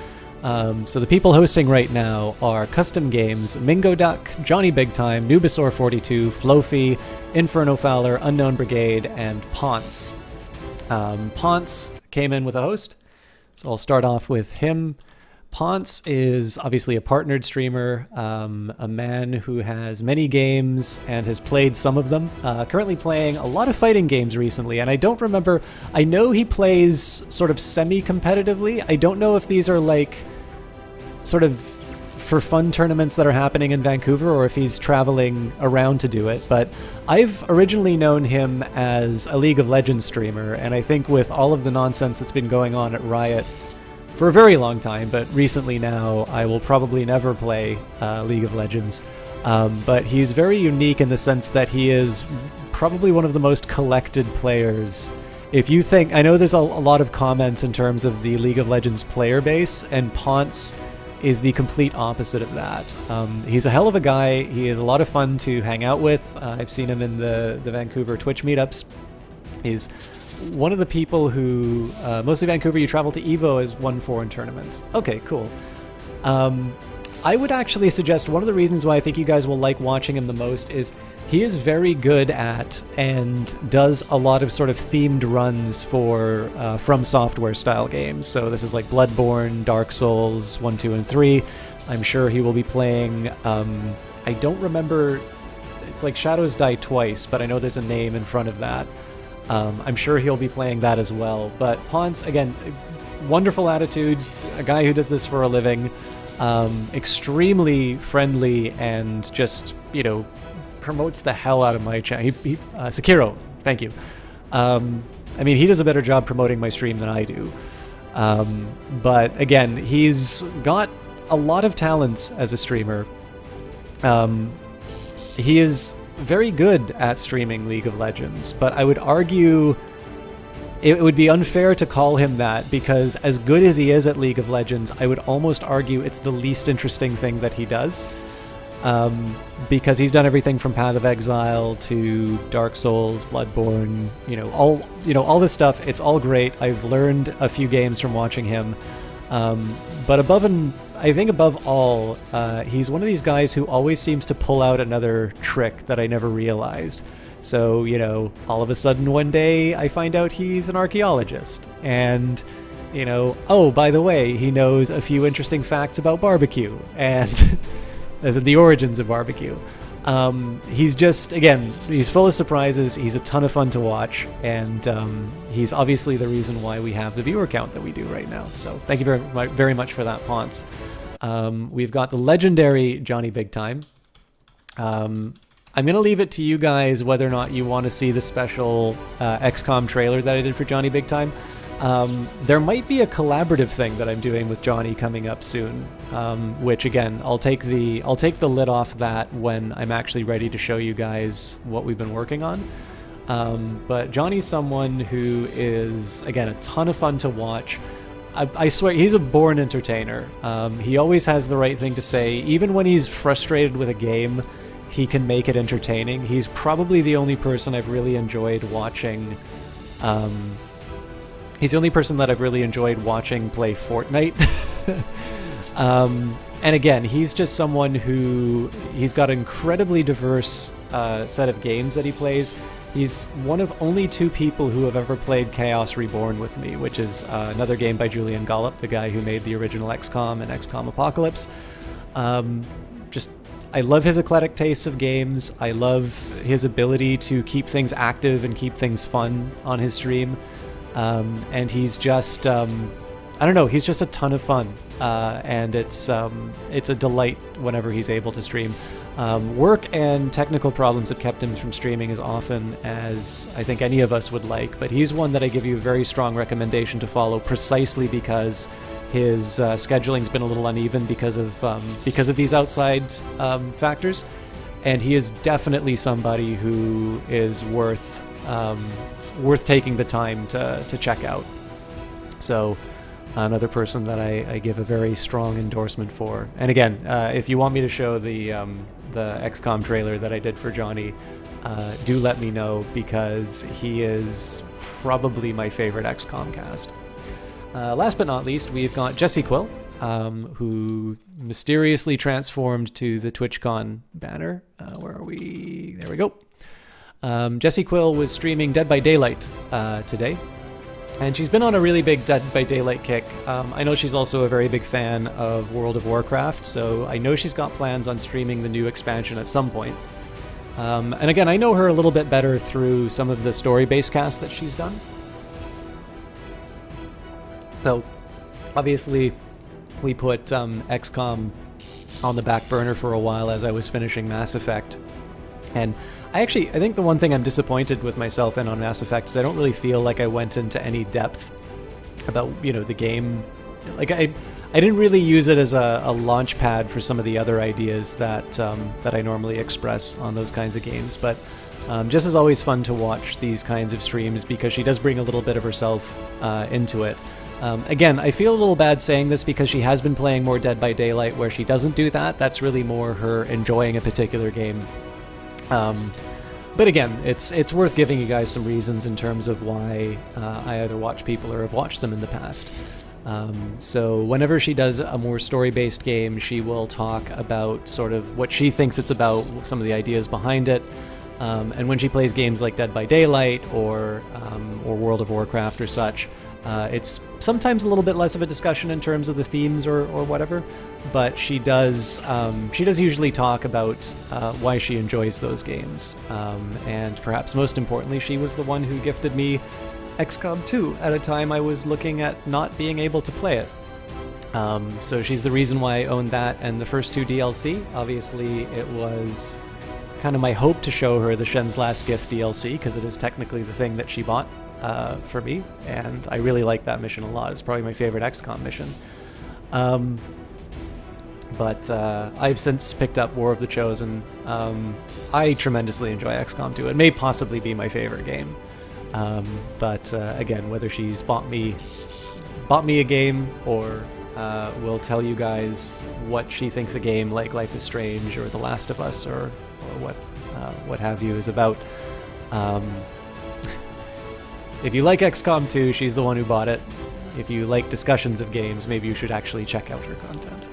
[SPEAKER 1] So the people hosting right now are Custom Games, Mingo Duck, Johnny Big Time, Nubisaur42, Flofi, Inferno Fowler, Unknown Brigade, and Ponce. Ponce came in with a host, so I'll start off with him. Ponce is obviously a partnered streamer, a man who has many games and has played some of them. Currently playing a lot of fighting games recently, and I don't remember, I know he plays sort of semi-competitively. I don't know if these are like sort of for fun tournaments that are happening in Vancouver or if he's traveling around to do it, but I've originally known him as a League of Legends streamer, and I think with all of the nonsense that's been going on at Riot for a very long time, but recently now I will probably never play League of Legends. But he's very unique in the sense that he is probably one of the most collected players. If you think, I know there's a lot of comments in terms of the League of Legends player base, and Ponce is the complete opposite of that. He's a hell of a guy. He is a lot of fun to hang out with. I've seen him in the Vancouver Twitch meetups. He's one of the people who, mostly Vancouver, you travel to EVO as one foreign tournament. Okay, cool. I would actually suggest one of the reasons why I think you guys will like watching him the most is he is very good at and does a lot of sort of themed runs for From Software style games. So this is like Bloodborne, Dark Souls 1, 2, and 3. I'm sure he will be playing, I don't remember, it's like Shadows Die Twice, but I know there's a name in front of that. I'm sure he'll be playing that as well. But Ponce, again, wonderful attitude, a guy who does this for a living, extremely friendly, and just, you know, promotes the hell out of my channel. Sekiro, thank you. I mean, he does a better job promoting my stream than I do. But again, he's got a lot of talents as a streamer. He is very good at streaming League of Legends, but I would argue it would be unfair to call him that, because as good as he is at League of Legends, I would almost argue it's the least interesting thing that he does. Because he's done everything from Path of Exile to Dark Souls, Bloodborne, all this stuff. It's all great. I've learned a few games from watching him. But I think above all, he's one of these guys who always seems to pull out another trick that I never realized. So, all of a sudden one day I find out he's an archaeologist. And, oh, by the way, he knows a few interesting facts about barbecue. And as in the origins of barbecue. He's just, again, he's full of surprises. He's a ton of fun to watch. And he's obviously the reason why we have the viewer count that we do right now. So thank you very much for that, Ponce. We've got the legendary Johnny Big Time. I'm going to leave it to you guys whether or not you want to see the special XCOM trailer that I did for Johnny Big Time. There might be a collaborative thing that I'm doing with Johnny coming up soon, which again, I'll take the lid off that when I'm actually ready to show you guys what we've been working on. But Johnny's someone who is, again, a ton of fun to watch. I swear, he's a born entertainer. He always has the right thing to say. Even when he's frustrated with a game, he can make it entertaining. He's probably the only person I've really enjoyed watching He's the only person that I've really enjoyed watching play Fortnite. And again, he's just someone he's got an incredibly diverse set of games that he plays. He's one of only 2 people who have ever played Chaos Reborn with me, which is another game by Julian Gollop, the guy who made the original XCOM and XCOM Apocalypse. I love his eclectic tastes of games. I love his ability to keep things active and keep things fun on his stream. And he's just, I don't know, he's just a ton of fun. And it's a delight whenever he's able to stream. Work and technical problems have kept him from streaming as often as I think any of us would like, but he's one that I give you a very strong recommendation to follow, precisely because his scheduling's been a little uneven because of these outside factors, and he is definitely somebody who is worth taking the time to check out. So another person that I give a very strong endorsement for. And again, if you want me to show the XCOM trailer that I did for Johnny, do let me know, because he is probably my favorite XCOM cast. Last but not least, we've got Jesse Quill, who mysteriously transformed to the TwitchCon banner. Where are we? There we go. Jesse Quill was streaming Dead by Daylight today, and she's been on a really big Dead by Daylight kick. I know she's also a very big fan of World of Warcraft, so I know she's got plans on streaming the new expansion at some point. And again, I know her a little bit better through some of the story-based casts that she's done. So, obviously, we put XCOM on the back burner for a while as I was finishing Mass Effect. And I think the one thing I'm disappointed with myself in on Mass Effect is I don't really feel like I went into any depth about, the game. Like, I didn't really use it as a launch pad for some of the other ideas that I normally express on those kinds of games. But Jess is always fun to watch these kinds of streams because she does bring a little bit of herself into it. Again, I feel a little bad saying this because she has been playing more Dead by Daylight where she doesn't do that. That's really more her enjoying a particular game. But again, it's worth giving you guys some reasons in terms of why I either watch people or have watched them in the past. So whenever she does a more story-based game, she will talk about sort of what she thinks it's about, some of the ideas behind it. And when she plays games like Dead by Daylight or World of Warcraft or such, it's sometimes a little bit less of a discussion in terms of the themes or whatever, but she does usually talk about why she enjoys those games. And perhaps most importantly, she was the one who gifted me XCOM 2 at a time I was looking at not being able to play it. So she's the reason why I owned that and the first 2 DLC. Obviously, it was kind of my hope to show her the Shen's Last Gift DLC, because it is technically the thing that she bought for me, and I really like that mission a lot. It's probably my favorite XCOM mission. But I've since picked up War of the Chosen. I tremendously enjoy XCOM 2. It may possibly be my favorite game. But again, whether she's bought me a game or will tell you guys what she thinks a game like Life is Strange or The Last of Us or what have you is about. If you like XCOM 2, she's the one who bought it. If you like discussions of games, maybe you should actually check out her content.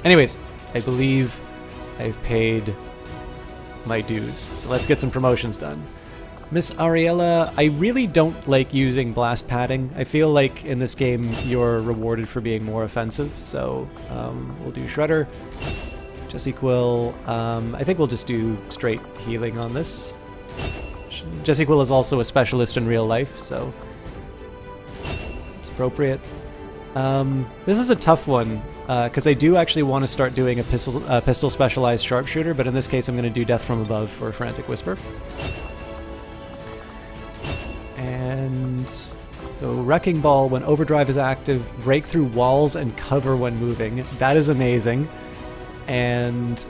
[SPEAKER 1] Anyways, I believe I've paid my dues, so let's get some promotions done. Miss Ariella, I really don't like using blast padding. I feel like in this game you're rewarded for being more offensive, so we'll do Shredder. Jesse Quill, I think we'll just do straight healing on this. Jesse Quill is also a specialist in real life, so it's appropriate. This is a tough one, because I do actually want to start doing a pistol specialized sharpshooter, but in this case I'm going to do Death from Above for Frantic Whisper. And so Wrecking Ball, when overdrive is active, break through walls and cover when moving. That is amazing. And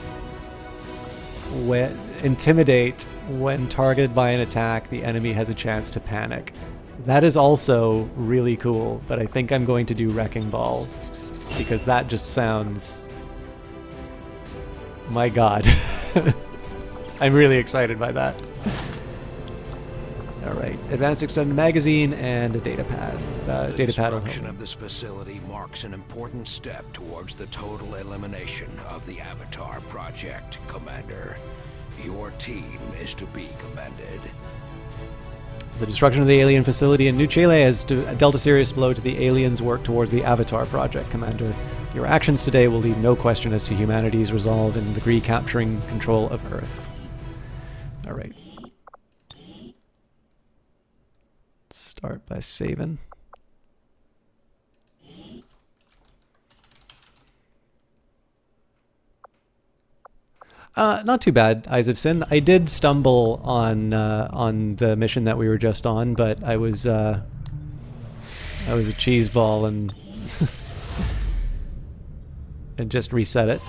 [SPEAKER 1] Intimidate, when targeted by an attack, the enemy has a chance to panic. That is also really cool, but I think I'm going to do Wrecking Ball, because that just sounds... My god. I'm really excited by that. All right, advanced extended magazine and a data pad. Data pad will
[SPEAKER 8] Destruction
[SPEAKER 1] help.
[SPEAKER 8] of this facility marks an important step towards the total elimination of the Avatar Project, Commander. Your team is to be commended.
[SPEAKER 1] The destruction of the alien facility in New Chile has dealt a serious blow to the aliens' work towards the Avatar Project, Commander. Your actions today will leave no question as to humanity's resolve in recapturing control of Earth. All right. Start by saving. Not too bad, Eyes of Sin. I did stumble on the mission that we were just on, but I was a cheese ball and and just reset it.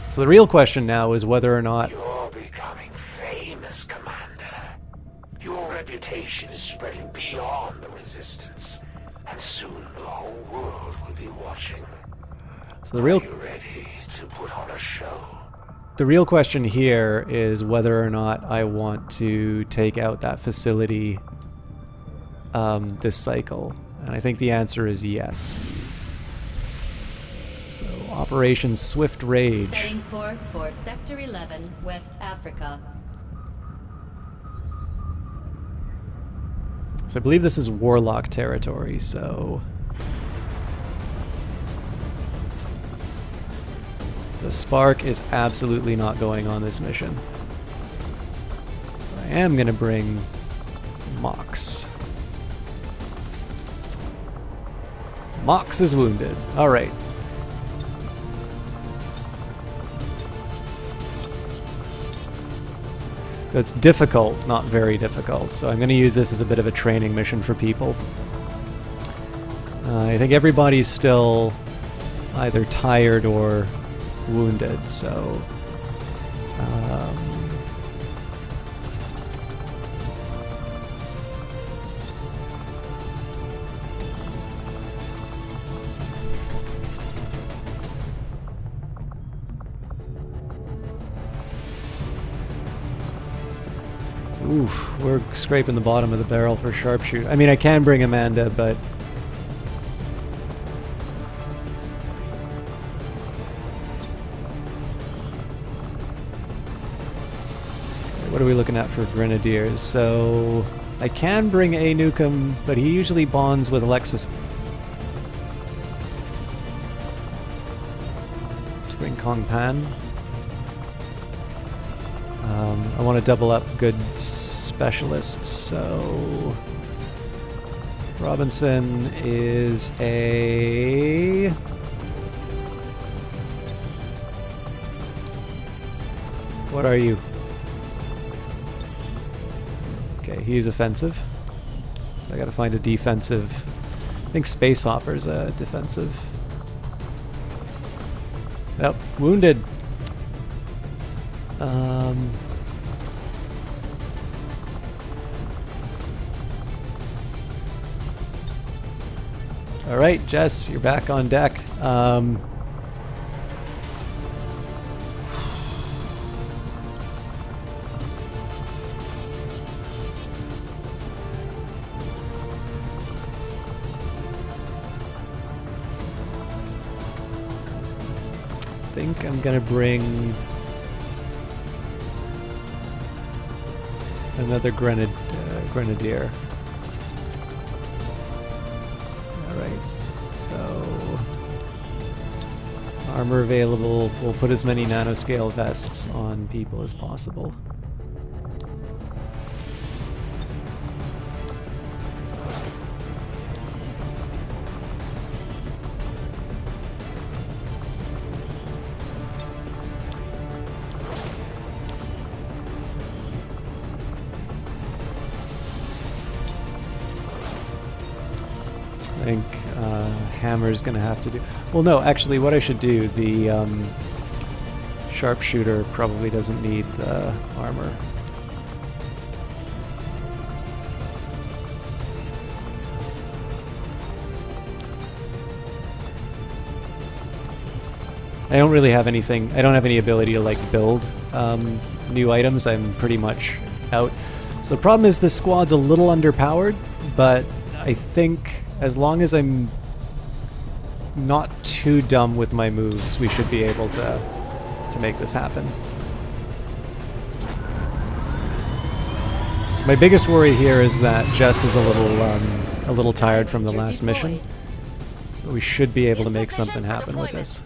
[SPEAKER 1] So the real question now is whether or not
[SPEAKER 6] You're becoming famous, Commander. Your reputation is spreading beyond the Resistance, and soon the whole world will be watching.
[SPEAKER 1] so the real
[SPEAKER 6] Are you ready to put on a show?
[SPEAKER 1] The real question here is whether or not I want to take out that facility this cycle. And I think the answer is yes. So, Operation Swift Rage.
[SPEAKER 9] Setting course for Sector 11, West Africa.
[SPEAKER 1] So I believe this is Warlock territory, so... The Spark is absolutely not going on this mission. I am going to bring Mox. Mox is wounded. Alright. So it's difficult, not very difficult. So I'm going to use this as a bit of a training mission for people. I think everybody's still either tired or wounded, so... Oof, we're scraping the bottom of the barrel for sharpshooter. I mean, I can bring Amanda, but... What are we looking at for Grenadiers? So... I can bring A. Newcomb, but he usually bonds with Alexis. Let's bring Kong Pan. I want to double up good specialists, so Robinson is a... What are you? Okay, he's offensive. So I gotta find a defensive... I think Space Hopper's a defensive. Yep, wounded. All right, Jess, you're back on deck. I think I'm gonna bring another grenadier. Alright, so armor available. We'll put as many nanoscale vests on people as possible. I think Hammer's gonna have to do... Well, no, actually what I should do, the sharpshooter probably doesn't need the armor. I don't really have anything, I don't have any ability to like build new items, I'm pretty much out. So the problem is this squad's a little underpowered, but I think as long as I'm not too dumb with my moves, we should be able to make this happen. My biggest worry here is that Jess is a little tired from the last mission, but we should be able to make something happen with this.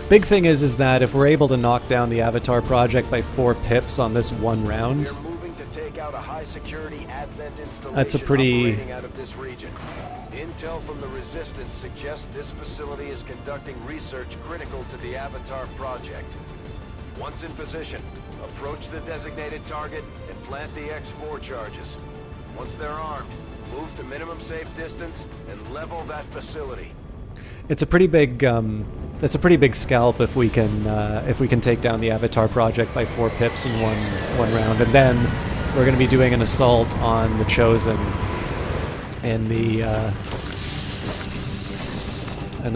[SPEAKER 1] Big thing is that if we're able to knock down the Avatar project by 4 pips on this one round,
[SPEAKER 5] We're moving to take out a high-security Advent installation
[SPEAKER 1] that's a pretty...
[SPEAKER 5] operating out of this region. Intel from the Resistance suggests this facility is conducting research critical to the Avatar project. Once in position, approach the designated target and plant the X4 charges. Once they're armed, move to minimum safe distance and level that facility.
[SPEAKER 1] It's a pretty big, that's a pretty big scalp if we can take down the Avatar project by 4 pips in one round, and then we're going to be doing an assault on the Chosen in the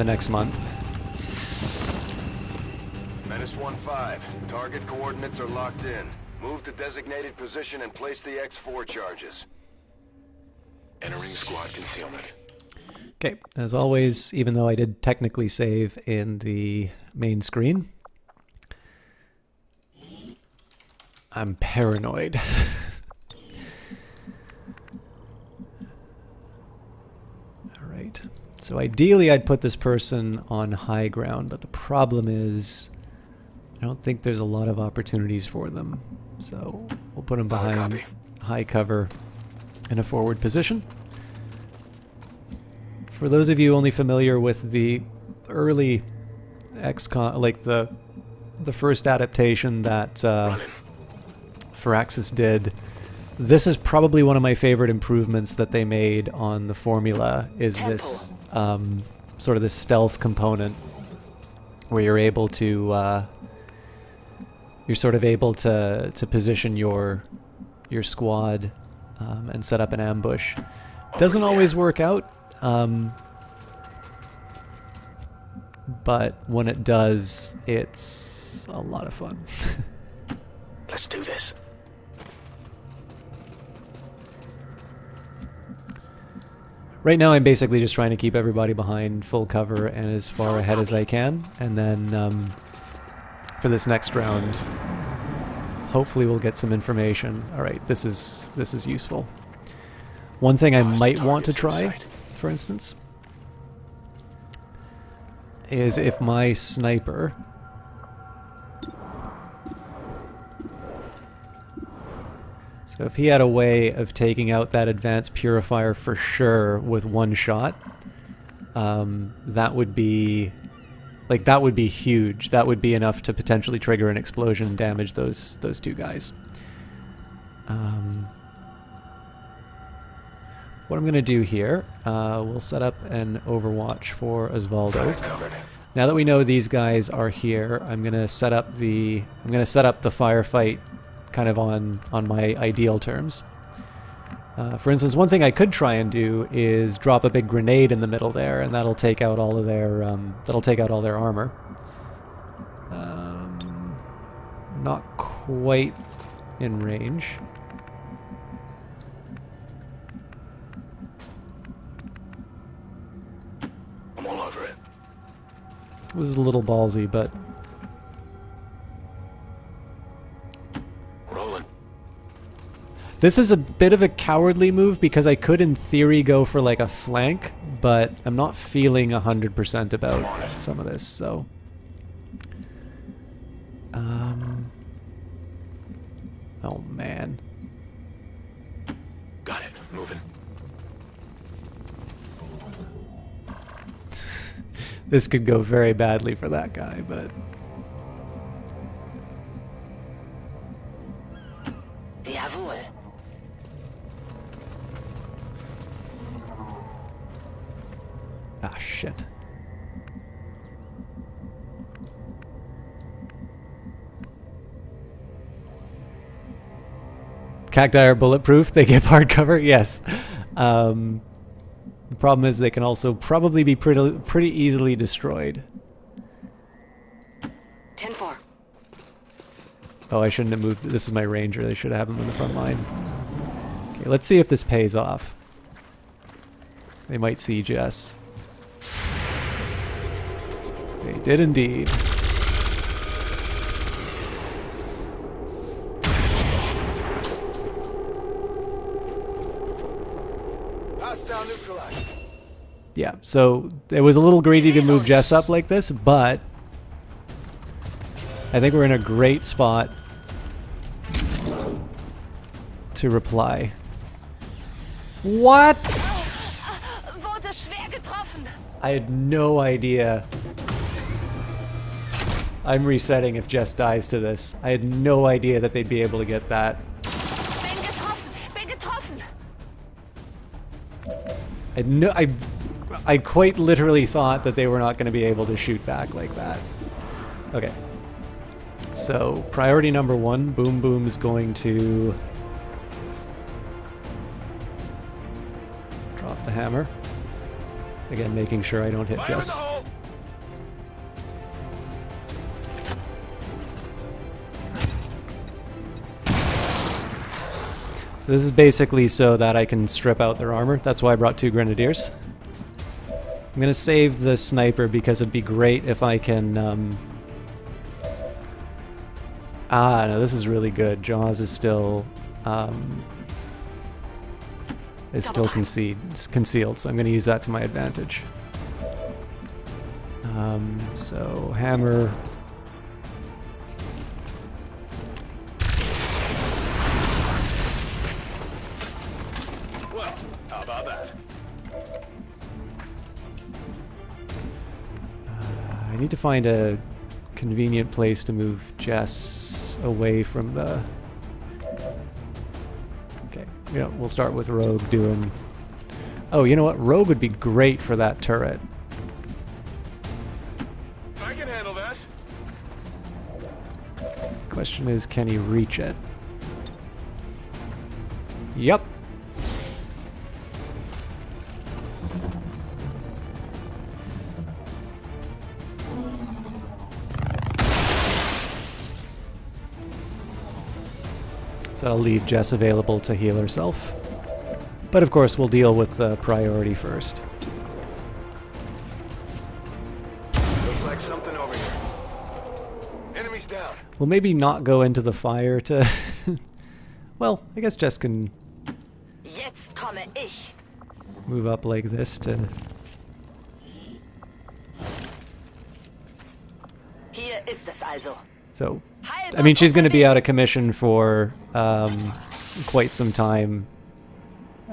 [SPEAKER 1] next month.
[SPEAKER 5] Menace 1-5, target coordinates are locked in. Move to designated position and place the X4 charges.
[SPEAKER 6] Entering squad concealment.
[SPEAKER 1] Okay, as always, even though I did technically save in the main screen, I'm paranoid. Alright, so ideally I'd put this person on high ground, but the problem is I don't think there's a lot of opportunities for them. So we'll put them behind high cover in a forward position. For those of you only familiar with the early XCOM, like the first adaptation that Firaxis did, this is probably one of my favorite improvements that they made on the formula, is this sort of this stealth component where you're able to position your squad and set up an ambush. Doesn't always work out. But when it does, it's a lot of fun.
[SPEAKER 6] Let's do this.
[SPEAKER 1] Right now I'm basically just trying to keep everybody behind full cover and as far ahead as I can, and then for this next round hopefully we'll get some information. Alright, this is useful. One thing I might want to try, for instance, is if my sniper so if he had a way of taking out that advanced purifier for sure with one shot, that would be huge. That would be enough to potentially trigger an explosion and damage those 2 guys. What I'm going to do here, we'll set up an Overwatch for Osvaldo. Now that we know these guys are here, I'm going to set up the firefight kind of on my ideal terms. For instance, one thing I could try and do is drop a big grenade in the middle there, and that'll take out all of their armor. Not quite in range.
[SPEAKER 6] I'm all over it.
[SPEAKER 1] This is a little ballsy, but
[SPEAKER 6] Rolling.
[SPEAKER 1] this is a bit of a cowardly move because I could in theory go for like a flank, but I'm not feeling 100% about some of this, so oh man.
[SPEAKER 6] Got it. Moving.
[SPEAKER 1] This could go very badly for that guy, but
[SPEAKER 7] Jawohl.
[SPEAKER 1] ah shit. Cacti are bulletproof, they give hard cover, yes. The problem is they can also probably be pretty easily destroyed.
[SPEAKER 7] 10-4.
[SPEAKER 1] Oh, I shouldn't have moved. This is my ranger. They should have him in the front line. Okay, let's see if this pays off. They might siege us. They did indeed.
[SPEAKER 5] Hostile neutralized.
[SPEAKER 1] Yeah, so it was a little greedy to move Jess up like this, but I think we're in a great spot to reply. What?
[SPEAKER 7] Wurde schwer getroffen.
[SPEAKER 1] I had no idea. I'm resetting if Jess dies to this. I had no idea that they'd be able to get that.
[SPEAKER 7] Bin getroffen. Bin getroffen.
[SPEAKER 1] I quite literally thought that they were not going to be able to shoot back like that. Okay. So, priority number 1, Boom Boom's going to drop the hammer. Again, making sure I don't hit
[SPEAKER 2] Fire in the
[SPEAKER 1] Jess.
[SPEAKER 2] hole!
[SPEAKER 1] So this is basically so that I can strip out their armor. That's why I brought 2 grenadiers. I'm going to save the sniper because it'd be great if I can... no, this is really good. Jaws is still... concealed, so I'm going to use that to my advantage. So, hammer...
[SPEAKER 2] Well, how about that?
[SPEAKER 1] I need to find a convenient place to move Jess away from the... Okay, yeah, we'll start with Rogue doing... Oh, you know what? Rogue would be great for that turret.
[SPEAKER 2] I can handle that.
[SPEAKER 1] Question is, can he reach it? Yep. So I'll leave Jess available to heal herself. But of course, we'll deal with the priority first.
[SPEAKER 5] Looks like something over here. Enemies down.
[SPEAKER 1] We'll maybe not go into the fire to... Well, I guess Jess can
[SPEAKER 7] Jetzt komme ich.
[SPEAKER 1] move up like this to...
[SPEAKER 7] Hier ist es also.
[SPEAKER 1] So, I mean, she's going to be out of commission for quite some time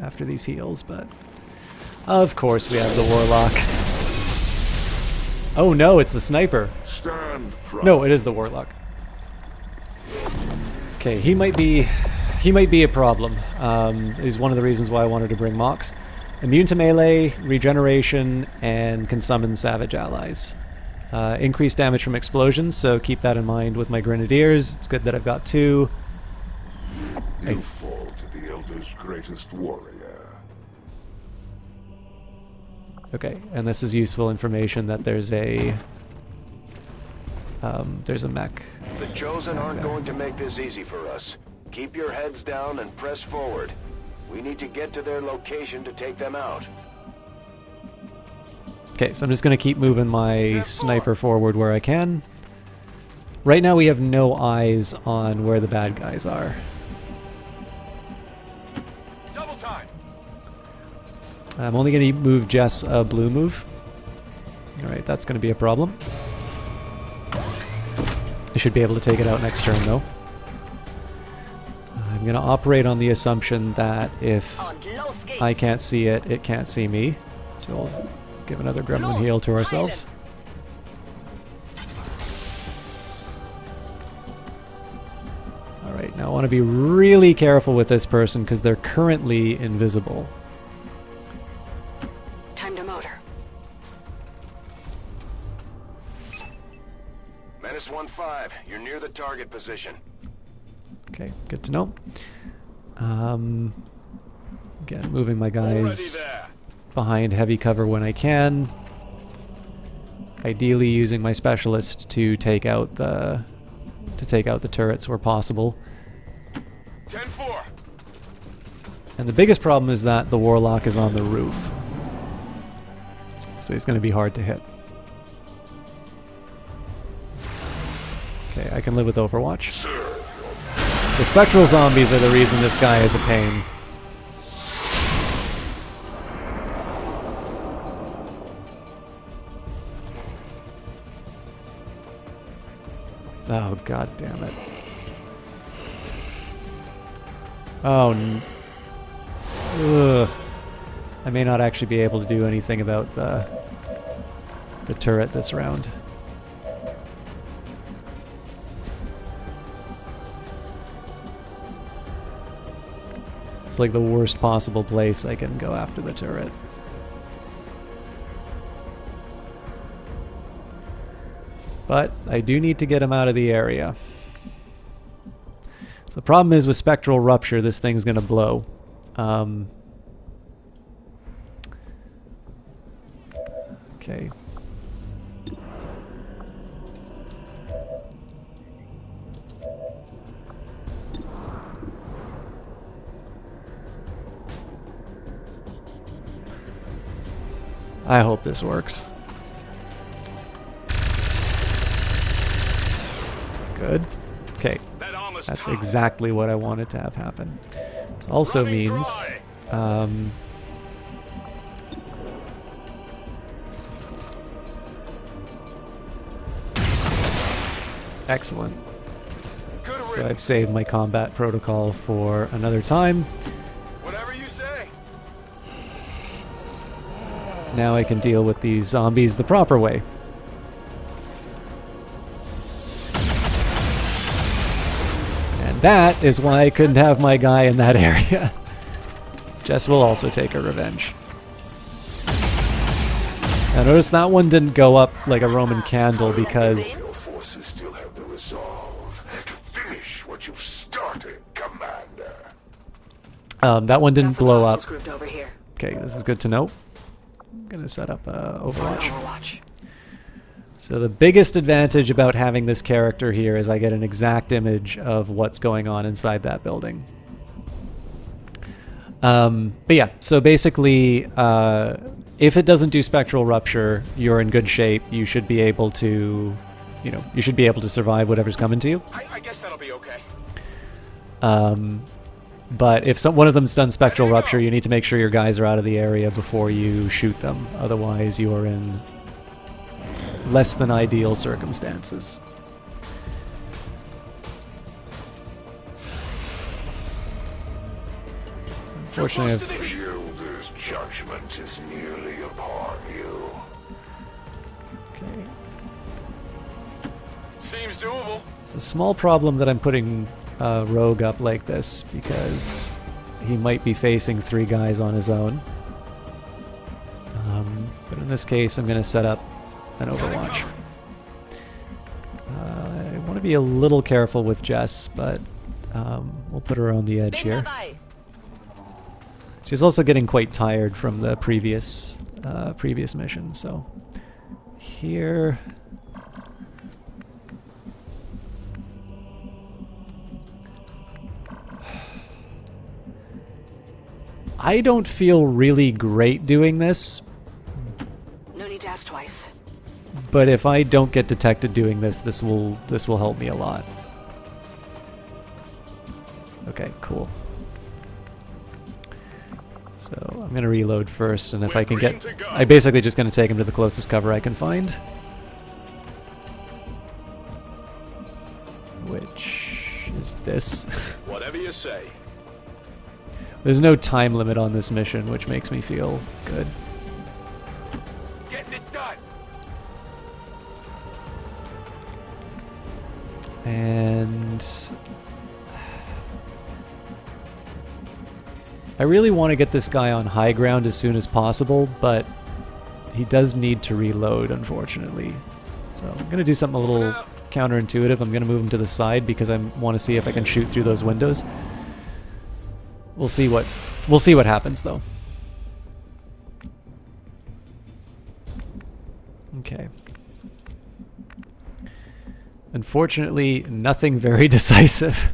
[SPEAKER 1] after these heals, but of course we have the Warlock. Oh no, it's the sniper. No, it is the Warlock. Okay, he might be a problem. Is one of the reasons why I wanted to bring Mox. Immune to melee, regeneration, and can summon savage allies. Increased damage from explosions, so keep that in mind with my grenadiers. It's good that I've got 2.
[SPEAKER 10] You fall to the Elder's greatest warrior.
[SPEAKER 1] Okay, and this is useful information that there's a mech.
[SPEAKER 5] The Chosen aren't going to make this easy for us. Keep your heads down and press forward. We need to get to their location to take them out.
[SPEAKER 1] Okay, so I'm just going to keep moving my sniper forward where I can. Right now we have no eyes on where the bad guys are.
[SPEAKER 2] Double time.
[SPEAKER 1] I'm only going to move Jess a blue move. Alright, that's going to be a problem. I should be able to take it out next turn though. I'm going to operate on the assumption that if I can't see it, it can't see me. So I'll give another gremlin heal to ourselves. Alright, now I want to be really careful with this person because they're currently invisible.
[SPEAKER 7] Time to motor.
[SPEAKER 5] Menace 1-5, you're near the target position.
[SPEAKER 1] Okay, good to know. Again, moving my
[SPEAKER 2] Already
[SPEAKER 1] guys
[SPEAKER 2] there.
[SPEAKER 1] behind heavy cover when I can. Ideally using my specialist to take out the turrets where possible.
[SPEAKER 2] 10-4.
[SPEAKER 1] And the biggest problem is that the Warlock is on the roof. So he's going to be hard to hit. Okay, I can live with Overwatch. The Spectral Zombies are the reason this guy is a pain. Oh, god damn it. Oh, ugh. I may not actually be able to do anything about the turret this round. It's like the worst possible place I can go after the turret. But I do need to get him out of the area. So the problem is with Spectral Rupture, this thing's going to blow. Okay. I hope this works. Good. Okay. That's exactly what I wanted to have happen. This also means... excellent. So I've saved my combat protocol for another time.
[SPEAKER 2] Whatever you say.
[SPEAKER 1] Now I can deal with these zombies the proper way. And that is why I couldn't have my guy in that area. Jess will also take her revenge. Now notice that one didn't go up like a Roman candle because...
[SPEAKER 10] Your forces still have the resolve to finish what you've started, Commander.
[SPEAKER 1] that one didn't blow up.
[SPEAKER 7] Over here.
[SPEAKER 1] Okay, this is good to know. I'm gonna set up Overwatch. So the biggest advantage about having this character here is I get an exact image of what's going on inside that building. But yeah, so basically, if it doesn't do Spectral Rupture, you're in good shape. You should be able to, you should be able to survive whatever's coming to you.
[SPEAKER 2] I guess that'll be okay.
[SPEAKER 1] But if one of them's done Spectral Rupture, you need to make sure your guys are out of the area before you shoot them. Otherwise, you are in less than ideal circumstances. Unfortunately,
[SPEAKER 10] The Elder's judgment is nearly upon you.
[SPEAKER 1] okay.
[SPEAKER 2] Seems doable.
[SPEAKER 1] It's a small problem that I'm putting Rogue up like this because he might be facing 3 guys on his own. But in this case, I'm going to set up an Overwatch. I want to be a little careful with Jess, but we'll put her on the edge here. She's also getting quite tired from the previous mission, so here. I don't feel really great doing this.
[SPEAKER 7] No need to ask twice.
[SPEAKER 1] But if I don't get detected doing this, this will help me a lot. Okay, cool. So I'm going to reload first, and if I can get... I'm basically just going to take him to the closest cover I can find. Which is this.
[SPEAKER 2] Whatever you say.
[SPEAKER 1] There's no time limit on this mission, which makes me feel good.
[SPEAKER 2] Getting it done.
[SPEAKER 1] And I really want to get this guy on high ground as soon as possible, but he does need to reload, unfortunately. So I'm going to do something a little counterintuitive. I'm going to move him to the side because I want to see if I can shoot through those windows. We'll see what happens though. Okay. Unfortunately, nothing very decisive.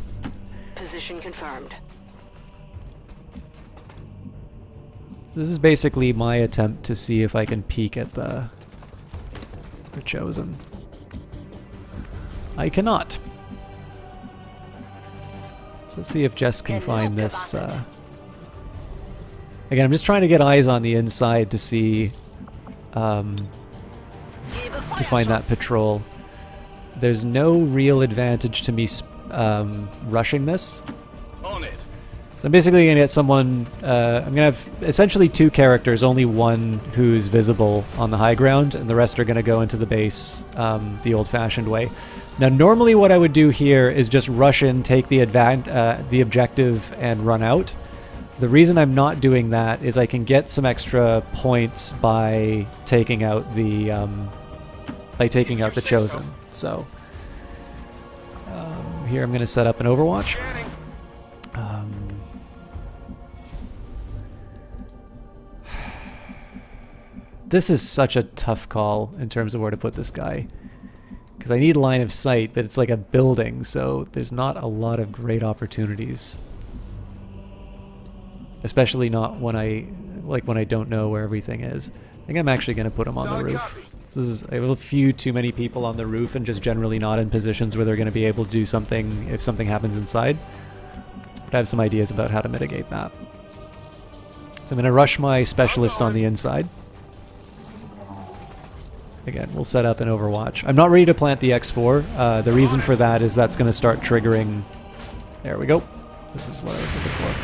[SPEAKER 7] Position confirmed.
[SPEAKER 1] This is basically my attempt to see if I can peek at the Chosen. I cannot. So let's see if Jess can find this. Again, I'm just trying to get eyes on the inside to see, to find that patrol. There's no real advantage to me rushing this.
[SPEAKER 2] On it.
[SPEAKER 1] So I'm basically going to get someone, I'm going to have essentially two characters, only one who's visible on the high ground, and the rest are going to go into the base the old-fashioned way. Now, normally what I would do here is just rush in, take the objective, and run out. The reason I'm not doing that is I can get some extra points by taking out the Chosen. So here I'm going to set up an Overwatch. This is such a tough call in terms of where to put this guy. Because I need line of sight, but it's like a building, so there's not a lot of great opportunities. Especially not when I don't know where everything is. I think I'm actually going to put him on the roof. I have a few too many people on the roof and just generally not in positions where they're going to be able to do something if something happens inside. But I have some ideas about how to mitigate that. So I'm going to rush my specialist on the inside. Again, we'll set up an Overwatch. I'm not ready to plant the X4. The reason for that is that's going to start triggering... There we go. This is what I was looking for.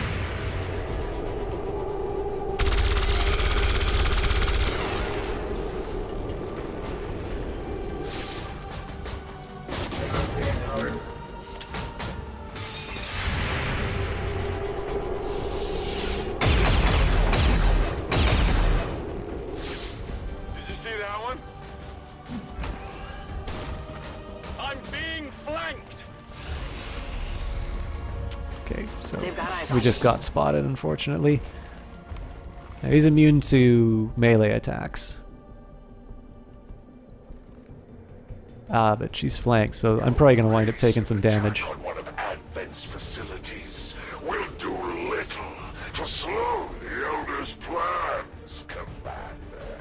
[SPEAKER 2] Did you see that one? I'm being flanked.
[SPEAKER 1] Okay, so we just got spotted, unfortunately. Now he's immune to melee attacks. Ah, but she's flanked, so I'm probably going to wind up taking some damage.
[SPEAKER 10] On one of Advent's facilities will do little to slow the Elder's plans, Commander.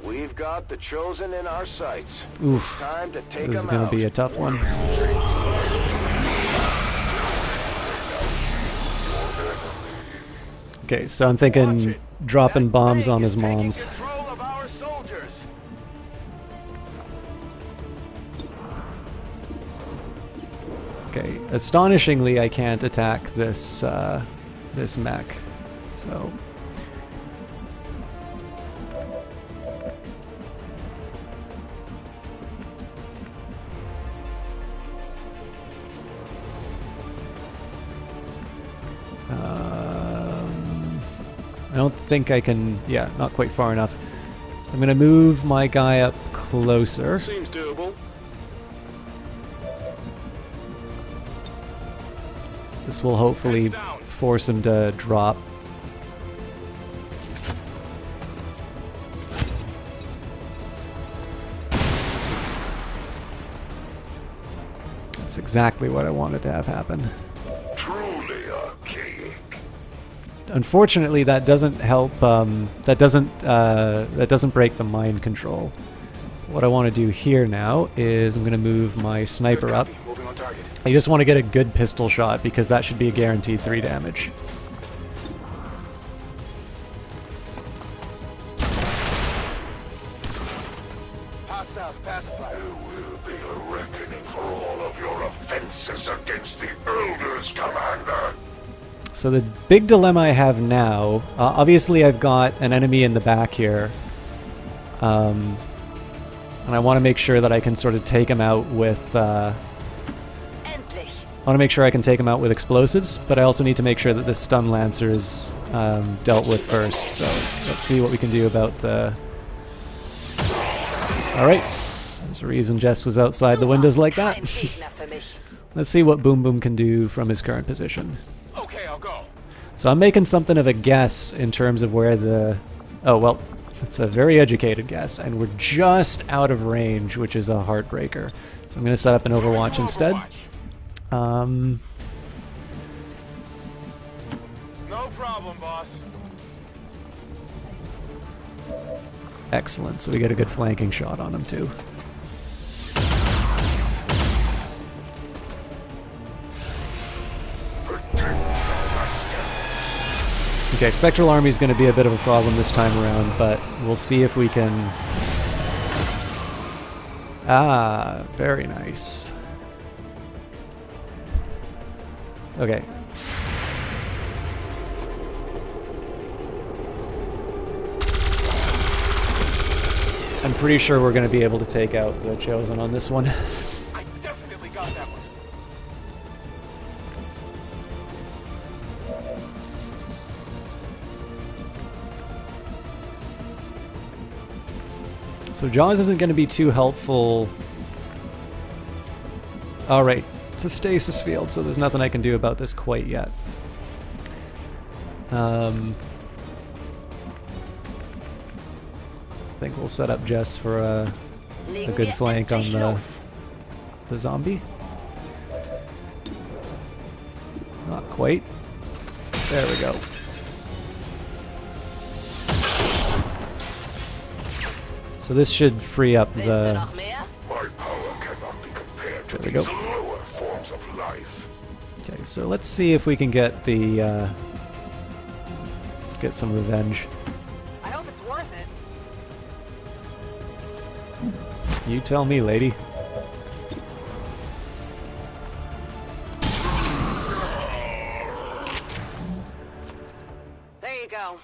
[SPEAKER 5] We've got the Chosen in our sights.
[SPEAKER 1] Oof,
[SPEAKER 5] Time to take
[SPEAKER 1] this is
[SPEAKER 5] them
[SPEAKER 1] going
[SPEAKER 5] out.
[SPEAKER 1] to be a tough one. Okay, so I'm thinking dropping bombs on his moms.
[SPEAKER 5] Control of our soldiers.
[SPEAKER 1] Okay, astonishingly, I can't attack this this mech, so. I don't think I can, yeah, not quite far enough. So I'm going to move my guy up closer.
[SPEAKER 2] Seems doable.
[SPEAKER 1] This will hopefully force him to drop. That's exactly what I wanted to have happen.
[SPEAKER 10] Truly archaic.
[SPEAKER 1] Unfortunately, that doesn't help. That doesn't break the mind control. What I want to do here now is I'm going to move my sniper up.
[SPEAKER 2] Moving on target.
[SPEAKER 1] I just want to get a good pistol shot because that should be a guaranteed 3 damage.
[SPEAKER 5] Hostiles pacified.
[SPEAKER 10] There will be a reckoning for all of your offenses against the Elders, Commander.
[SPEAKER 1] So the big dilemma I have now, obviously I've got an enemy in the back here, and I want to make sure that I can sort of take him out with, I want to make sure I can take him out with explosives, but I also need to make sure that this stun lancer is dealt with first, so let's see what we can do about the... Alright, there's a reason Jess was outside the windows like that. Let's see what Boom Boom can do from his current position.
[SPEAKER 2] Okay, I'll go.
[SPEAKER 1] So I'm making something of a guess in terms of where the... Oh, well, It's a very educated guess, and we're just out of range, which is a heartbreaker. So I'm going to set up an Overwatch instead.
[SPEAKER 2] No problem, boss.
[SPEAKER 1] Excellent, so we get a good flanking shot on him too. Okay, Spectral Army is going to be a bit of a problem this time around, but we'll see if we can... Ah, very nice. Okay. I'm pretty sure we're going to be able to take out the Chosen on this one.
[SPEAKER 2] I definitely got that one.
[SPEAKER 1] So Jaws isn't going to be too helpful. Alright, it's a stasis field, so there's nothing I can do about this quite yet. I think we'll set up Jess for a good flank on the zombie. Not quite. There we go. So this should free up the...
[SPEAKER 10] My power cannot be compared to
[SPEAKER 1] There we go.
[SPEAKER 10] these lower forms of life.
[SPEAKER 1] Okay, so let's see if we can get the... let's get some revenge.
[SPEAKER 7] I hope it's worth it.
[SPEAKER 1] You tell me, lady.
[SPEAKER 7] There you go.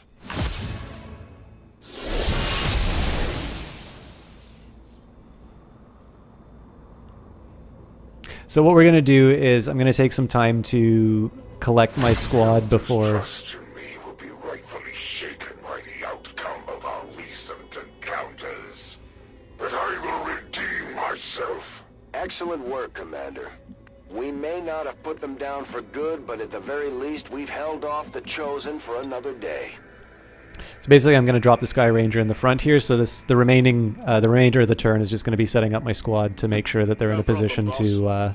[SPEAKER 1] So what we're going to do is I'm going to take some time to collect my squad before...
[SPEAKER 10] Trust in me will be rightfully shaken by the outcome of our recent encounters. But I will redeem myself.
[SPEAKER 5] Excellent work, Commander. We may not have put them down for good, but at the very least, we've held off the Chosen for another day.
[SPEAKER 1] So basically I'm going to drop the Sky Ranger in the front here, so the remainder of the turn is just going to be setting up my squad to make sure that they're in a position to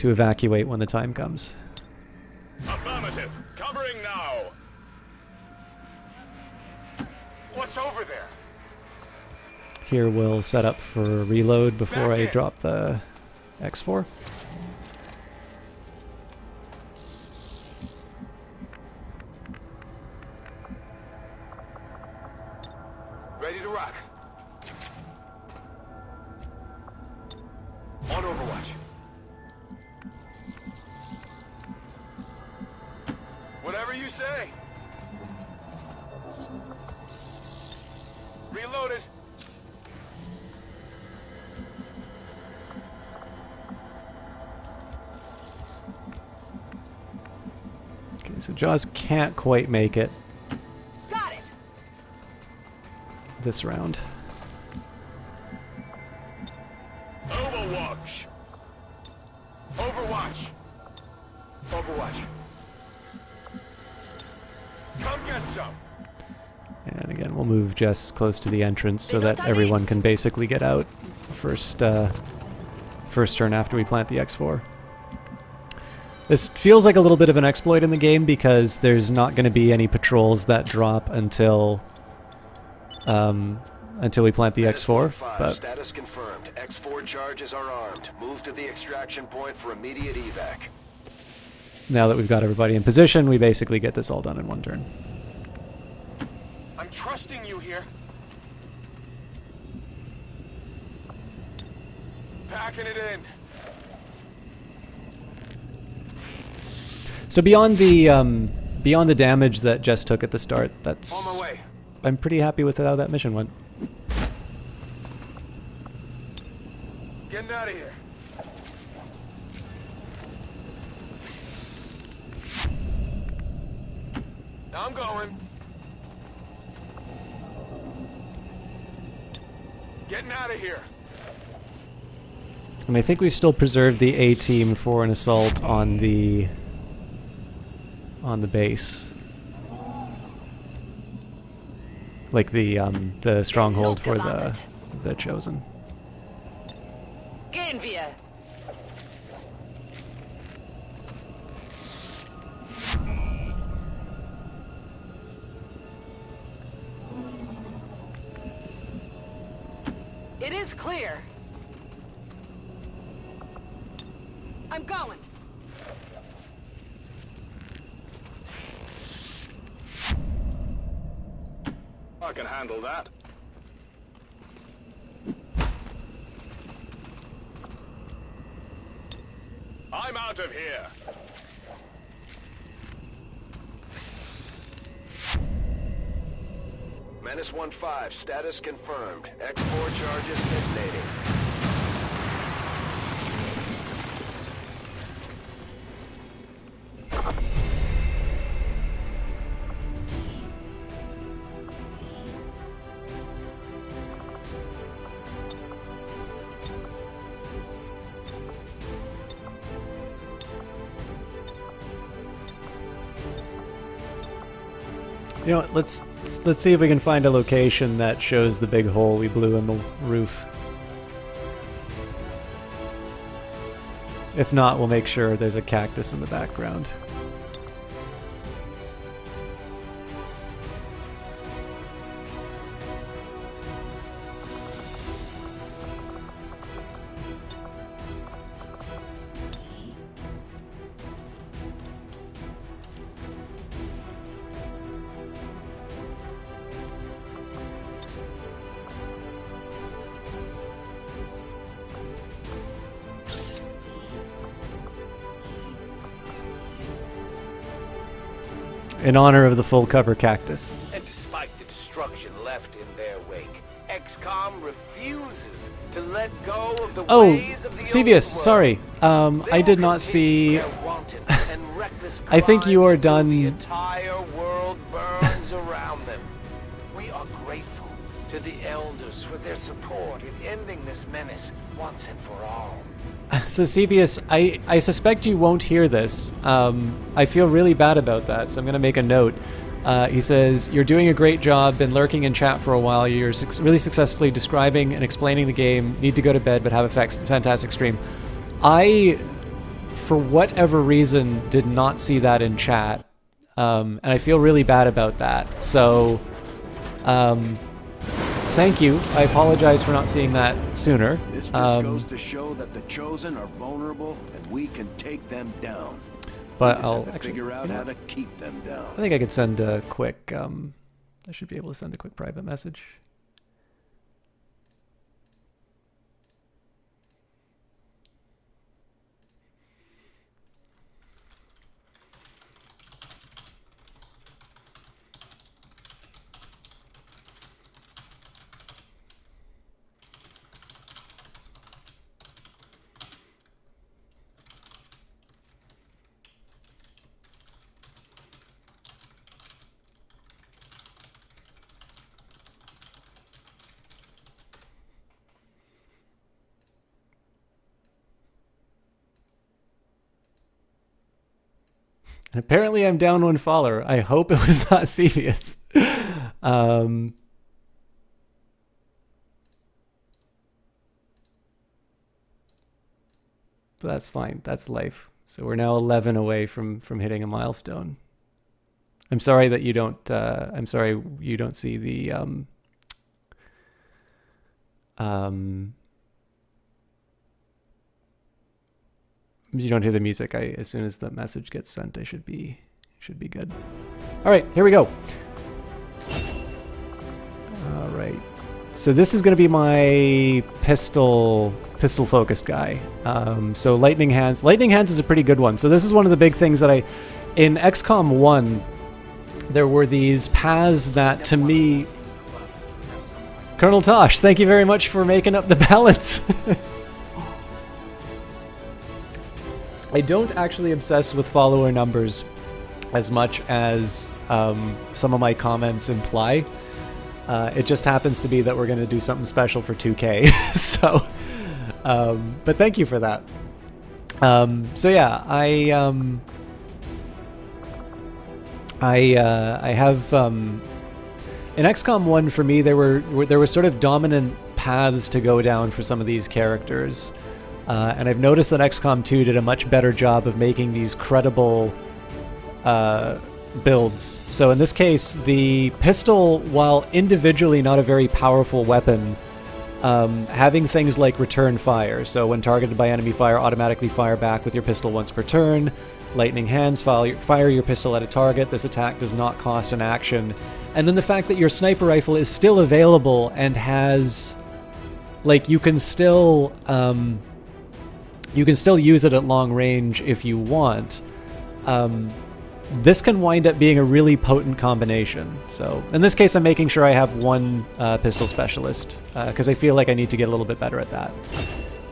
[SPEAKER 1] evacuate when the time comes.
[SPEAKER 2] Affirmative. Covering now. What's over there?
[SPEAKER 1] Here we'll set up for reload before I drop the X4.
[SPEAKER 2] Ready to rock. On Overwatch. Whatever you say. Reloaded.
[SPEAKER 1] Okay, so Jaws can't quite make it
[SPEAKER 7] Got it.
[SPEAKER 1] this round.
[SPEAKER 2] Overwatch. Overwatch. Overwatch. Come get some.
[SPEAKER 1] And again, we'll move Jess close to the entrance so that everyone can basically get out first turn after we plant the X4. This feels like a little bit of an exploit in the game because there's not going to be any patrols that drop until we plant the X4. But
[SPEAKER 5] Status confirmed. X4 charges are armed. Move to the extraction point for immediate evac.
[SPEAKER 1] now that we've got everybody in position, we basically get this all done in one turn.
[SPEAKER 2] I'm trusting you here. Packing it in.
[SPEAKER 1] So beyond the damage that Jess took at the start, that's
[SPEAKER 2] On my way.
[SPEAKER 1] I'm pretty happy with how that mission went.
[SPEAKER 2] Getting out of here. Now I'm going. Getting out of here.
[SPEAKER 1] And I think we've still preserved the A team for an assault on the base. like the stronghold for the Chosen.
[SPEAKER 7] Gehen wir. It is clear. I'm going.
[SPEAKER 2] I can handle that. I'm out of here.
[SPEAKER 5] Menace 1-5, status confirmed. X4 charges detonating.
[SPEAKER 1] You know what, let's see if we can find a location that shows the big hole we blew in the roof. If not, we'll make sure there's a cactus in the background. In honor of the full cover cactus.
[SPEAKER 5] And despite the destruction left in their wake, XCOM refuses to let go of the ways of the
[SPEAKER 1] Sevius,
[SPEAKER 5] old world.
[SPEAKER 1] sorry. I did not see...
[SPEAKER 5] Their wanton and reckless
[SPEAKER 1] I think you are
[SPEAKER 5] crimes until
[SPEAKER 1] done...
[SPEAKER 5] The entire world burns around them. We are grateful to the Elders for their support in ending this menace once and for all.
[SPEAKER 1] So Sevius, I suspect you won't hear this. I feel really bad about that, so I'm going to make a note. He says, you're doing a great job, been lurking in chat for a while, you're really successfully describing and explaining the game, need to go to bed but have a fantastic stream. I, for whatever reason, did not see that in chat, and I feel really bad about that. So, thank you. I apologize for not seeing that sooner.
[SPEAKER 8] This just goes to show that the Chosen are vulnerable and we can take them down.
[SPEAKER 1] But
[SPEAKER 8] We just
[SPEAKER 1] I'll
[SPEAKER 8] have to
[SPEAKER 1] actually
[SPEAKER 8] figure out
[SPEAKER 1] you know,
[SPEAKER 8] how to keep them down.
[SPEAKER 1] I think I could send a quick. I should be able to send a quick private message. And apparently I'm down one follower. I hope it was not Sevius. But that's fine. That's life. So we're now 11 away from hitting a milestone. I'm sorry that you don't. I'm sorry you don't see the. You don't hear the music. As soon as the message gets sent, I should be good. All right, here we go. All right. So this is going to be my pistol focused guy. So Lightning Hands. Lightning Hands is a pretty good one. So this is one of the big things that in XCOM 1, there were these paths that to me... Colonel Tosh, thank you very much for making up the balance. I don't actually obsess with follower numbers as much as some of my comments imply. It just happens to be that we're going to do something special for 2K. So, but thank you for that. So yeah, I have in XCOM 1 for me, there were sort of dominant paths to go down for some of these characters. And I've noticed that XCOM 2 did a much better job of making these credible builds. So in this case, the pistol, while individually not a very powerful weapon, having things like return fire, so when targeted by enemy fire, automatically fire back with your pistol once per turn, lightning hands, fire your pistol at a target, this attack does not cost an action, and then the fact that your sniper rifle is still available and has, like, you can still use it at long range if you want. This can wind up being a really potent combination. So in this case, I'm making sure I have one pistol specialist because I feel like I need to get a little bit better at that.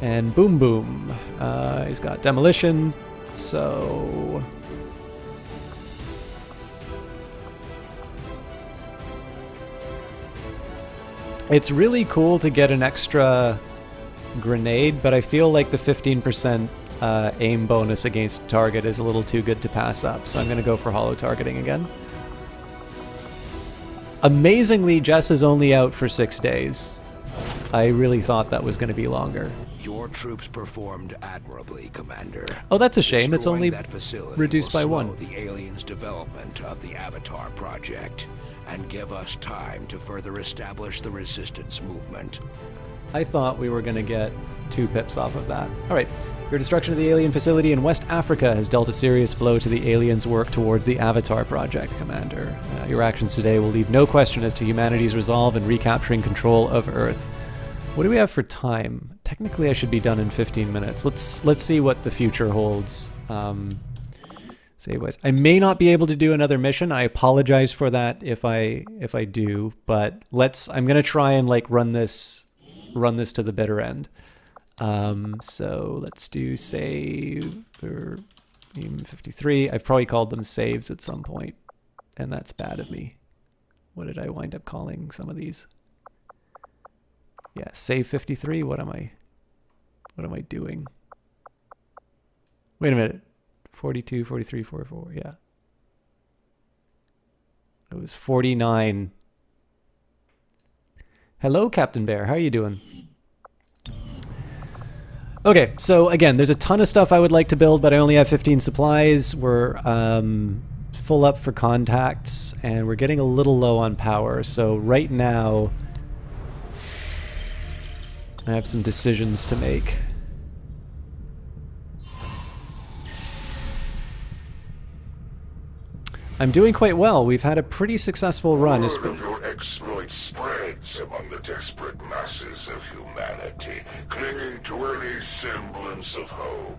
[SPEAKER 1] And boom boom, he's got demolition, so... It's really cool to get an extra grenade, but I feel like the 15% aim bonus against target is a little too good to pass up, so I'm going to go for holo targeting again. Amazingly, Jess is only out for 6 days. I really thought that was going to be longer.
[SPEAKER 8] Your troops performed admirably, Commander.
[SPEAKER 1] Oh, that's a shame. It's only
[SPEAKER 8] Destroying that facility
[SPEAKER 1] reduced by
[SPEAKER 8] will
[SPEAKER 1] one.
[SPEAKER 8] slow the aliens' development of the Avatar project and give us time to further establish the resistance movement.
[SPEAKER 1] I thought we were going to get 2 pips off of that. All right. Your destruction of the alien facility in West Africa has dealt a serious blow to the aliens' work towards the Avatar project, Commander. Your actions today will leave no question as to humanity's resolve in recapturing control of Earth. What do we have for time? Technically, I should be done in 15 minutes. Let's see what the future holds. Save-wise. I may not be able to do another mission. I apologize for that if I do, but I'm going to try and like run this to the bitter end. So let's do save for 53. I've probably called them saves at some point, and that's bad of me. What did I wind up calling some of these? Yeah, save 53. What am I doing? Wait a minute. 42, 43, 44. Yeah. It was 49. Hello, Captain Bear. How are you doing? Okay, so again, there's a ton of stuff I would like to build, but I only have 15 supplies. We're full up for contacts, and we're getting a little low on power. So right now, I have some decisions to make. I'm doing quite well. We've had a pretty successful run.
[SPEAKER 10] Word of your exploits spreads among the desperate masses of humanity, clinging to any semblance of hope.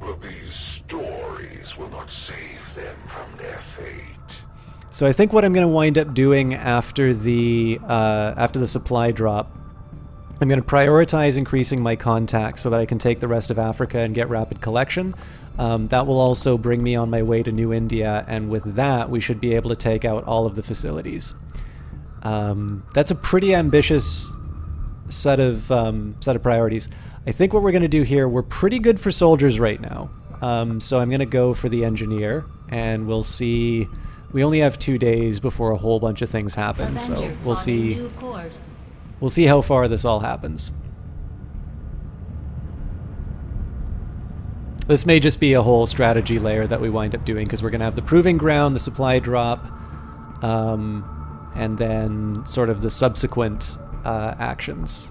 [SPEAKER 10] But these stories will not save them from their fate.
[SPEAKER 1] So I think what I'm going to wind up doing after the supply drop, I'm going to prioritize increasing my contacts so that I can take the rest of Africa and get rapid collection. That will also bring me on my way to New India, and with that, we should be able to take out all of the facilities. That's a pretty ambitious set of priorities. I think what we're going to do here, we're pretty good for soldiers right now. So I'm going to go for the engineer, and we'll see. We only have 2 days before a whole bunch of things happen, so we'll see. We'll see how far this all happens. This may just be a whole strategy layer that we wind up doing, because we're going to have the proving ground, the supply drop, and then sort of the subsequent actions.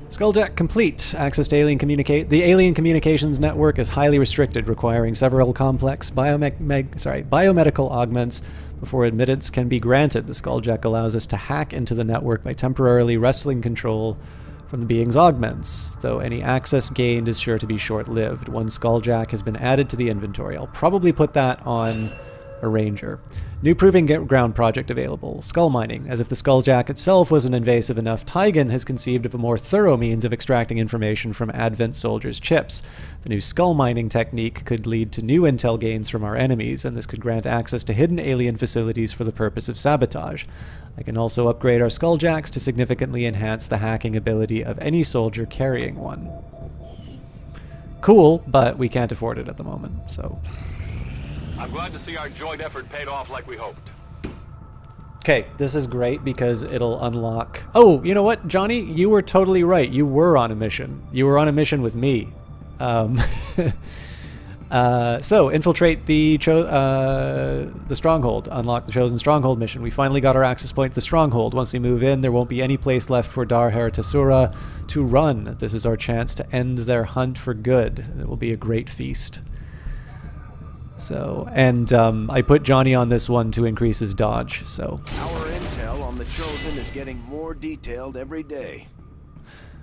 [SPEAKER 1] Skulljack complete. Access to the alien communications network is highly restricted, requiring several complex biomedical augments before admittance can be granted. The Skulljack allows us to hack into the network by temporarily wresting control from the being's augments, though any access gained is sure to be short-lived. One Skulljack has been added to the inventory. I'll probably put that on a ranger. New proving ground project available. Skull mining. As if the Skulljack itself wasn't invasive enough, Tygan has conceived of a more thorough means of extracting information from Advent soldiers' chips. The new skull mining technique could lead to new intel gains from our enemies, and this could grant access to hidden alien facilities for the purpose of sabotage. I can also upgrade our Skulljacks to significantly enhance the hacking ability of any soldier carrying one. cool, but we can't afford it at the moment, so.
[SPEAKER 2] I'm glad to see our joint effort paid off like we hoped.
[SPEAKER 1] Okay, this is great because it'll unlock... Oh, you know what, Johnny? You were totally right. You were on a mission. You were on a mission with me. So, infiltrate the Stronghold. Unlock the Chosen Stronghold mission. We finally got our access point to the Stronghold. Once we move in, there won't be any place left for Dar Heratasura to run. This is our chance to end their hunt for good. It will be a great feast. So, and I put Johnny on this one to increase his dodge, so.
[SPEAKER 5] Our intel on the Chosen is getting more detailed every day.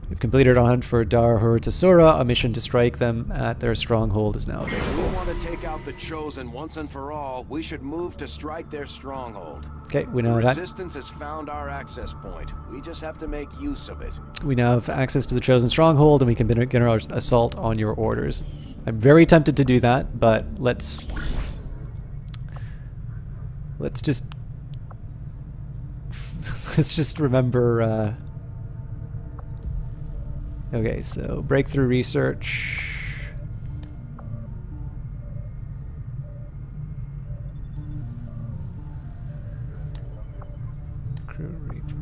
[SPEAKER 1] We've completed our hunt for Dar Heratasura. A mission to strike them at their stronghold is now
[SPEAKER 5] If
[SPEAKER 1] available.
[SPEAKER 5] we want to take out the Chosen once and for all, we should move to strike their stronghold.
[SPEAKER 1] Okay, we know
[SPEAKER 5] The
[SPEAKER 1] that.
[SPEAKER 5] Resistance has found our access point. We just have to make use of it.
[SPEAKER 1] We now have access to the Chosen Stronghold, and we can begin our assault on your orders. I'm very tempted to do that, but let's just let's just remember. Okay, so breakthrough research. Crew Reaper.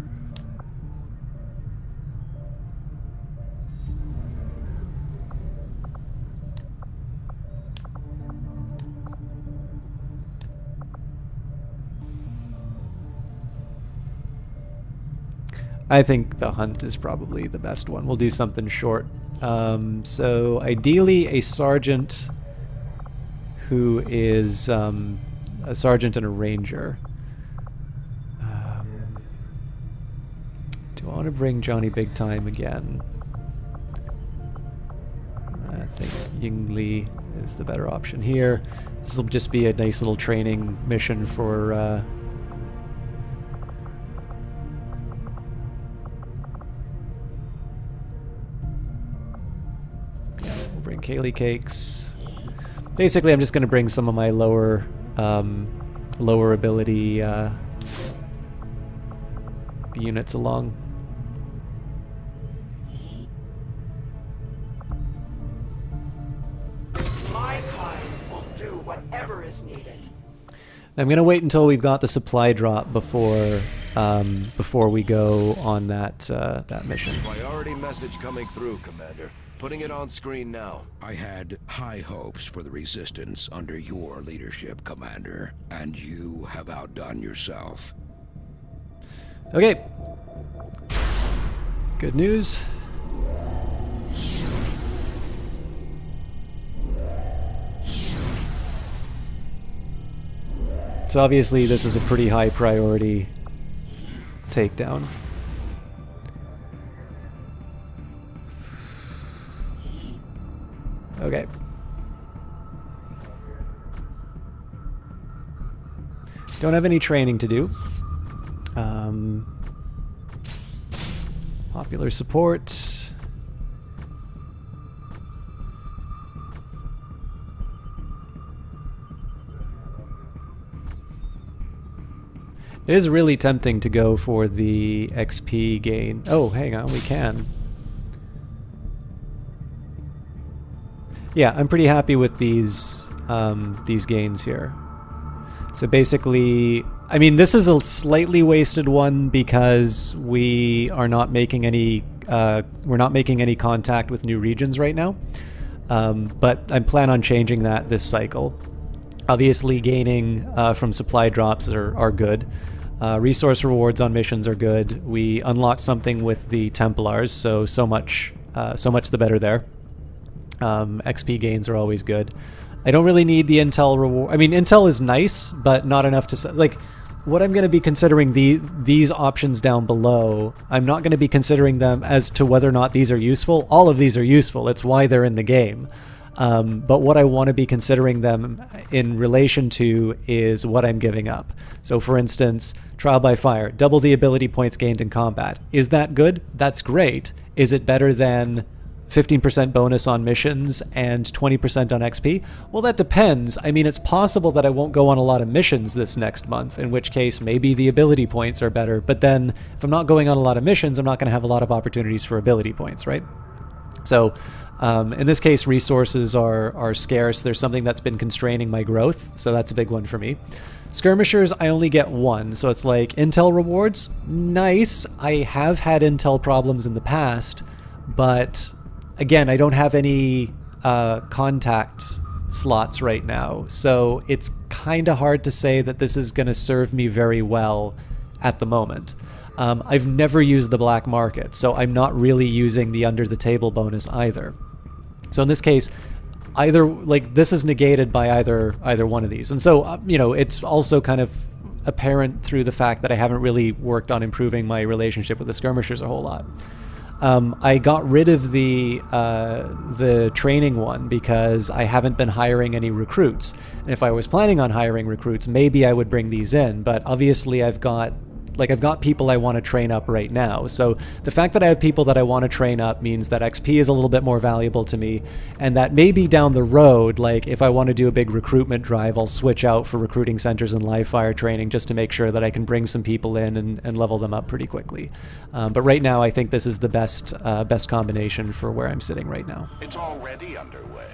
[SPEAKER 1] I think the hunt is probably the best one. We'll do something short. So ideally a sergeant who is a sergeant and a ranger. Do I want to bring Johnny Big Time again? I think Yingli is the better option here. This will just be a nice little training mission for bring Kaylee Cakes. Basically, I'm just going to bring some of my lower ability units along.
[SPEAKER 6] My kind will do whatever is needed.
[SPEAKER 1] I'm going to wait until we've got the supply drop before we go on that that mission.
[SPEAKER 5] Priority message coming through, Commander. Putting it on screen now.
[SPEAKER 8] I had high hopes for the Resistance under your leadership, Commander, and you have outdone yourself.
[SPEAKER 1] Okay. Good news. So obviously this is a pretty high priority takedown. Okay. Don't have any training to do. Popular support. It is really tempting to go for the XP gain. Oh, hang on, we can. Yeah, I'm pretty happy with these gains here. So basically, I mean, this is a slightly wasted one because we are not making any we're not making any contact with new regions right now. But I plan on changing that this cycle. Obviously, gaining from supply drops are good. Resource rewards on missions are good. We unlocked something with the Templars, so much the better there. XP gains are always good. I don't really need the intel reward. I mean, intel is nice, but not enough to... Like, what I'm going to be considering these options down below, I'm not going to be considering them as to whether or not these are useful. All of these are useful. It's why they're in the game. But what I want to be considering them in relation to is what I'm giving up. So for instance, Trial by Fire, double the ability points gained in combat. Is that good? That's great. Is it better than 15% bonus on missions and 20% on XP? Well, that depends. I mean, it's possible that I won't go on a lot of missions this next month, in which case maybe the ability points are better. But then if I'm not going on a lot of missions, I'm not going to have a lot of opportunities for ability points, right? So In this case, resources are scarce. There's something that's been constraining my growth, so that's a big one for me. Skirmishers, I only get 1, so it's like intel rewards, nice. I have had intel problems in the past, but again, I don't have any contact slots right now, so it's kind of hard to say that this is going to serve me very well at the moment. I've never used the black market, so I'm not really using the under the table bonus either. So in this case, either like this is negated by either one of these, and so you know, it's also kind of apparent through the fact that I haven't really worked on improving my relationship with the skirmishers a whole lot. I got rid of the training one because I haven't been hiring any recruits. And if I was planning on hiring recruits, maybe I would bring these in. But obviously, I've got people I want to train up right now. So the fact that I have people that I want to train up means that XP is a little bit more valuable to me, and that maybe down the road, like if I want to do a big recruitment drive, I'll switch out for recruiting centers and live fire training just to make sure that I can bring some people in and level them up pretty quickly. But right now, I think this is the best combination for where I'm sitting right now.
[SPEAKER 10] It's already underway.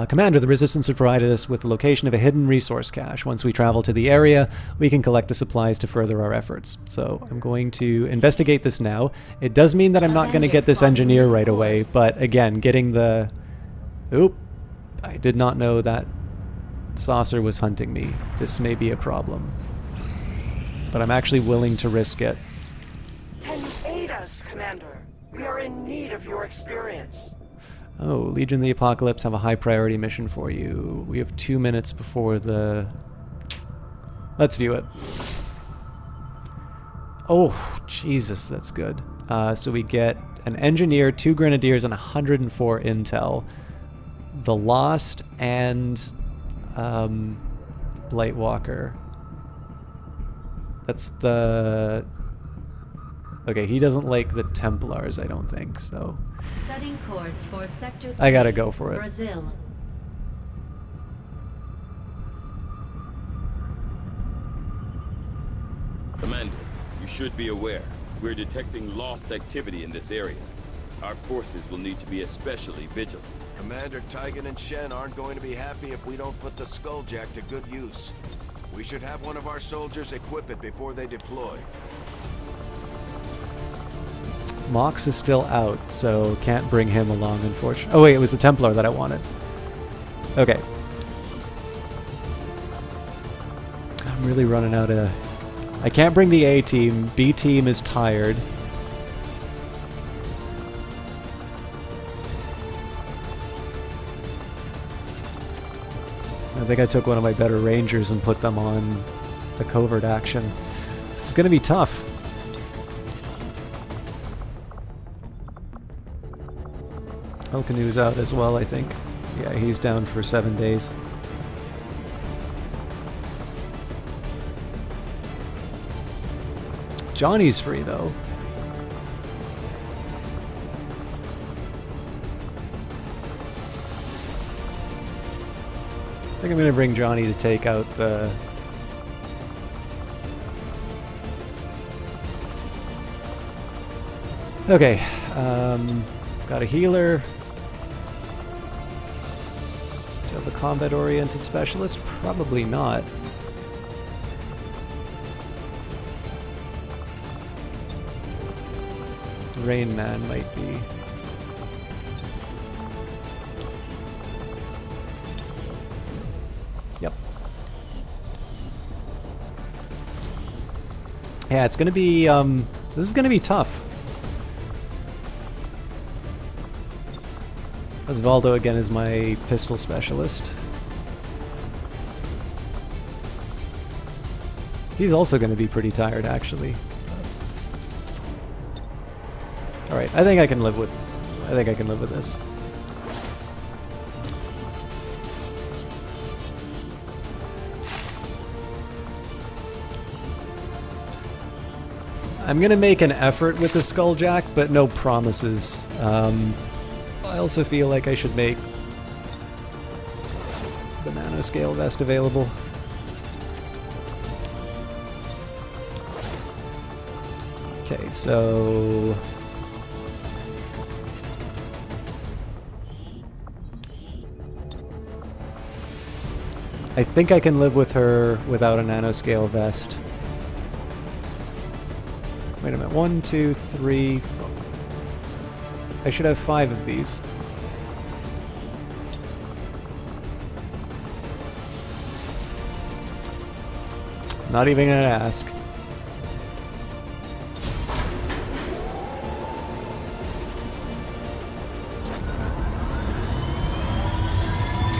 [SPEAKER 1] Commander, the Resistance have provided us with the location of a hidden resource cache. Once we travel to the area, we can collect the supplies to further our efforts. So I'm going to investigate this now. It does mean that I'm not going to get this engineer right away, but again, getting the... Oop! I did not know that saucer was hunting me. This may be a problem. But I'm actually willing to risk it.
[SPEAKER 6] Can you aid us, Commander? We are in need of your experience.
[SPEAKER 1] Oh, Legion of the Apocalypse have a high priority mission for you. We have 2 minutes before the... Let's view it. Oh, Jesus, that's good. So we get an engineer, 2 grenadiers, and 104 intel. The Lost and Blightwalker. That's the... Okay, he doesn't like the Templars, I don't think, so...
[SPEAKER 9] Setting course for Sector 3,
[SPEAKER 1] I gotta go for it.
[SPEAKER 9] Brazil.
[SPEAKER 3] Commander, you should be aware. We're detecting lost activity in this area. Our forces will need to be especially vigilant.
[SPEAKER 5] Commander Tygan and Shen aren't going to be happy if we don't put the Skulljack to good use. We should have one of our soldiers equip it before they deploy.
[SPEAKER 1] Mox is still out, so can't bring him along, unfortunately. Oh wait, it was the Templar that I wanted. Okay. I'm really running out of... I can't bring the A team. B team is tired. I think I took one of my better Rangers and put them on the covert action. This is gonna be tough. Canoe's out as well, I think. Yeah, he's down for 7 days. Johnny's free, though. I think I'm gonna bring Johnny to take out the... Okay, got a healer. Still the combat-oriented specialist? Probably not. Rain Man might be. Yep. Yeah, it's gonna be, this is gonna be tough. Osvaldo again is my pistol specialist. He's also gonna be pretty tired, actually. Alright, I think I can live with this. I'm gonna make an effort with the Skulljack, but no promises. I also feel like I should make the nanoscale vest available. Okay, so... I think I can live with her without a nanoscale vest. Wait a minute. 1, 2, 3, 4. I should have 5 of these. Not even gonna ask.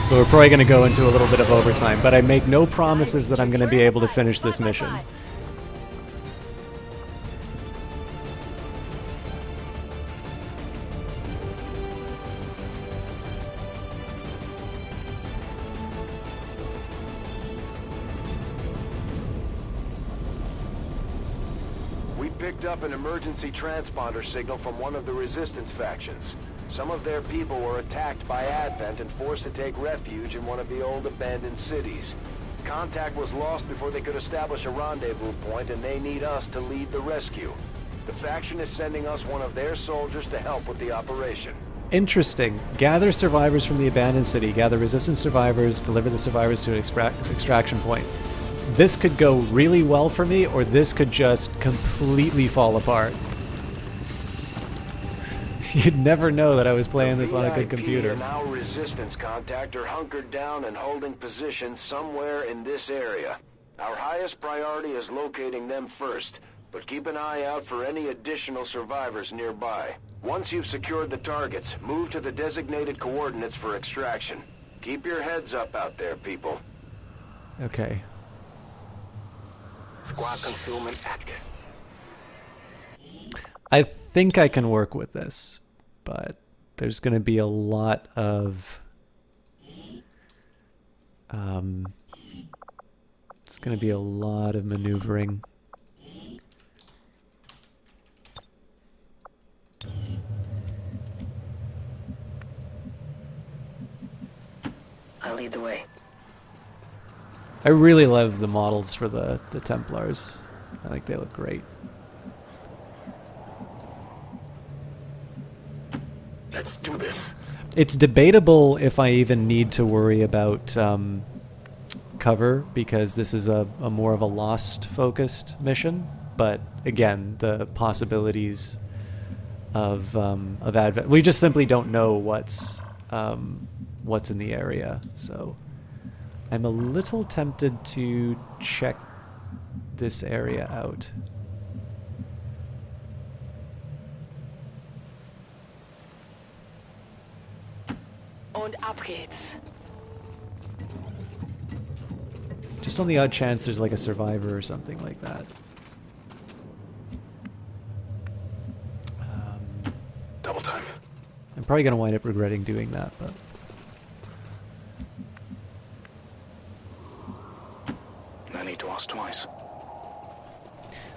[SPEAKER 1] So we're probably gonna go into a little bit of overtime, but I make no promises that I'm gonna be able to finish this mission.
[SPEAKER 5] Picked up an emergency transponder signal from one of the Resistance factions. Some of their people were attacked by Advent and forced to take refuge in one of the old abandoned cities. Contact was lost before they could establish a rendezvous point, and they need us to lead the rescue. The faction is sending us one of their soldiers to help with the operation.
[SPEAKER 1] Interesting. Gather survivors from the abandoned city. Gather Resistance survivors. Deliver the survivors to an extraction point. This could go really well for me, or this could just completely fall apart. You'd never know that I was playing this on a good computer.
[SPEAKER 5] And our Resistance contact are hunkered down and holding position somewhere in this area. Our highest priority is locating them first, but keep an eye out for any additional survivors nearby. Once you've secured the targets, move to the designated coordinates for extraction. Keep your heads up out there, people.
[SPEAKER 1] Okay.
[SPEAKER 5] Squad concealment active.
[SPEAKER 1] I think I can work with this, but there's going to be a lot of it's going to be a lot of maneuvering.
[SPEAKER 7] I'll lead the way.
[SPEAKER 1] I really love the models for the Templars. I think they look great.
[SPEAKER 5] Let's do this.
[SPEAKER 1] It's debatable if I even need to worry about cover, because this is a more of a Lost-focused mission. But again, the possibilities of Advent, we just simply don't know what's in the area, so I'm a little tempted to check this area out.
[SPEAKER 7] Und ab geht's.
[SPEAKER 1] Just on the odd chance there's like a survivor or something like that.
[SPEAKER 5] Double time.
[SPEAKER 1] I'm probably going to wind up regretting doing that, but...
[SPEAKER 5] No need to ask twice.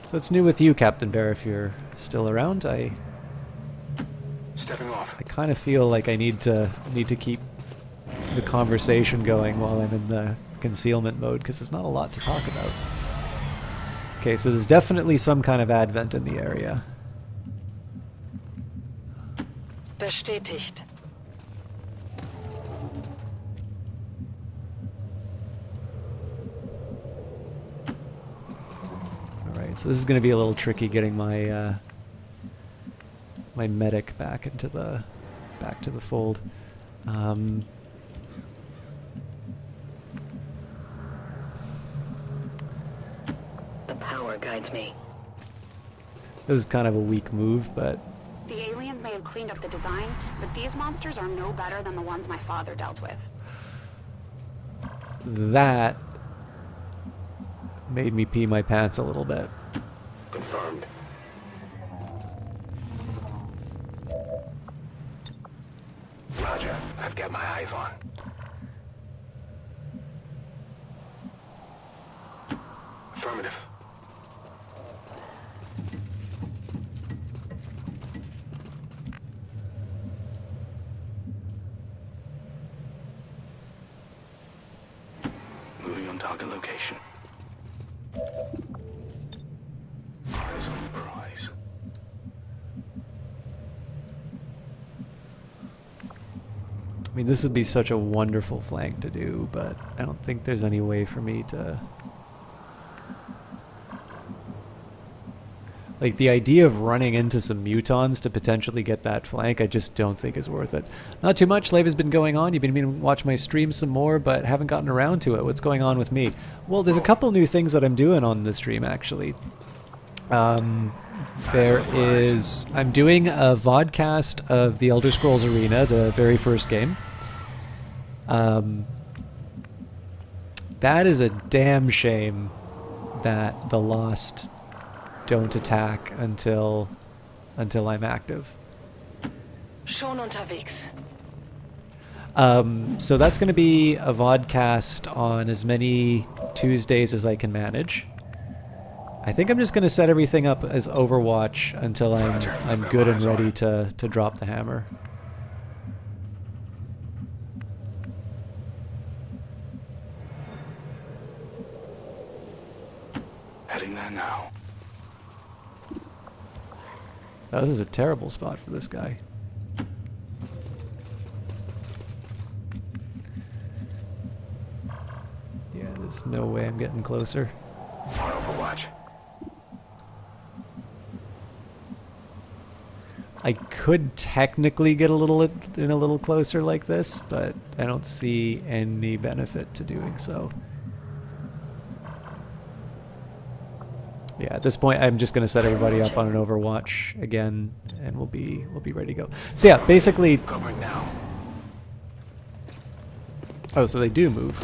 [SPEAKER 1] So it's new with you, Captain Bear, if you're still around.
[SPEAKER 5] Stepping off.
[SPEAKER 1] I kind of feel like I need to keep the conversation going while I'm in the concealment mode, because there's not a lot to talk about. Okay, so there's definitely some kind of Advent in the area.
[SPEAKER 7] Bestätigt.
[SPEAKER 1] Alright, so this is going to be a little tricky getting my my medic back to the fold.
[SPEAKER 7] The power guides me.
[SPEAKER 1] This is kind of a weak move, but
[SPEAKER 4] The aliens may have cleaned up the design, but these monsters are no better than the ones my father dealt with.
[SPEAKER 1] that made me pee my pants a little bit.
[SPEAKER 5] Confirmed. Roger. I've got my eyes on. Affirmative. Moving on target location. Eyes on the prize.
[SPEAKER 1] I mean, this would be such a wonderful flank to do, but I don't think there's any way for me to... Like, the idea of running into some mutons to potentially get that flank, I just don't think is worth it. Not too much. Life has been going on. You've been meaning to watch my stream some more, but haven't gotten around to it. What's going on with me? Well, there's a couple new things that I'm doing on the stream, actually. I'm doing a vodcast of the Elder Scrolls Arena, the very first game. That is a damn shame that the Lost don't attack until I'm active.
[SPEAKER 7] Schon unterwegs.
[SPEAKER 1] So that's going to be a vodcast on as many Tuesdays as I can manage. I think I'm just going to set everything up as Overwatch until I'm good and ready to drop the hammer.
[SPEAKER 6] Heading there now.
[SPEAKER 1] Oh, this is a terrible spot for this guy. Yeah, there's no way I'm getting closer.
[SPEAKER 6] On Overwatch.
[SPEAKER 1] I could technically get a little closer like this, but I don't see any benefit to doing so. Yeah, at this point, I'm just going to set everybody up on an Overwatch again, and we'll be ready to go. So yeah, basically.
[SPEAKER 6] Covering now.
[SPEAKER 1] Oh, so they do move.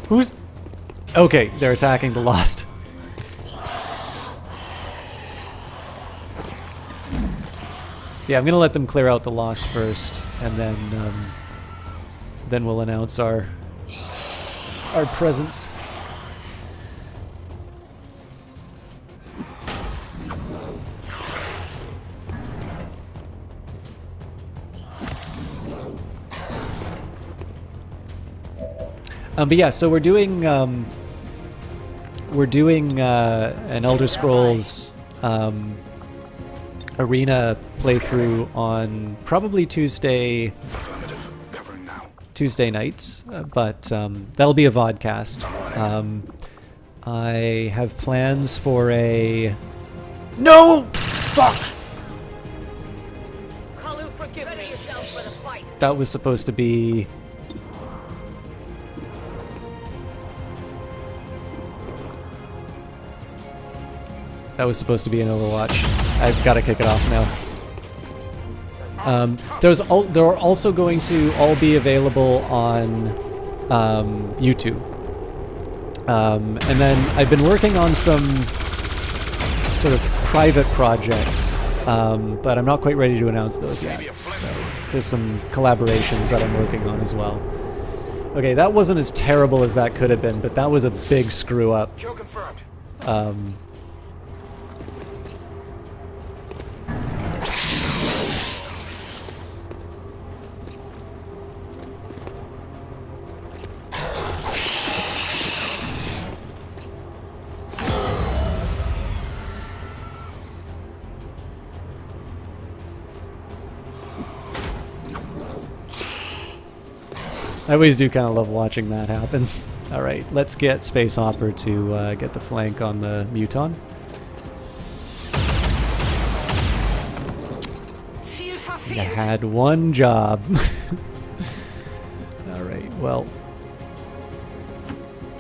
[SPEAKER 1] Who's? Okay, they're attacking the Lost. Yeah, I'm gonna let them clear out the Lost first, and then we'll announce our presence. But yeah, so we're doing an Elder Scrolls Arena playthrough on probably Tuesday nights, but that'll be a vodcast. I have plans for a... No! Fuck! That was supposed to be... That was supposed to be an Overwatch. I've got to kick it off now. They're also going to all be available on YouTube. And then I've been working on some sort of private projects, but I'm not quite ready to announce those yet. So there's some collaborations that I'm working on as well. Okay, that wasn't as terrible as that could have been, but that was a big screw up.
[SPEAKER 6] Kill confirmed.
[SPEAKER 1] I always do kind of love watching that happen. Alright, let's get Space Hopper to get the flank on the Muton. You had one job. Alright, well.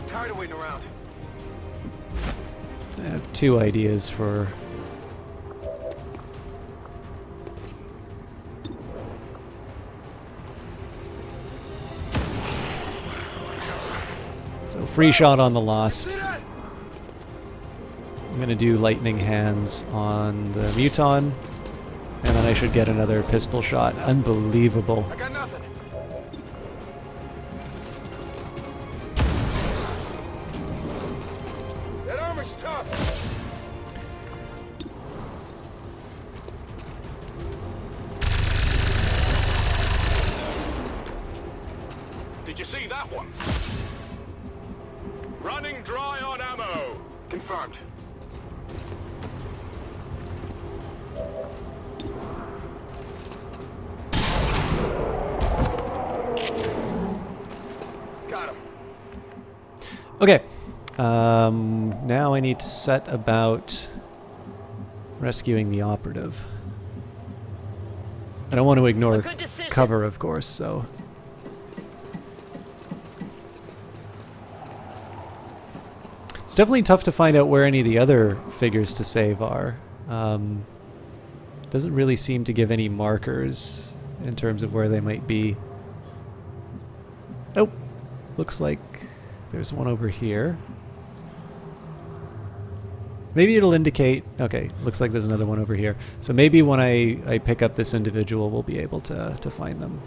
[SPEAKER 6] Tired of waiting around.
[SPEAKER 1] I have two ideas for... So free shot on the Lost. I'm gonna do lightning hands on the Muton, and then I should get another pistol shot. Unbelievable.
[SPEAKER 6] I got nothing. That armor's tough.
[SPEAKER 2] Did you see that one? Running dry on ammo.
[SPEAKER 6] Confirmed.
[SPEAKER 1] Okay. Now I need to set about rescuing the operative. I don't want to ignore cover, of course, so... It's definitely tough to find out where any of the other figures to save are. Doesn't really seem to give any markers in terms of where they might be. Oh, looks like there's one over here. Maybe it'll indicate... Okay, looks like there's another one over here. So maybe when I pick up this individual, we'll be able to find them.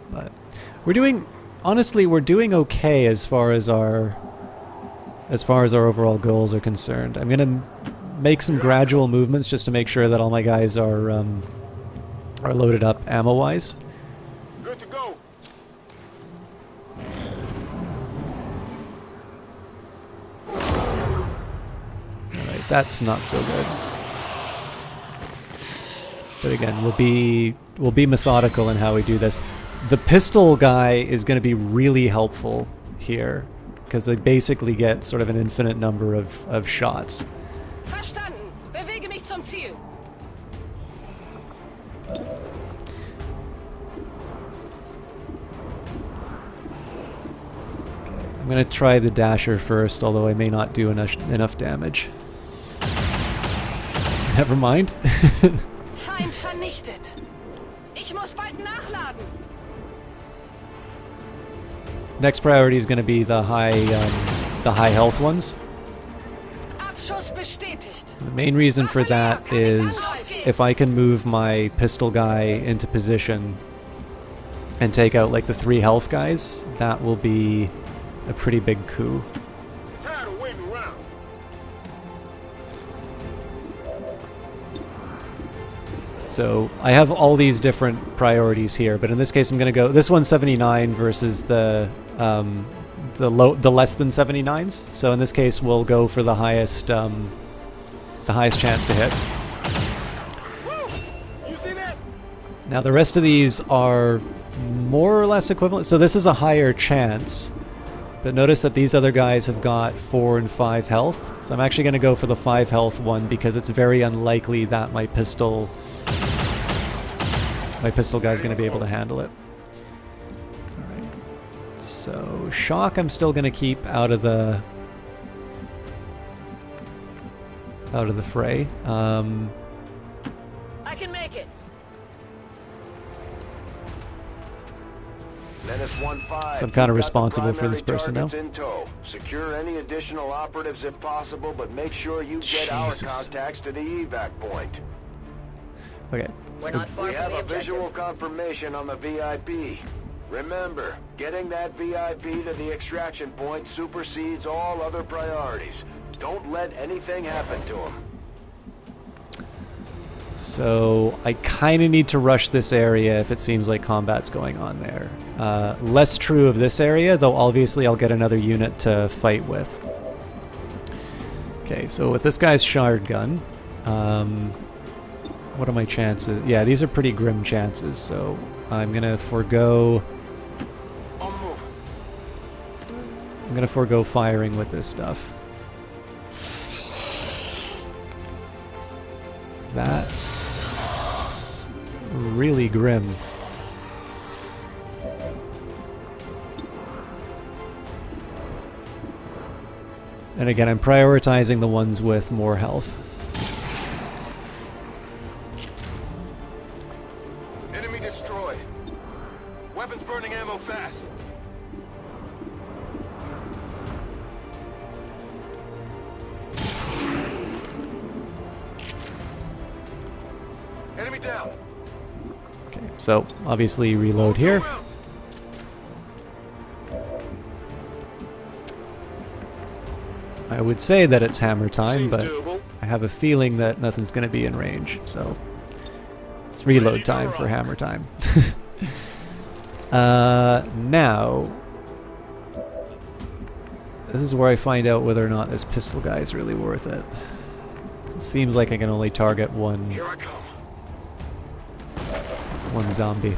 [SPEAKER 1] But we're doing... Honestly, we're doing okay as far as our overall goals are concerned. I'm gonna make some gradual movements just to make sure that all my guys are loaded up ammo-wise.
[SPEAKER 2] Good to go.
[SPEAKER 1] Alright, that's not so good. But again, we'll be methodical in how we do this. The pistol guy is going to be really helpful here, because they basically get sort of an infinite number of shots.
[SPEAKER 7] Verstanden. Bewege mich zum Ziel.
[SPEAKER 1] I'm going to try the dasher first, although I may not do enough damage. Never mind.
[SPEAKER 7] Feind vernichtet. Ich muss bald nachladen.
[SPEAKER 1] Next priority is going to be the high health ones.
[SPEAKER 7] Abschuss bestätigt.
[SPEAKER 1] The main reason for that is if I can move my pistol guy into position and take out like the 3 health guys, that will be a pretty big coup.
[SPEAKER 2] Tired of waiting around.
[SPEAKER 1] So I have all these different priorities here, but in this case I'm going to go... This one's 79 versus the less than 79s. So in this case we'll go for the highest chance to hit.
[SPEAKER 2] You see that?
[SPEAKER 1] Now the rest of these are more or less equivalent. So this is a higher chance, but notice that these other guys have got 4 and 5 health. So I'm actually going to go for the 5 health one because it's very unlikely that my pistol guy's going to be able to handle it. Alright. So shock I'm still going to keep out of the fray.
[SPEAKER 7] I can make it.
[SPEAKER 5] Menace 1-5.
[SPEAKER 1] So I'm kind of
[SPEAKER 5] You've got
[SPEAKER 1] responsible
[SPEAKER 5] the
[SPEAKER 1] for this
[SPEAKER 5] primary
[SPEAKER 1] person now.
[SPEAKER 5] targets in tow. Secure any additional operatives if possible, but make sure you get our
[SPEAKER 1] Jesus.
[SPEAKER 5] contacts to the evac point.
[SPEAKER 1] Okay.
[SPEAKER 7] We're
[SPEAKER 1] So
[SPEAKER 7] not far
[SPEAKER 5] We
[SPEAKER 7] from
[SPEAKER 5] have
[SPEAKER 7] the
[SPEAKER 5] a visual
[SPEAKER 7] objective.
[SPEAKER 5] confirmation on the VIP. Remember, getting that VIP to the extraction point supersedes all other priorities. Don't let anything happen to him.
[SPEAKER 1] So I kind of need to rush this area if it seems like combat's going on there. Less true of this area, though obviously I'll get another unit to fight with. Okay, so with this guy's shard gun, what are my chances? Yeah, these are pretty grim chances, so I'm gonna forego... I'm gonna forego firing with this stuff. That's really grim. And again, I'm prioritizing the ones with more health.
[SPEAKER 2] Enemy destroyed. Weapons burning ammo fast. Enemy down.
[SPEAKER 1] Okay, so obviously reload here. I would say that it's hammer time, but I have a feeling that nothing's going to be in range, so it's reload time for hammer time. Now, this is where I find out whether or not this pistol guy is really worth it. It seems like I can only target one zombie.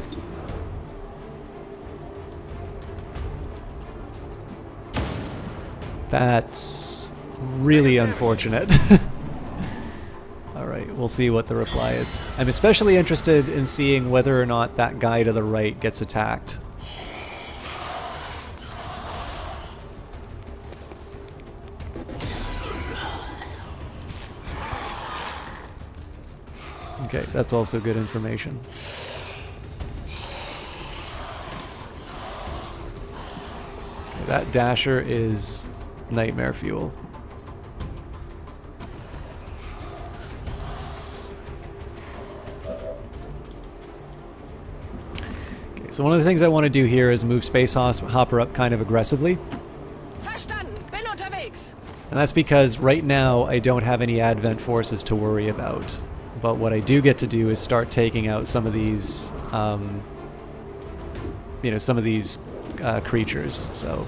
[SPEAKER 1] That's really unfortunate. Alright, we'll see what the reply is. I'm especially interested in seeing whether or not that guy to the right gets attacked. Okay, that's also good information. Okay, that dasher is nightmare fuel. Okay, so one of the things I want to do here is move Space Hopper up kind of aggressively.
[SPEAKER 7] Verstanden. Bin unterwegs.
[SPEAKER 1] And that's because right now I don't have any Advent forces to worry about. But what I do get to do is start taking out some of these, you know, some of these creatures. So,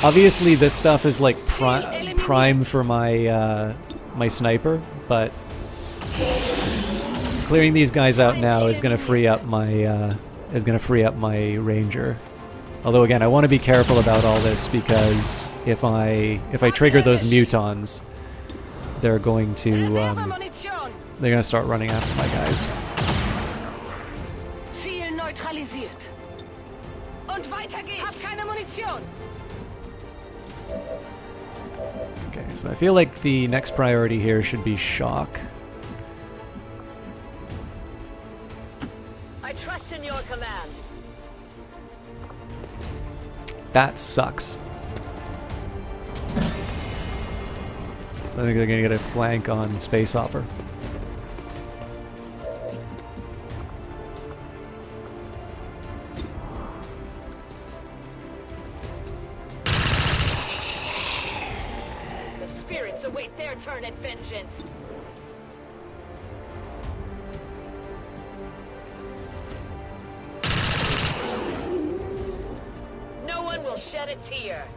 [SPEAKER 1] obviously this stuff is like prime for my my sniper, but clearing these guys out now is going to free up my ranger. Although again, I want to be careful about all this because if I trigger those mutons, they're going to start running after my guys.
[SPEAKER 7] Ziel neutralisiert. Und weiter geht's. Hab keine Munition.
[SPEAKER 1] Okay, so I feel like the next priority here should be shock.
[SPEAKER 7] I trust in your command.
[SPEAKER 1] That sucks. So I think they're going to get a flank on Space Hopper.
[SPEAKER 7] The spirits await their turn at vengeance. No one will shed a tear.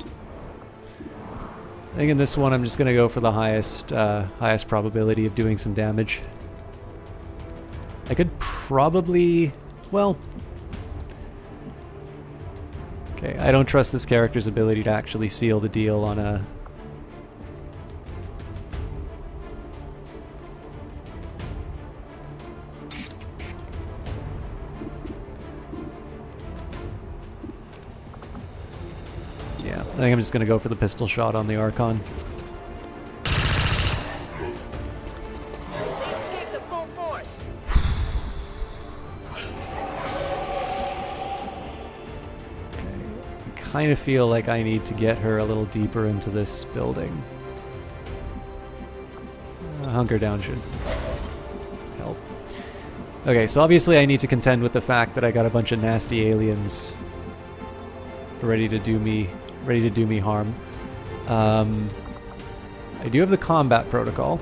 [SPEAKER 1] I think in this one I'm just going to go for the highest highest probability of doing some damage. I could probably, well, okay, I don't trust this character's ability to actually seal the deal on a... Yeah, I think I'm just going to go for the pistol shot on the Archon. I kind of feel like I need to get her a little deeper into this building. Hunker down should help. Okay, so obviously I need to contend with the fact that I got a bunch of nasty aliens ready to do me harm. I do have the combat protocol.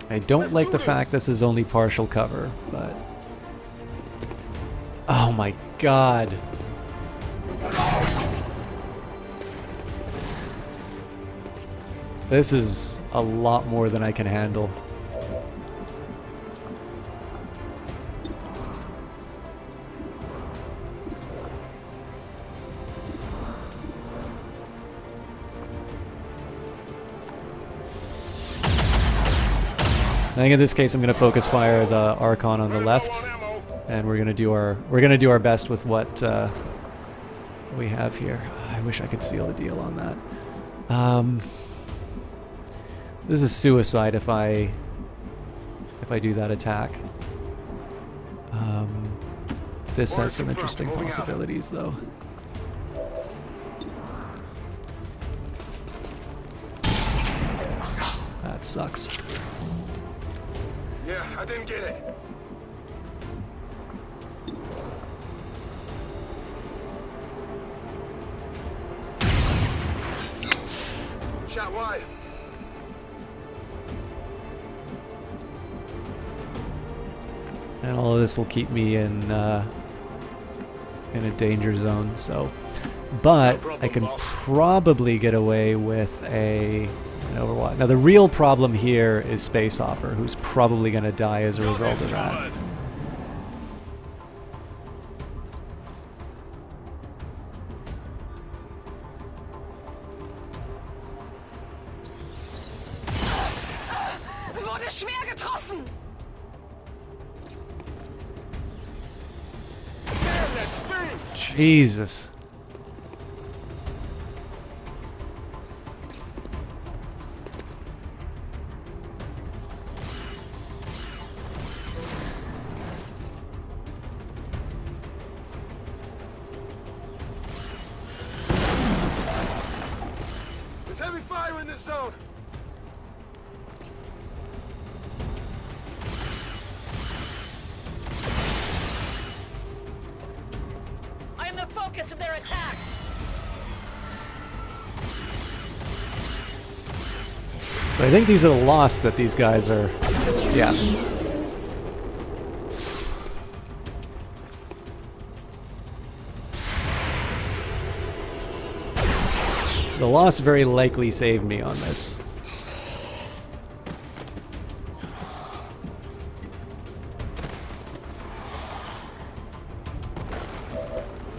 [SPEAKER 1] I don't like the fact this is only partial cover, but... Oh my god. This is a lot more than I can handle. I think in this case I'm going to focus fire the Archon on the left, and we're going to do our best with what we have here. I wish I could seal the deal on that. This is suicide if I do that attack. This has some interesting possibilities though. That sucks.
[SPEAKER 10] Yeah, I didn't get it. Shot wide.
[SPEAKER 1] And all of this will keep me in a danger zone, so... But I can probably get away with an Overwatch. Now the real problem here is Space Hopper, who's probably going to die as a result of that.
[SPEAKER 7] wurde schwer getroffen!
[SPEAKER 1] Jesus.
[SPEAKER 2] There's heavy fire in this zone.
[SPEAKER 7] I am the focus of their attack!
[SPEAKER 1] So I think these are the lost that these guys are... Yeah. The loss very likely saved me on this.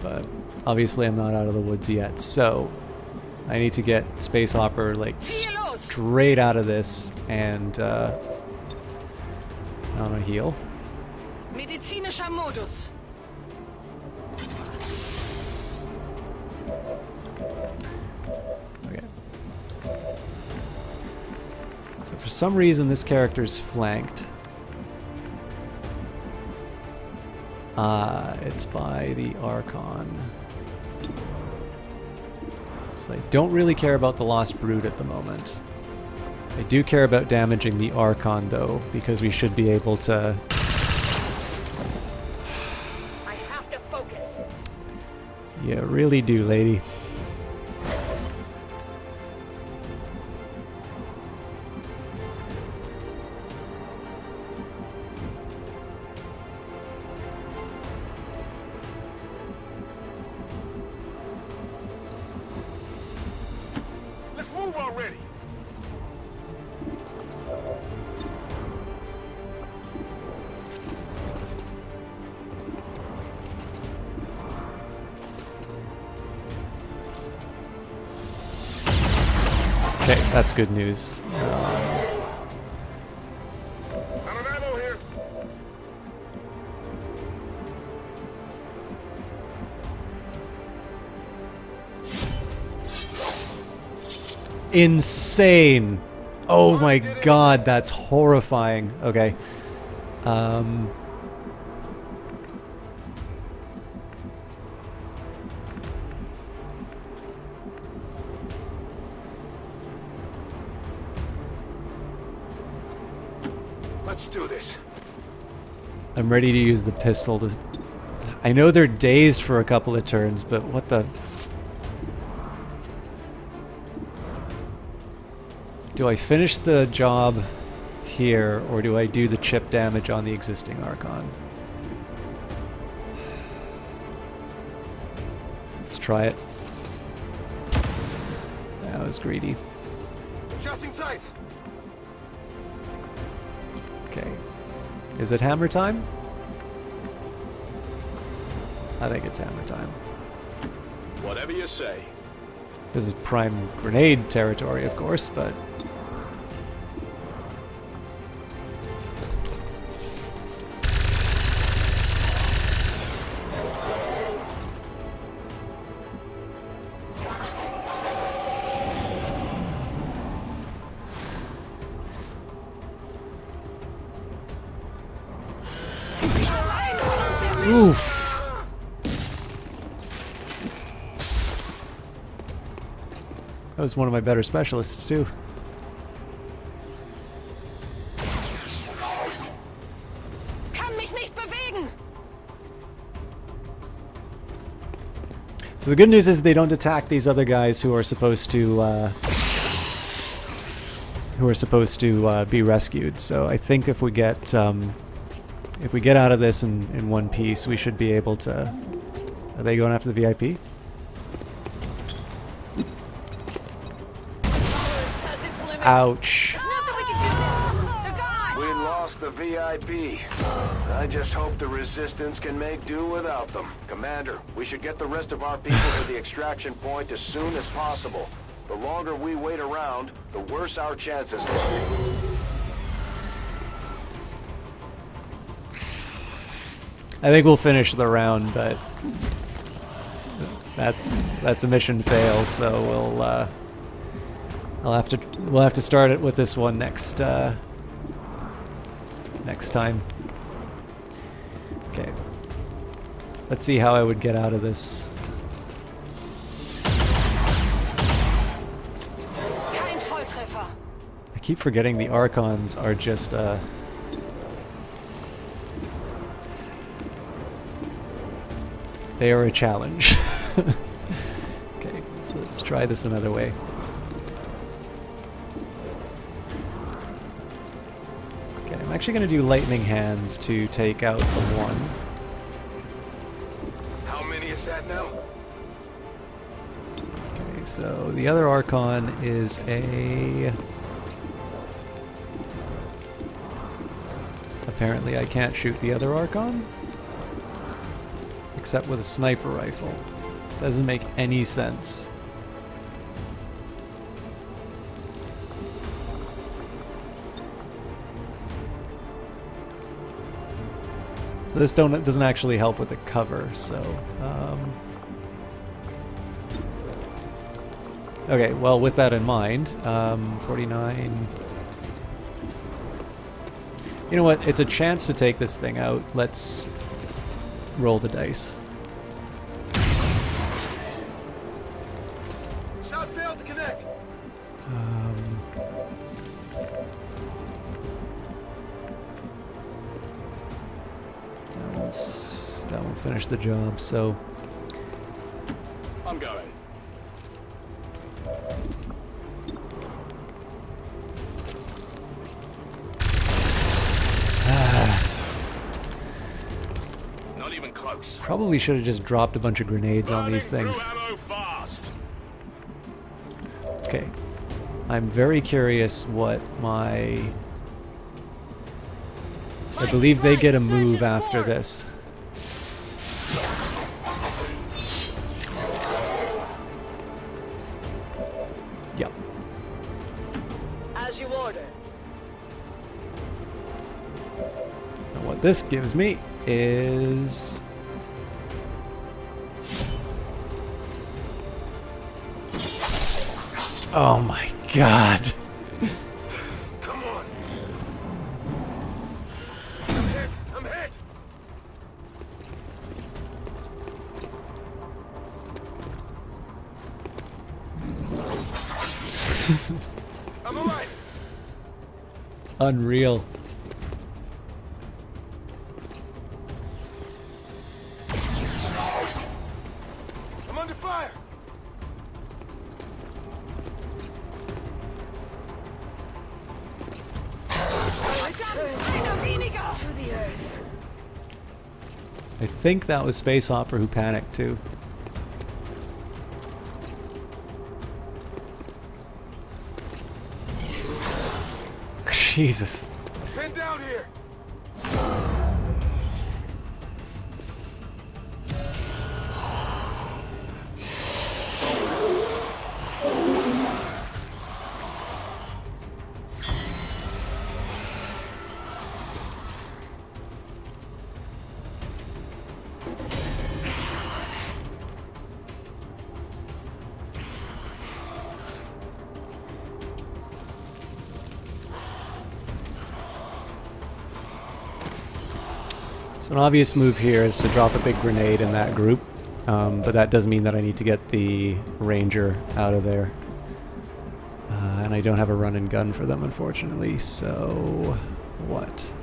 [SPEAKER 1] But obviously I'm not out of the woods yet, so I need to get Space Hopper like straight out of this and I don't know, heal.
[SPEAKER 7] Medizinischer Modus.
[SPEAKER 1] Okay. So for some reason this character's flanked. It's by the Archon. So I don't really care about the Lost Brood at the moment. I do care about damaging the Archon though, because we should be able to...
[SPEAKER 7] I have to focus.
[SPEAKER 1] You really do, lady.
[SPEAKER 2] Let's move already.
[SPEAKER 1] Okay, that's good news.
[SPEAKER 2] Out of ammo here.
[SPEAKER 1] Insane! Oh my god, that's horrifying. Okay.
[SPEAKER 2] Let's do this.
[SPEAKER 1] I'm ready to use the pistol to... I know they're dazed for a couple of turns, but what the... Do I finish the job here, or do I do the chip damage on the existing Archon? Let's try it. That was greedy.
[SPEAKER 2] Adjusting sights.
[SPEAKER 1] Okay. Is it hammer time? I think it's hammer time.
[SPEAKER 2] Whatever you say.
[SPEAKER 1] This is prime grenade territory, of course, but... Oof. That was one of my better specialists, too.
[SPEAKER 7] Kann mich nicht bewegen!
[SPEAKER 1] So the good news is they don't attack these other guys who are supposed to be rescued. So I think if we get out of this in one piece, we should be able to... Are they going after the VIP? Ouch.
[SPEAKER 5] We lost the VIP. I just hope the Resistance can make do without them. Commander, we should get the rest of our people to the extraction point as soon as possible. The longer we wait around, the worse our chances will be.
[SPEAKER 1] I think we'll finish the round, but that's a mission fail. So we'll have to start it with this one next time. Okay. Let's see how I would get out of this.
[SPEAKER 7] Kein Volltreffer.
[SPEAKER 1] I keep forgetting the Archons are just they are a challenge. Okay, so let's try this another way. Okay, I'm actually going to do Lightning Hands to take out the one.
[SPEAKER 2] How many is that now?
[SPEAKER 1] Okay, so the other Archon is a... Apparently I can't shoot the other Archon. Except with a sniper rifle. Doesn't make any sense. So this doesn't actually help with the cover, so... Okay, well, with that in mind, 49... You know what? It's a chance to take this thing out. Let's roll the dice.
[SPEAKER 2] Shot failed to connect.
[SPEAKER 1] That won't finish the job, so...
[SPEAKER 2] I'm going. Not even close.
[SPEAKER 1] Probably should have just dropped a bunch of grenades on these things.
[SPEAKER 2] Ammo fast.
[SPEAKER 1] Okay. I'm very curious what my... So I believe they get a move after this. Yep.
[SPEAKER 7] As you order.
[SPEAKER 1] And what this gives me is... Oh my god.
[SPEAKER 2] Come on. I'm hit. I'm hit. I'm alright.
[SPEAKER 1] Unreal.
[SPEAKER 2] I'm under fire.
[SPEAKER 1] I think that was Space Opera who panicked too. Jesus.
[SPEAKER 2] Pinned down here.
[SPEAKER 1] So an obvious move here is to drop a big grenade in that group, but that does mean that I need to get the Ranger out of there. And I don't have a run and gun for them, unfortunately, so... what?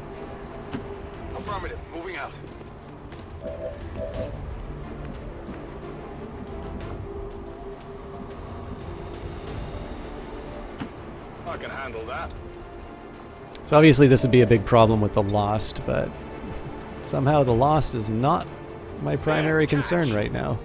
[SPEAKER 2] Affirmative. Moving out. I can handle that.
[SPEAKER 1] So obviously this would be a big problem with the Lost, but somehow the Lost is not my primary concern right now.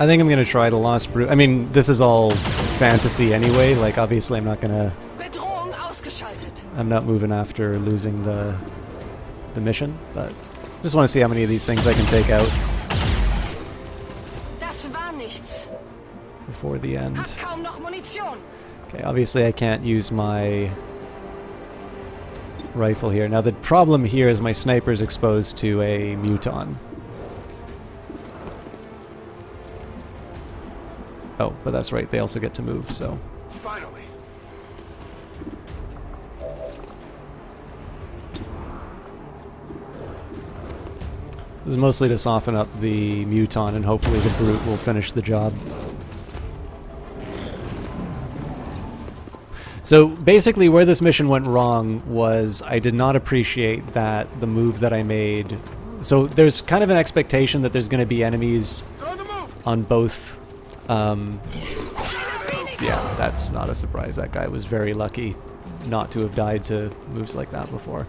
[SPEAKER 1] I think I'm gonna try the Lost Brood. I mean, this is all fantasy anyway. Like, obviously, I'm not moving after losing the mission, but just want to see how many of these things I can take out before the end. Okay, obviously I can't use my rifle here. Now the problem here is my sniper's exposed to a muton. Oh, but that's right, they also get to move, so...
[SPEAKER 5] Finally.
[SPEAKER 1] This is mostly to soften up the muton, and hopefully the brute will finish the job. So basically where this mission went wrong was I did not appreciate that the move that I made... So there's kind of an expectation that there's going to be enemies on both... yeah, that's not a surprise. That guy was very lucky not to have died to moves like that before.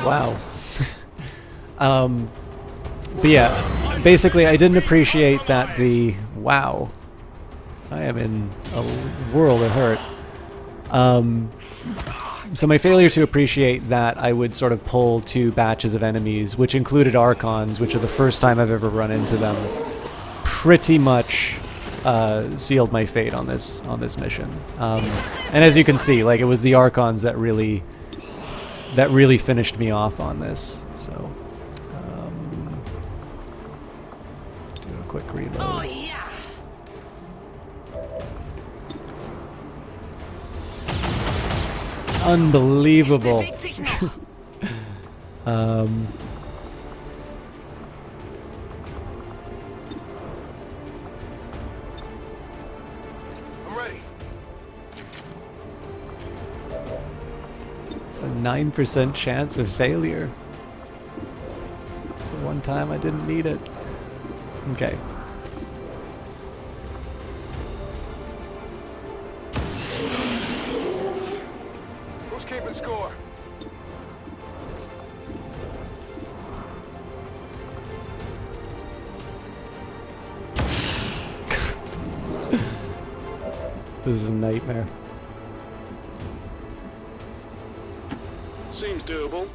[SPEAKER 1] Wow. But yeah, basically I didn't appreciate that the... Wow. I am in a world of hurt. So my failure to appreciate that I would sort of pull 2 batches of enemies, which included Archons, which are the first time I've ever run into them, pretty much sealed my fate on this mission. And as you can see, like, it was the Archons that really finished me off on this. So do a quick reload.
[SPEAKER 7] Oh, yeah.
[SPEAKER 1] Unbelievable.
[SPEAKER 5] I'm ready.
[SPEAKER 1] It's a 9% chance of failure. It's the one time I didn't need it. Okay.
[SPEAKER 5] Who's keeping score?
[SPEAKER 1] This is a nightmare.
[SPEAKER 5] Seems doable.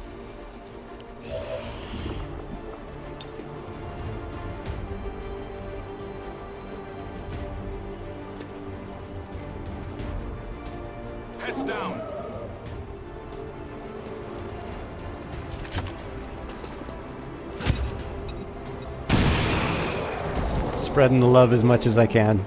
[SPEAKER 5] Heads down.
[SPEAKER 1] Spreading the love as much as I can.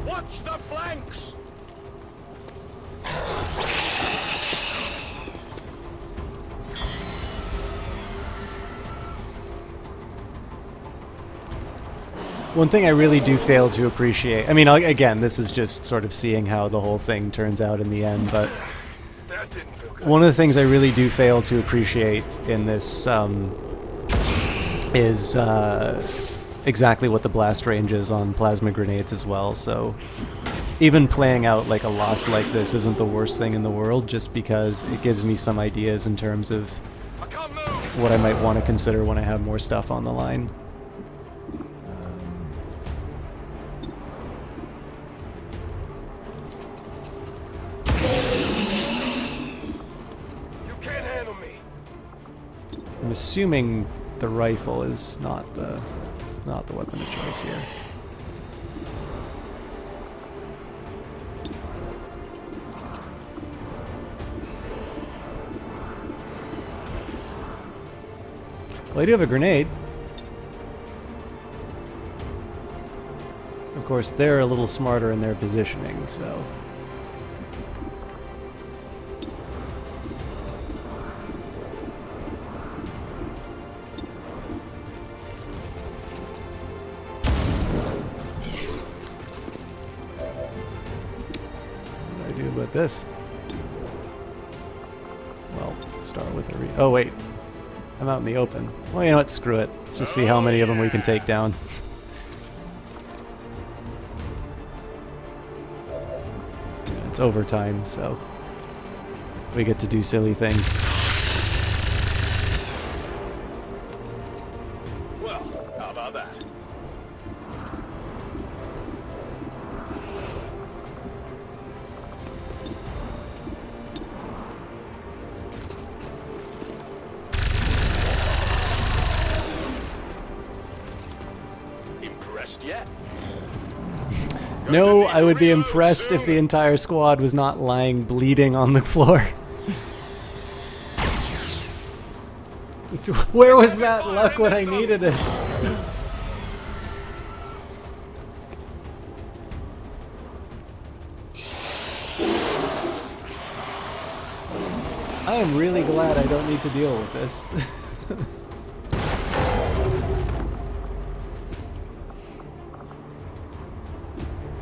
[SPEAKER 5] Watch the flanks!
[SPEAKER 1] One thing I really do fail to appreciate, I mean, again, this is just sort of seeing how the whole thing turns out in the end, but one of the things I really do fail to appreciate in this is exactly what the blast range is on plasma grenades as well. So even playing out like a loss like this isn't the worst thing in the world, just because it gives me some ideas in terms of what I might want to consider when I have more stuff on the line.
[SPEAKER 5] You can't handle me.
[SPEAKER 1] I'm assuming the rifle is not the weapon of choice here. Well, I do have a grenade. Of course, they're a little smarter in their positioning, so... like this. Well, start with a oh wait. I'm out in the open. Well, you know what? Screw it. Let's just see how many of them we can take down. Yeah, it's overtime, so we get to do silly things.
[SPEAKER 2] Well, how about that? Impressed yet?
[SPEAKER 1] No, I would be impressed if the entire squad was not lying bleeding on the floor. Where was that luck when I needed it? I am really glad I don't need to deal with this.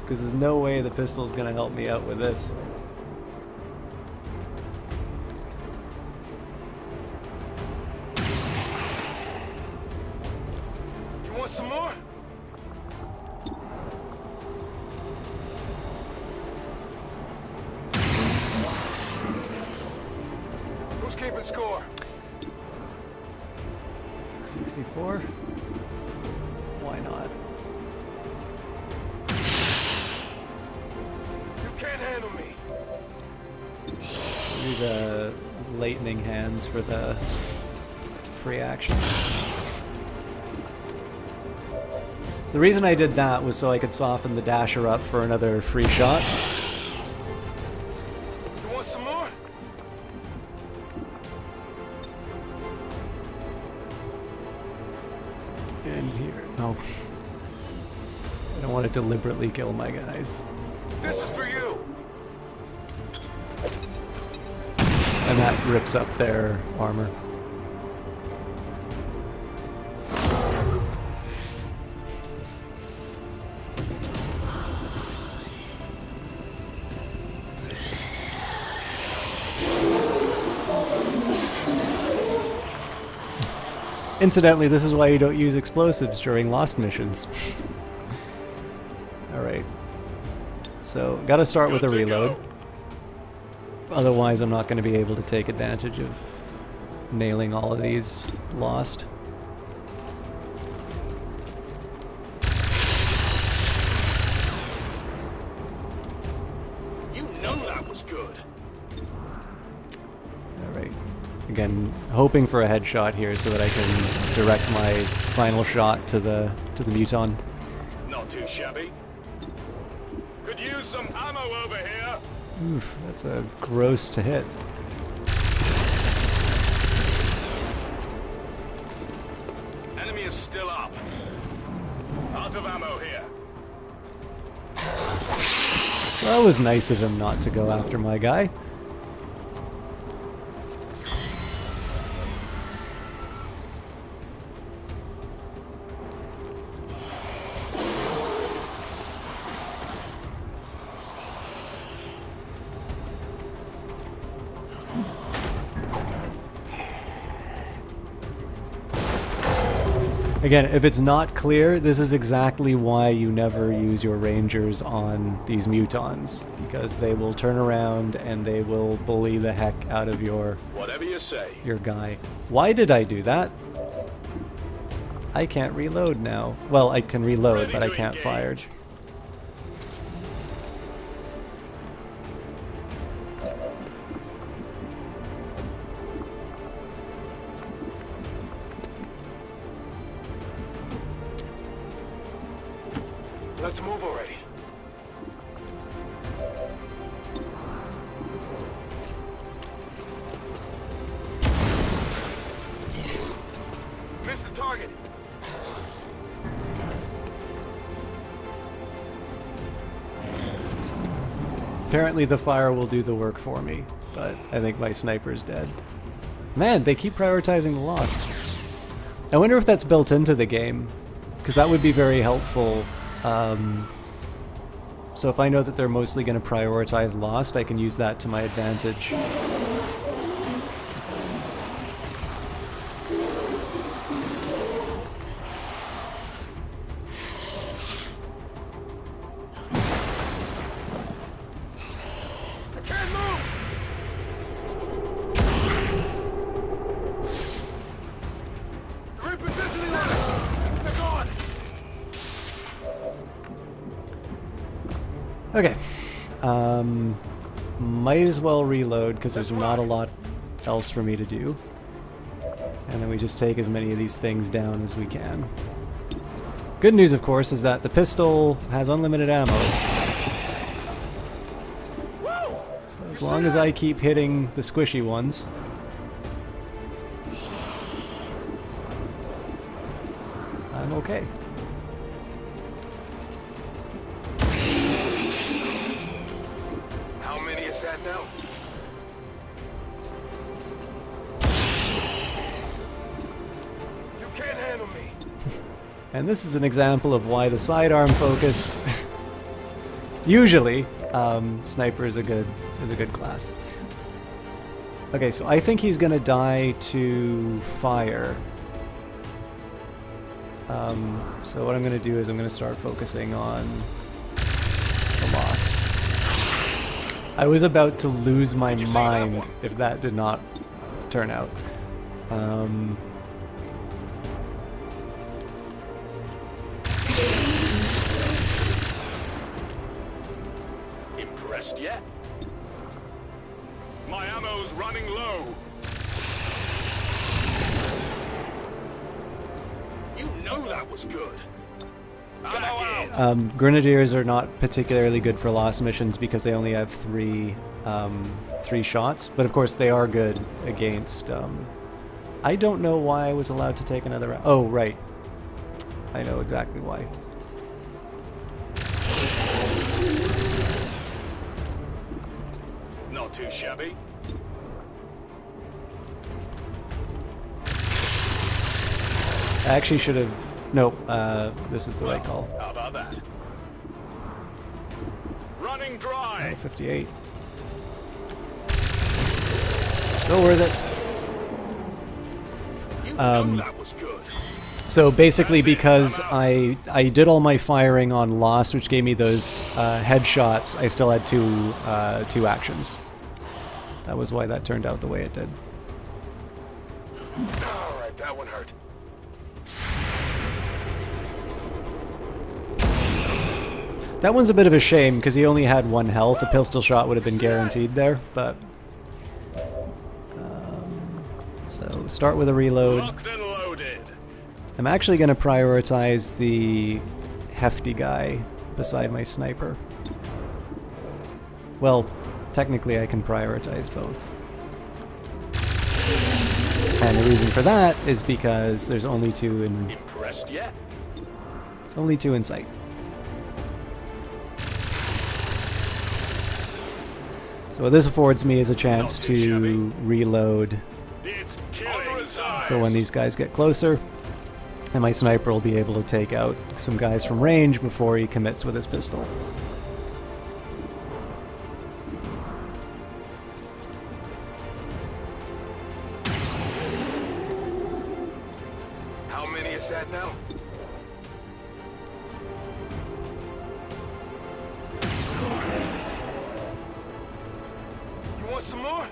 [SPEAKER 1] Because there's no way the pistol's gonna help me out with this.
[SPEAKER 2] You want some more? Who's keeping score?
[SPEAKER 1] 64? Why not?
[SPEAKER 2] You can't handle me.
[SPEAKER 1] Do the lightning hands for the free action. So the reason I did that was so I could soften the dasher up for another free shot.
[SPEAKER 2] You want some more?
[SPEAKER 1] In here. No. I don't want to deliberately kill my guys.
[SPEAKER 2] This is for you.
[SPEAKER 1] And that rips up their armor. Incidentally, this is why you don't use explosives during Lost missions. Alright. So, gotta start with a reload. Otherwise, I'm not going to be able to take advantage of nailing all of these Lost.
[SPEAKER 2] You know that was good.
[SPEAKER 1] Alright. Again, hoping for a headshot here so that I can direct my final shot to the Muton.
[SPEAKER 2] Not too shabby. Could use some ammo over here.
[SPEAKER 1] Oof, that's a gross to hit.
[SPEAKER 2] Enemy is still up. Out of ammo here.
[SPEAKER 1] Well, that was nice of him not to go after my guy. Again, if it's not clear, this is exactly why you never use your rangers on these mutons, because they will turn around and they will bully the heck out of your
[SPEAKER 2] Whatever you say.
[SPEAKER 1] guy. Why did I do that? I can't reload now. Well, I can reload, but I can't fire.
[SPEAKER 2] Let's move already. Missed the target.
[SPEAKER 1] Apparently the fire will do the work for me, but I think my sniper's dead. Man, they keep prioritizing the Lost. I wonder if that's built into the game, because that would be very helpful So if I know that they're mostly going to prioritize Lost, I can use that to my advantage. Okay. Might as well reload because there's not a lot else for me to do. And then we just take as many of these things down as we can. Good news, of course, is that the pistol has unlimited ammo. So as long as I keep hitting the squishy ones, I'm okay.
[SPEAKER 5] How many is that now? You can't handle me.
[SPEAKER 1] And this is an example of why the sidearm focused. Usually, sniper is a good class. Okay, so I think he's gonna die to fire. So what I'm gonna do is I'm gonna start focusing on the Lost. I was about to lose my mind if that did not turn out.
[SPEAKER 2] Impressed yet? My ammo's running low. You know that was good. Ammo out.
[SPEAKER 1] Grenadiers are not particularly good for Lost missions because they only have three shots, but of course they are good against. I don't know why I was allowed to take another round. Oh, right. I know exactly why.
[SPEAKER 2] Not too shabby.
[SPEAKER 1] I actually should have. Nope. This is the right call.
[SPEAKER 2] How about that? Running dry.
[SPEAKER 1] 58. Still worth it.
[SPEAKER 2] You know that was good.
[SPEAKER 1] So basically, because I did all my firing on Lost, which gave me those headshots, I still had two actions. That was why that turned out the way it did.
[SPEAKER 5] All right, that one hurt.
[SPEAKER 1] That one's a bit of a shame because he only had 1 health. A pistol shot would have been guaranteed there, but so start with a reload.
[SPEAKER 2] Locked and loaded.
[SPEAKER 1] I'm actually going to prioritize the hefty guy beside my sniper. Well, technically I can prioritize both. And the reason for that is because there's only 2 in...
[SPEAKER 2] Impressed yet?
[SPEAKER 1] It's only 2 in sight. So what this affords me is a chance to reload for when these guys get closer. And my sniper will be able to take out some guys from range before he commits with his pistol.
[SPEAKER 5] How many is that now? You want some more?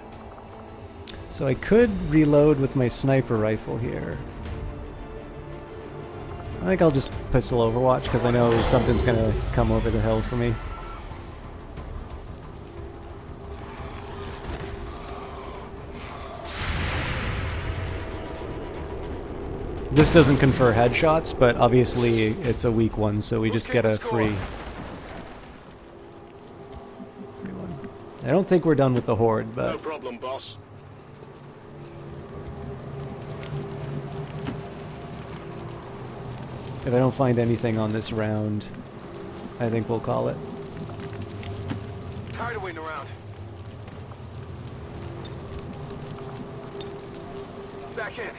[SPEAKER 1] So I could reload with my sniper rifle here. I think I'll just pistol Overwatch because I know something's gonna come over the hill for me. This doesn't confer headshots, but obviously it's a weak one, so we just get a free one. I don't think we're done with the horde, but
[SPEAKER 2] No problem, boss.
[SPEAKER 1] if I don't find anything on this round, I think we'll call it.
[SPEAKER 5] Tired of waiting around. Back in.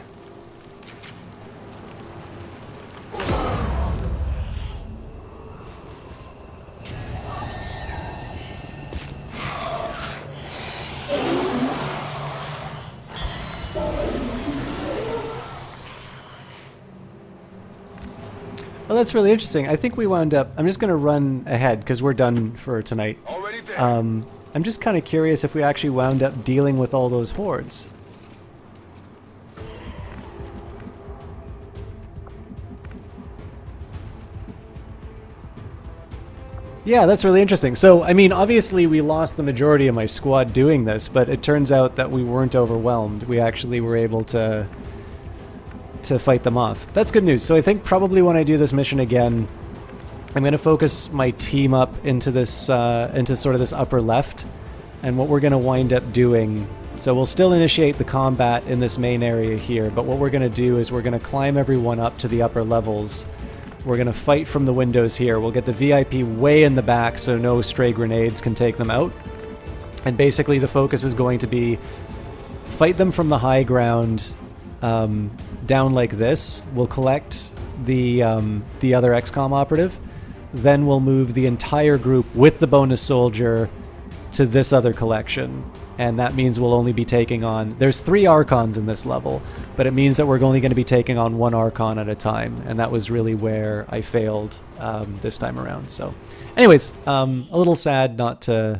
[SPEAKER 1] that's really interesting. I think we wound up... I'm just going to run ahead because we're done for tonight.
[SPEAKER 2] Already there.
[SPEAKER 1] I'm just kind of curious if we actually wound up dealing with all those hordes. Yeah, that's really interesting. So, I mean, obviously we lost the majority of my squad doing this, but it turns out that we weren't overwhelmed. We actually were able to fight them off. That's good news. So I think probably when I do this mission again, I'm going to focus my team up into this, into sort of this upper left. And what we're going to wind up doing... So we'll still initiate the combat in this main area here, but what we're going to do is we're going to climb everyone up to the upper levels. We're going to fight from the windows here. We'll get the VIP way in the back so no stray grenades can take them out. And basically the focus is going to be fight them from the high ground down like this. We'll collect the other XCOM operative. Then we'll move the entire group with the bonus soldier to this other collection. And that means we'll only be taking on... There's 3 Archons in this level, but it means that we're only going to be taking on 1 Archon at a time, and that was really where I failed this time around. So, anyways, a little sad not to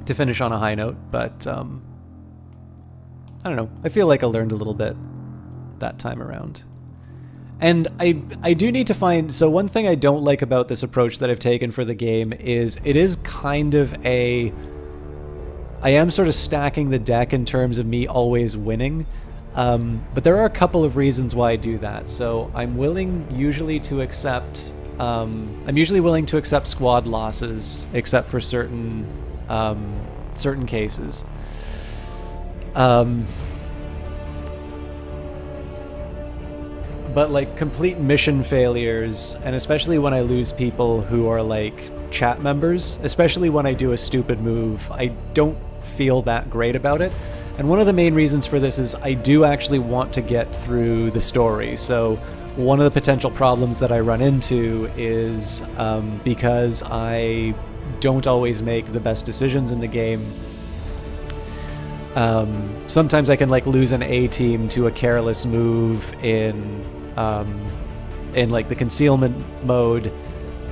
[SPEAKER 1] finish on a high note, but I don't know. I feel like I learned a little bit that time around. And I do need to find... So one thing I don't like about this approach that I've taken for the game is it is kind of a... I am sort of stacking the deck in terms of me always winning. But there are a couple of reasons why I do that. So I'm willing usually to accept... I'm usually willing to accept squad losses, except for certain cases. But like complete mission failures, and especially when I lose people who are like chat members, especially when I do a stupid move, I don't feel that great about it. And one of the main reasons for this is I do actually want to get through the story. So one of the potential problems that I run into is because I don't always make the best decisions in the game. Sometimes I can like lose an A team to a careless move in like the concealment mode,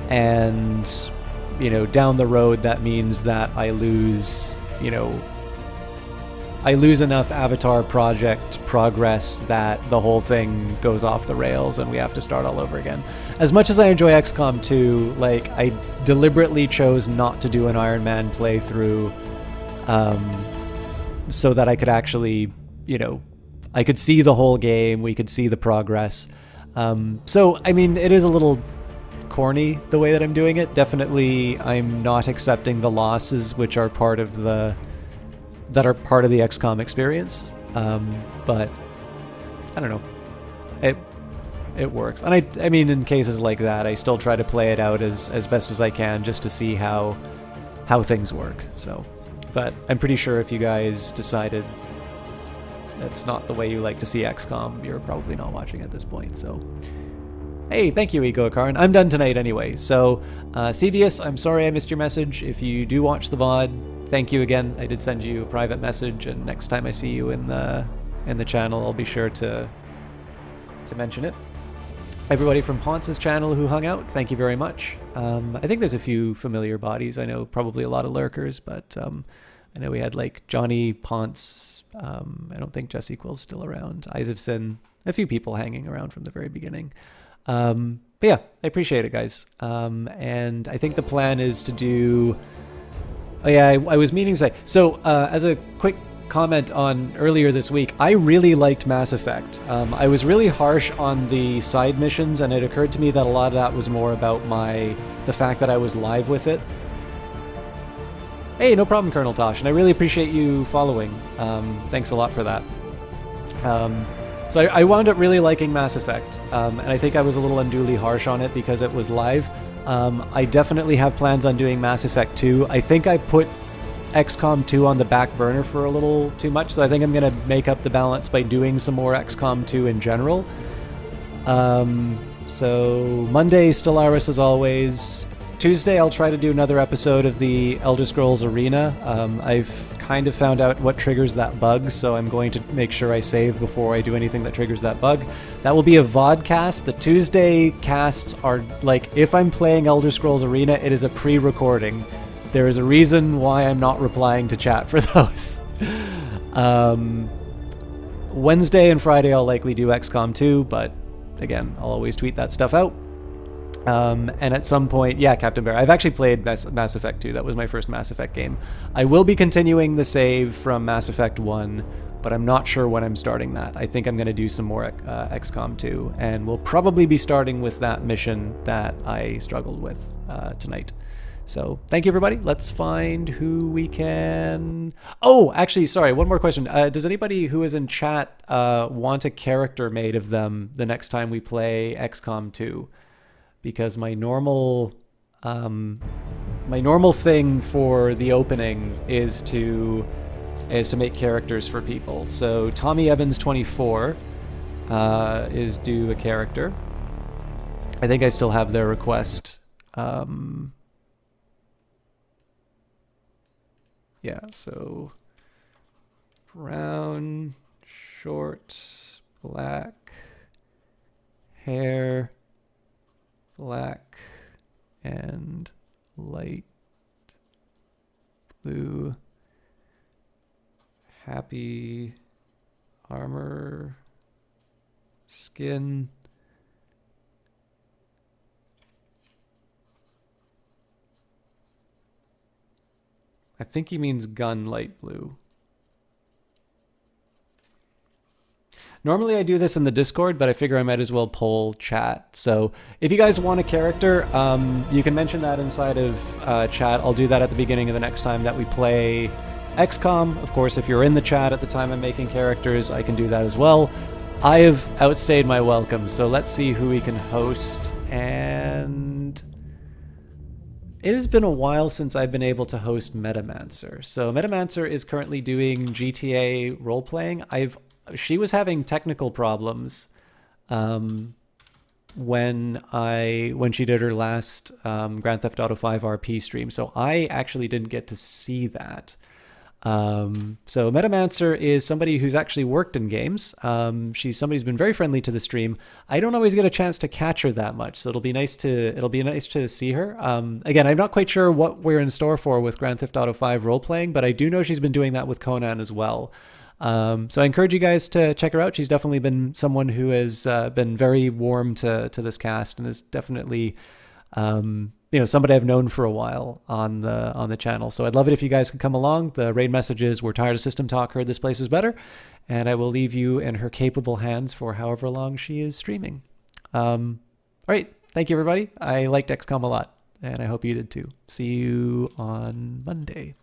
[SPEAKER 1] and you know, down the road that means that I lose, you know, I lose enough Avatar project progress that the whole thing goes off the rails and we have to start all over again. As much as I enjoy XCOM 2, like I deliberately chose not to do an Iron Man playthrough so that I could actually, you know, I could see the whole game, we could see the progress. So, I mean, it is a little corny the way that I'm doing it. Definitely, I'm not accepting the losses which are part of the XCOM experience. But I don't know. It works. And I mean, in cases like that, I still try to play it out as best as I can just to see how things work. So, but I'm pretty sure if you guys decided that's not the way you like to see XCOM, you're probably not watching at this point. So, hey, thank you, Ego Karn. I'm done tonight anyway. So, Cevius, I'm sorry I missed your message. If you do watch the VOD, thank you again. I did send you a private message, and next time I see you in the channel, I'll be sure to mention it. Everybody from Ponce's channel who hung out, thank you very much. I think there's a few familiar bodies. I know probably a lot of lurkers, but I know we had like Johnny, Ponce, I don't think Jesse Quill's still around, Eyes of Sin, a few people hanging around from the very beginning. But yeah, I appreciate it, guys. And I think the plan is to do... Oh yeah, I was meaning to say... So, as a quick comment on earlier this week, I really liked Mass Effect. I was really harsh on the side missions, and it occurred to me that a lot of that was more about the fact that I was live with it. Hey, no problem, Colonel Tosh, and I really appreciate you following. Thanks a lot for that. So I wound up really liking Mass Effect, and I think I was a little unduly harsh on it because it was live. I definitely have plans on doing Mass Effect 2. I think I put XCOM 2 on the back burner for a little too much, so I think I'm going to make up the balance by doing some more XCOM 2 in general. So Monday, Stellaris as always. Tuesday I'll try to do another episode of the Elder Scrolls Arena. I've kind of found out what triggers that bug, so I'm going to make sure I save before I do anything that triggers that bug. That will be a vodcast. The Tuesday casts are like, if I'm playing Elder Scrolls Arena, it is a pre-recording. There is a reason why I'm not replying to chat for those. Wednesday and Friday I'll likely do XCOM 2, but again, I'll always tweet that stuff out. And at some point, yeah, Captain Bear. I've actually played Mass Effect 2. That was my first Mass Effect game. I will be continuing the save from Mass Effect 1, but I'm not sure when I'm starting that. I think I'm going to do some more XCOM 2, and we'll probably be starting with that mission that I struggled with tonight. So thank you, everybody. Let's find who we can... Oh, actually, sorry, one more question. Does anybody who is in chat want a character made of them the next time we play XCOM 2? Because my normal thing for the opening is to make characters for people. So Tommy Evans 24 is due a character. I think I still have their request. Yeah, so brown, short, black, hair, black, and light blue, happy, armor, skin, I think he means gun light blue. Normally I do this in the Discord, but I figure I might as well poll chat. So if you guys want a character, you can mention that inside of chat. I'll do that at the beginning of the next time that we play XCOM. Of course, if you're in the chat at the time I'm making characters, I can do that as well. I have outstayed my welcome, so let's see who we can host. And it has been a while since I've been able to host Metamancer. So Metamancer is currently doing GTA role-playing. She was having technical problems when she did her last Grand Theft Auto 5 RP stream, so I actually didn't get to see that. So Metamancer is somebody who's actually worked in games. She's somebody who's been very friendly to the stream. I don't always get a chance to catch her that much, so it'll be nice to see her. Again, I'm not quite sure what we're in store for with Grand Theft Auto 5 role-playing, but I do know she's been doing that with Conan as well. So I encourage you guys to check her out. She's definitely been someone who has been very warm to this cast and is definitely somebody I've known for a while on the channel. So I'd love it if you guys could come along. The raid messages, "We're tired of system talk, heard this place is better," and I will leave you in her capable hands for however long she is streaming. All right, thank you everybody. I liked XCOM a lot, and I hope you did too. See you on Monday.